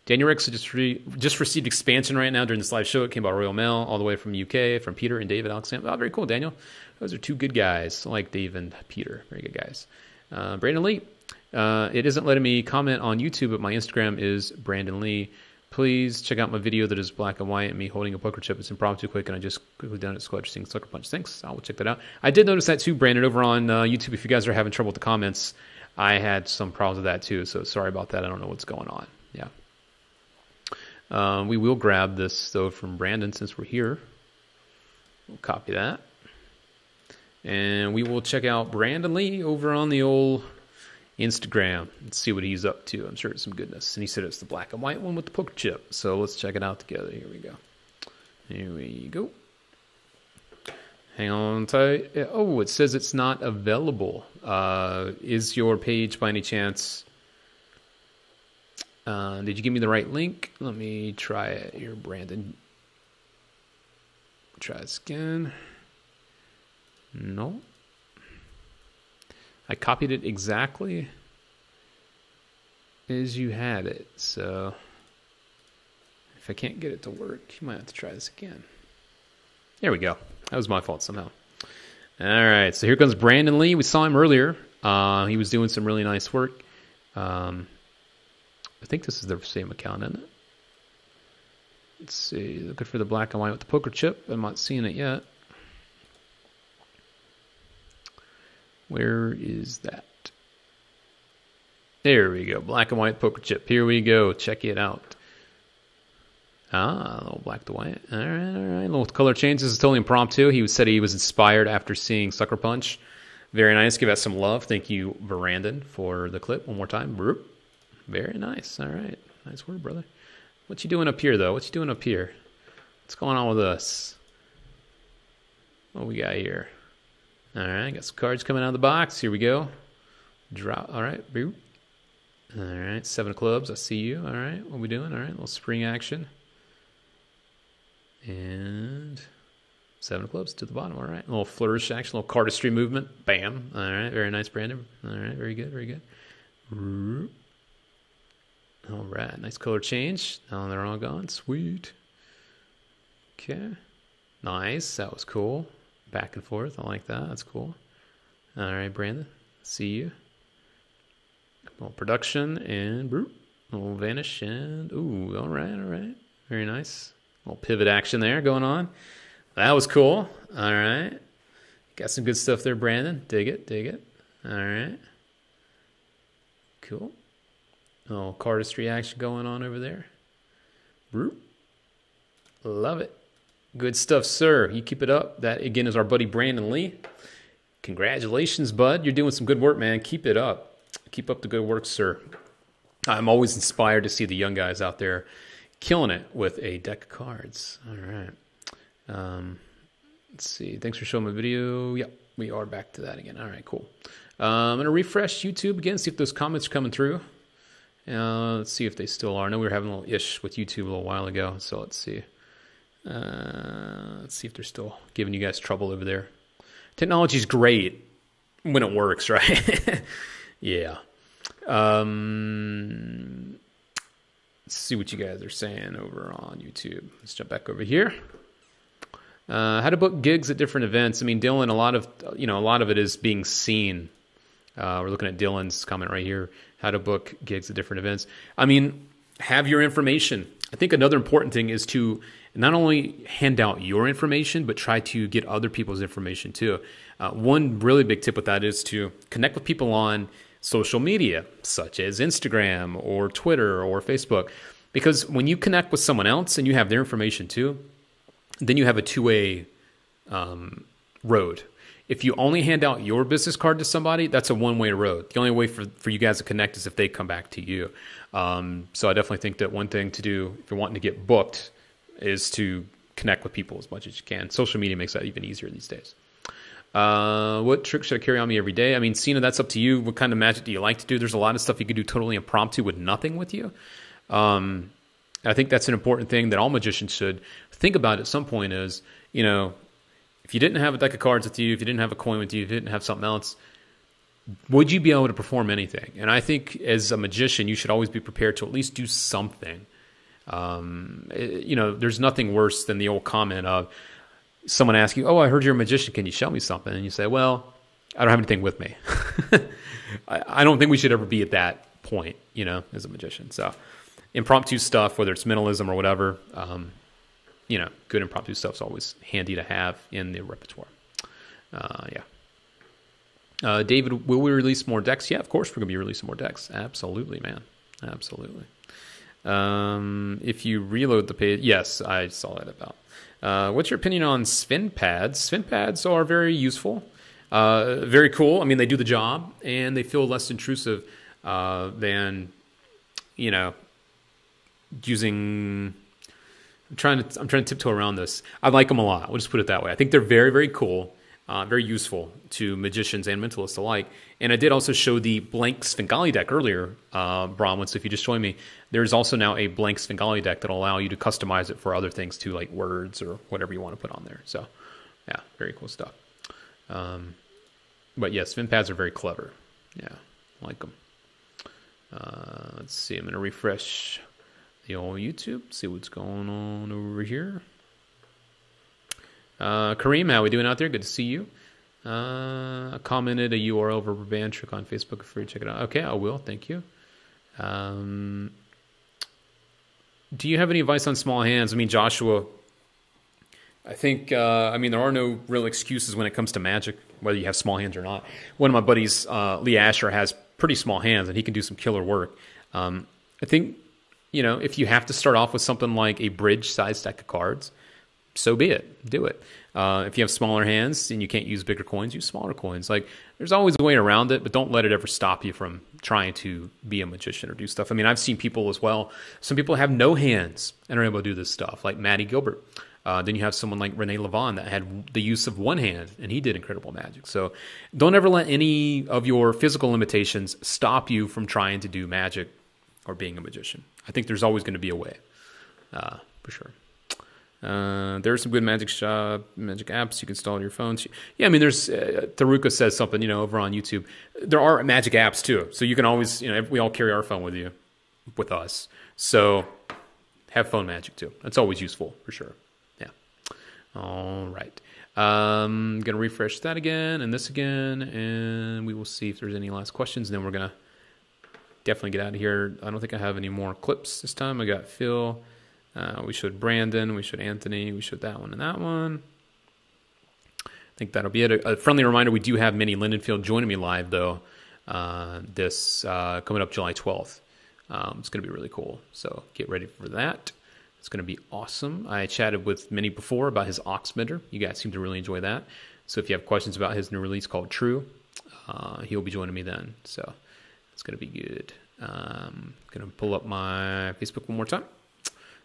Daniel Ricks just received expansion right now during this live show. It came by Royal Mail all the way from UK, from Peter and David Alexander. Oh, very cool, Daniel. Those are 2 good guys. I like Dave and Peter. Very good guys. Brandon Lee. It isn't letting me comment on YouTube, but my Instagram is Brandon Lee. Please check out my video that is black and white and me holding a poker chip. It's impromptu quick, and I just quickly done it. Squelch Sing Sucker Punch. Thanks. I will check that out. I did notice that too, Brandon, over on YouTube. If you guys are having trouble with the comments, I had some problems with that too, so sorry about that. I don't know what's going on. Yeah. We will grab this, though, from Brandon since we're here. We'll copy that. And we will check out Brandon Lee over on the old Instagram and see what he's up to. I'm sure it's some goodness. And he said it's the black and white one with the poker chip. So let's check it out together. Here we go. Here we go. Hang on tight. Oh, it says it's not available. Is your page by any chance Did you give me the right link? Let me try it here, Brandon. Try this again. No. I copied it exactly as you had it, so if I can't get it to work, you might have to try this again. There we go. That was my fault somehow. All right, so here comes Brandon Lee. We saw him earlier. He was doing some really nice work. I think this is the same account, isn't it? Let's see. Looking for the black and white with the poker chip. I'm not seeing it yet. Where is that? There we go. Black and white poker chip. Here we go. Check it out. Ah, a little black to white. All right, all right. A little color change. This is totally impromptu. He said he was inspired after seeing Sucker Punch. Very nice. Give that some love. Thank you, Verandon, for the clip. One more time. Very nice. All right. Nice word, brother. What you doing up here, though? What you doing up here? What's going on with us? What we got here? All right. Got some cards coming out of the box. Here we go. Drop. All right. Boop. All right. 7 of clubs. I see you. All right. What we doing? All right. A little spring action. And 7 of clubs to the bottom. All right. A little flourish action, a little cardistry movement. Bam. All right. Very nice, Brandon. All right. Very good. Very good. All right. Nice color change. Now they're all gone. Sweet. Okay. Nice. That was cool. Back and forth. I like that. That's cool. All right, Brandon. See you. A little production and a little vanish and ooh. All right. All right. Very nice. A little pivot action there going on. That was cool. All right. Got some good stuff there, Brandon. Dig it. Dig it. All right. Cool. A little cardistry action going on over there. Love it. Good stuff, sir. You keep it up. That, again, is our buddy Brandon Lee. Congratulations, bud. You're doing some good work, man. Keep it up. Keep up the good work, sir. I'm always inspired to see the young guys out there killing it with a deck of cards. All right. Let's see. Thanks for showing my video. Yep, we are back to that again. All right, cool. I'm going to refresh YouTube again, see if those comments are coming through. Let's see if they still are. I know we were having a little ish with YouTube a little while ago, so let's see. Let's see if they're still giving you guys trouble over there. Technology's great when it works, right? Yeah. Let's see what you guys are saying over on YouTube. Let's jump back over here. How to book gigs at different events. I mean, Dylan, a lot of it is being seen. We're looking at Dylan's comment right here. How to book gigs at different events. I mean, have your information. I think another important thing is to not only hand out your information, but try to get other people's information too. One really big tip with that is to connect with people on social media, such as Instagram or Twitter or Facebook. Because when you connect with someone else and you have their information too, then you have a two-way road. If you only hand out your business card to somebody, that's a one-way road. The only way for you guys to connect is if they come back to you. So I definitely think that one thing to do if you're wanting to get booked is to connect with people as much as you can. Social media makes that even easier these days. What trick should I carry on me every day? I mean, Cena, that's up to you. What kind of magic do you like to do? There's a lot of stuff you could do totally impromptu with nothing with you. I think that's an important thing that all magicians should think about at some point is, you know, if you didn't have a deck of cards with you, if you didn't have a coin with you, if you didn't have something else, would you be able to perform anything? And I think as a magician, you should always be prepared to at least do something. You know, there's nothing worse than the old comment of someone asking you, oh, I heard you're a magician. Can you show me something? And you say, well, I don't have anything with me. I don't think we should ever be at that point, you know, as a magician. So impromptu stuff, whether it's mentalism or whatever, you know, good impromptu stuff is always handy to have in the repertoire. Yeah. David, will we release more decks? Yeah, of course we're going to be releasing more decks. Absolutely, man. Absolutely. If you reload the page, yes, I saw that about. What's your opinion on spin pads? Spin pads are very useful, very cool. I mean, they do the job, and they feel less intrusive than, you know, using. I'm trying to tiptoe around this. I like them a lot. We'll just put it that way. I think they're very, very cool. very useful to magicians and mentalists alike. And I did also show the blank Svengali deck earlier, Bronwyn, so if you just joined me, there's also now a blank Svengali deck that'll allow you to customize it for other things too, like words or whatever you want to put on there. So, yeah, very cool stuff. But yes, Sven pads are very clever. Yeah, I like them. Let's see, I'm going to refresh the old YouTube, see what's going on over here. Kareem, how we doing out there? Good to see you. I commented a URL rubber band trick on Facebook. If you're free to check it out. Okay, I will. Thank you. Do you have any advice on small hands? I mean, Joshua, I think, there are no real excuses when it comes to magic, whether you have small hands or not. One of my buddies, Lee Asher, has pretty small hands, and he can do some killer work. I think, if you have to start off with something like a bridge-sized deck of cards, so be it. Do it. If you have smaller hands and you can't use bigger coins, use smaller coins. Like, there's always a way around it, but don't let it ever stop you from trying to be a magician or do stuff. I mean, I've seen people as well. Some people have no hands and are able to do this stuff, like Maddie Gilbert. Then you have someone like Rene Levon that had the use of one hand, and he did incredible magic. So don't ever let any of your physical limitations stop you from trying to do magic or being a magician. I think there's always going to be a way, for sure. There are some good magic apps you can install on your phones. Yeah, I mean, there's Taruka says something, over on YouTube. There are magic apps too, so you can always, we all carry our phone with us. So have phone magic too. That's always useful for sure. Yeah. All right. I'm gonna refresh that again and this again, and we will see if there's any last questions. And then we're gonna definitely get out of here. I don't think I have any more clips this time. I got Phil. We showed Brandon, we showed Anthony, we showed that one and that one. I think that'll be it. A friendly reminder, we do have Minnie Lindenfield joining me live, though, this coming up July 12th. It's going to be really cool, so get ready for that. It's going to be awesome. I chatted with Minnie before about his Oxmitter. You guys seem to really enjoy that. So if you have questions about his new release called True, he'll be joining me then. So it's going to be good. I'm going to pull up my Facebook one more time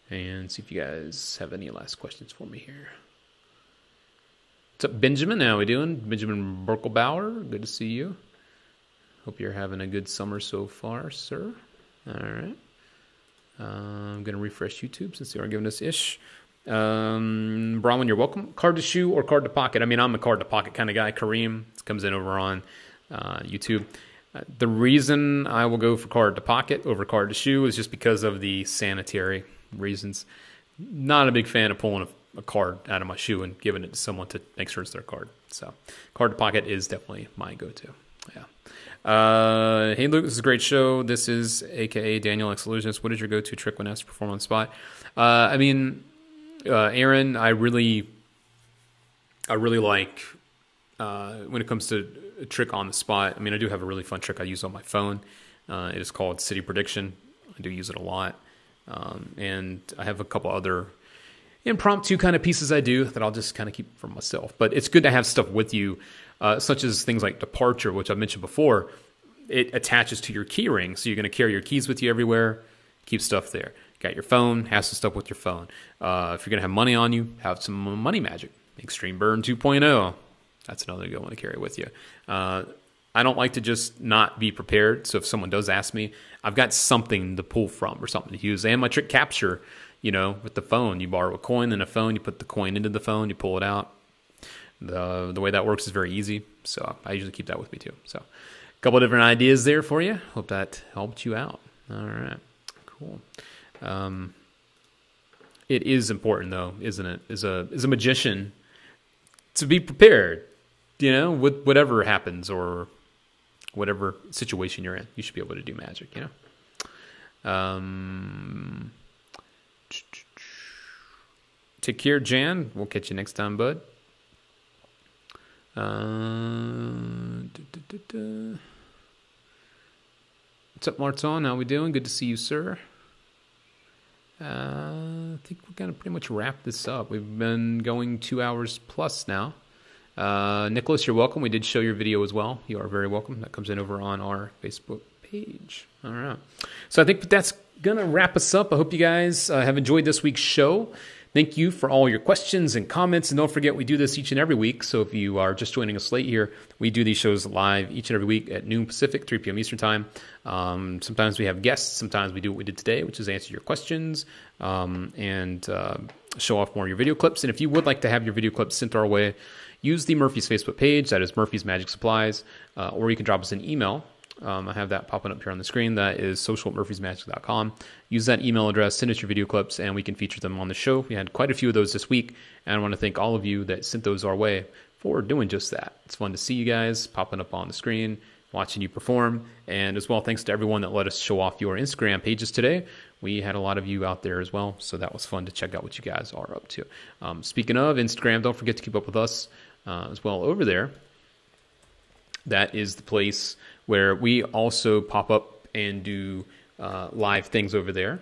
and see if you guys have any last questions for me here. What's up, Benjamin? How we doing? Benjamin Berkelbauer, good to see you. Hope you're having a good summer so far, sir. All right. I'm going to refresh YouTube since they are giving us ish. Bronwyn, you're welcome. Card to shoe or card to pocket? I mean, I'm a card to pocket kind of guy. Kareem comes in over on YouTube. The reason I will go for card to pocket over card to shoe is just because of the sanitary reasons. Not a big fan of pulling a card out of my shoe and giving it to someone to make sure it's their card. So card to pocket is definitely my go-to. Yeah. Hey Luke, this is a great show. This is aka Daniel X Illusionist. What is your go-to trick when asked to perform on the spot? Aaron, I really like when it comes to a trick on the spot. I mean, I do have a really fun trick I use on my phone. It is called City Prediction. I do use it a lot. And I have a couple other impromptu kind of pieces I do that I'll just kind of keep for myself. But it's good to have stuff with you, such as things like Departure, which I mentioned before. It attaches to your key ring, so you're going to carry your keys with you everywhere, keep stuff there. Got your phone, have some stuff with your phone. If you're going to have money on you, have some money magic. Extreme Burn 2.0. That's another good one to carry with you. I don't like to just not be prepared. So if someone does ask me, I've got something to pull from or something to use. And my trick capture, with the phone. You borrow a coin and a phone, you put the coin into the phone, you pull it out. The way that works is very easy. So I usually keep that with me too. So a couple of different ideas there for you. Hope that helped you out. All right, cool. It is important though, isn't it? As a magician, to be prepared, with whatever happens or whatever situation you're in, you should be able to do magic, Take care, Jan. We'll catch you next time, bud. What's up, Marton? How we doing? Good to see you, sir. I think we're going to pretty much wrap this up. We've been going 2 hours plus now. Nicholas, you're welcome. We did show your video as well. You are very welcome. That comes in over on our Facebook page. All right. So I think that's going to wrap us up. I hope you guys have enjoyed this week's show. thank you for all your questions and comments. And don't forget, we do this each and every week. So if you are just joining us late here, we do these shows live each and every week at noon Pacific, 3 p.m. Eastern time. Sometimes we have guests. Sometimes we do what we did today, which is answer your questions and show off more of your video clips. And if you would like to have your video clips sent our way, use the Murphy's Facebook page. That is Murphy's Magic Supplies. Or you can drop us an email. I have that popping up here on the screen. That is social@murphysmagic.com. Use that email address, send us your video clips, and we can feature them on the show. We had quite a few of those this week, and I want to thank all of you that sent those our way for doing just that. It's fun to see you guys popping up on the screen, watching you perform, and as well, thanks to everyone that let us show off your Instagram pages today. We had a lot of you out there as well, so that was fun to check out what you guys are up to. Speaking of Instagram, don't forget to keep up with us as well over there. That is the place where we also pop up and do live things over there,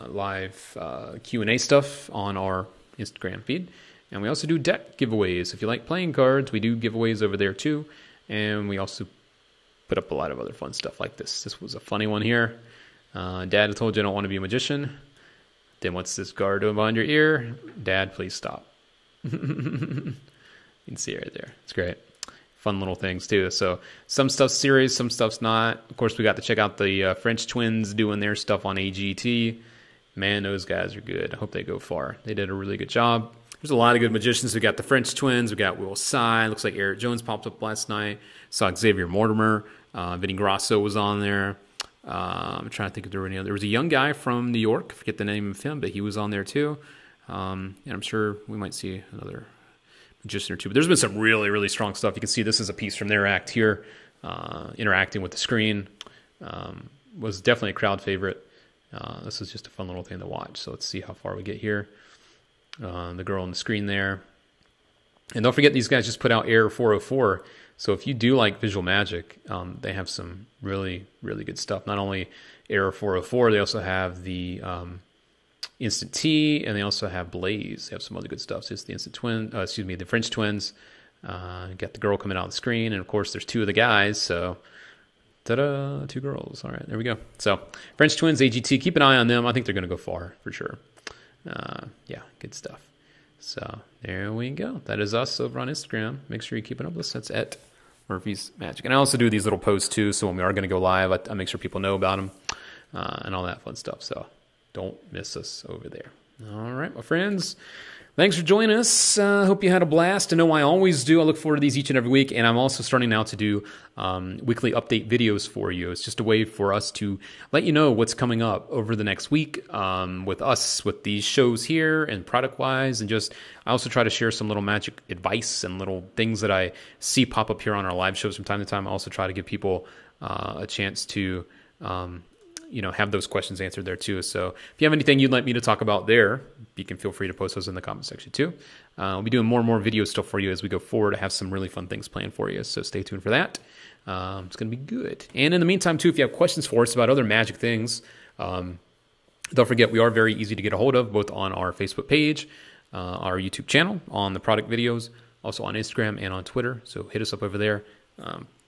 live Q&A stuff on our Instagram feed. And we also do deck giveaways. If you like playing cards, we do giveaways over there too. And we also put up a lot of other fun stuff like this. This was a funny one here. Dad told you I don't want to be a magician. Then what's this guard doing behind your ear? Dad, please stop. You can see it right there. It's great. Fun little things too. So some stuff's serious, some stuff's not. Of course, we got to check out the French twins doing their stuff on AGT. Man, those guys are good. I hope they go far. They did a really good job. There's a lot of good magicians. We got the French twins. We got Will Tsai. Looks like Eric Jones popped up last night. Saw Xavier Mortimer. Vinny Grasso was on there. I'm trying to think if there were any other. There was a young guy from New York. I forget the name of him, but he was on there too. And I'm sure we might see another magician or two. But there's been some really, really strong stuff. You can see this is a piece from their act here, interacting with the screen. Was definitely a crowd favorite. This is just a fun little thing to watch. So let's see how far we get here. The girl on the screen there. And don't forget, these guys just put out Error 404. So if you do like visual magic, they have some really, really good stuff. Not only Error 404, they also have the Instant T, and they also have Blaze. They have some other good stuff. So it's the the French twins. Got the girl coming out of the screen, and of course there's two of the guys. So, ta-da, two girls. All right, there we go. So French twins, AGT. Keep an eye on them. I think they're going to go far for sure. Yeah, good stuff. So there we go. That is us over on Instagram. Make sure you keep it up with us. That's at Murphy's Magic. And I also do these little posts too. So when we are going to go live, I make sure people know about them and all that fun stuff. So don't miss us over there. All right, my friends. Thanks for joining us. Hope you had a blast. I know I always do. I look forward to these each and every week. And I'm also starting now to do weekly update videos for you. It's just a way for us to let you know what's coming up over the next week with us, with these shows here and product-wise. And just, I also try to share some little magic advice and little things that I see pop up here on our live shows from time to time. I also try to give people a chance to have those questions answered there too. So if you have anything you'd like me to talk about there, you can feel free to post those in the comment section too. We'll be doing more and more video stuff for you as we go forward. I have some really fun things planned for you, so stay tuned for that. It's going to be good. And in the meantime too, if you have questions for us about other magic things, don't forget we are very easy to get a hold of, both on our Facebook page, our YouTube channel, on the product videos, also on Instagram and on Twitter. So hit us up over there.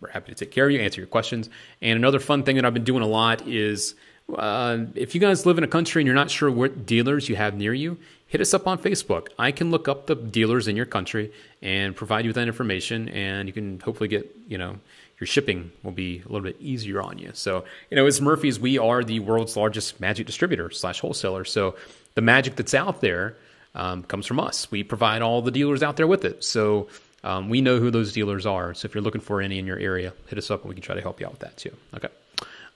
We're happy to take care of you, answer your questions. And another fun thing that I've been doing a lot is if you guys live in a country and you're not sure what dealers you have near you, hit us up on Facebook. I can look up the dealers in your country and provide you with that information, and you can hopefully get, your shipping will be a little bit easier on you. So, as Murphy's, we are the world's largest magic distributor / wholesaler. So the magic that's out there comes from us. We provide all the dealers out there with it. So we know who those dealers are. So if you're looking for any in your area, hit us up and we can try to help you out with that too. Okay.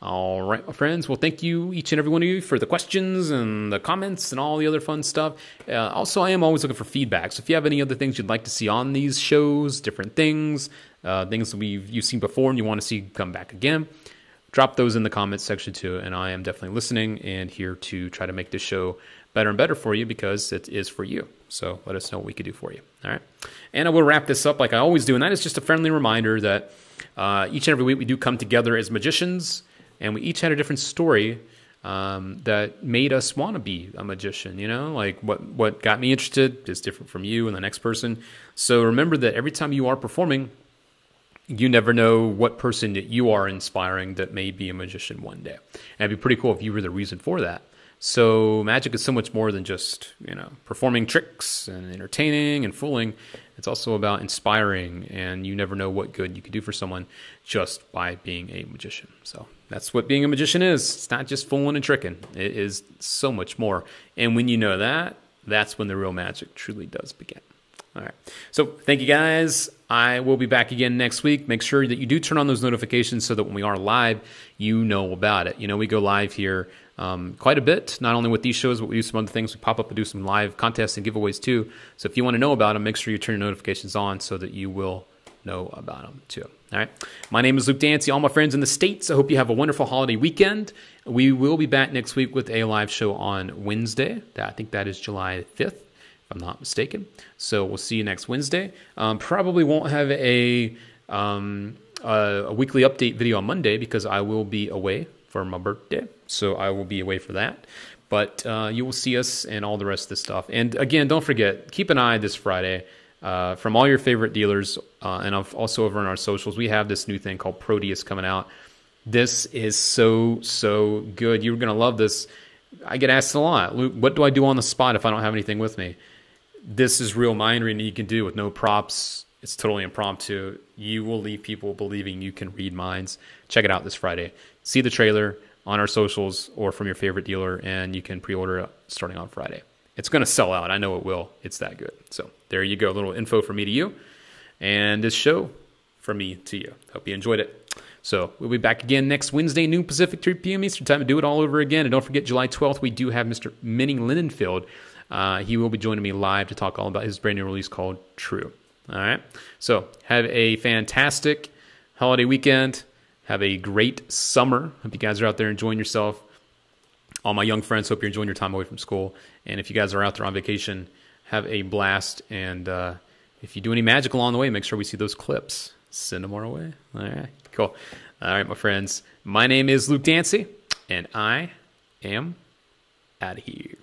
All right, my friends. Well, thank you, each and every one of you, for the questions and the comments and all the other fun stuff. Also, I am always looking for feedback. So if you have any other things you'd like to see on these shows, different things, things that you've seen before and you want to see come back again, drop those in the comments section too. And I am definitely listening and here to try to make this show better and better for you, because it is for you. So let us know what we could do for you. All right. And I will wrap this up like I always do. And that is just a friendly reminder that each and every week we do come together as magicians, and we each had a different story that made us want to be a magician. Like what got me interested is different from you and the next person. So remember that every time you are performing, you never know what person that you are inspiring that may be a magician one day. And it'd be pretty cool if you were the reason for that. So magic is so much more than just, performing tricks and entertaining and fooling. It's also about inspiring, and you never know what good you could do for someone just by being a magician. So that's what being a magician is. It's not just fooling and tricking. It is so much more. And when you know that, that's when the real magic truly does begin. All right. So thank you, guys. I will be back again next week. Make sure that you do turn on those notifications so that when we are live, you know about it. We go live here quite a bit, not only with these shows, but we do some other things. We pop up and do some live contests and giveaways too. So if you want to know about them, make sure you turn your notifications on so that you will know about them too. All right. My name is Luke Dancy. All my friends in the States, I hope you have a wonderful holiday weekend. We will be back next week with a live show on Wednesday. I think that is July 5th. If I'm not mistaken. So we'll see you next Wednesday. Probably won't have a weekly update video on Monday because I will be away for my birthday. So I will be away for that. But you will see us and all the rest of this stuff. And again, don't forget, keep an eye this Friday from all your favorite dealers. And also over on our socials, we have this new thing called Proteus coming out. This is so good. You're going to love this. I get asked a lot, Luke, what do I do on the spot if I don't have anything with me? This is real mind reading you can do with no props. It's totally impromptu. You will leave people believing you can read minds. Check it out this Friday. See the trailer on our socials or from your favorite dealer, and you can pre-order it starting on Friday. It's going to sell out. I know it will. It's that good. So there you go. A little info from me to you, and this show from me to you. Hope you enjoyed it. So we'll be back again next Wednesday, noon Pacific, 3 p.m. Eastern time to do it all over again. And don't forget, July 12th, we do have Mr. Minnie Linenfield. He will be joining me live to talk all about his brand new release called True. All right. So have a fantastic holiday weekend. Have a great summer. Hope you guys are out there enjoying yourself. All my young friends, hope you're enjoying your time away from school. And if you guys are out there on vacation, have a blast. And if you do any magic along the way, make sure we see those clips. Send them our way. All right. Cool. All right, my friends. My name is Luke Dancy, and I am out of here.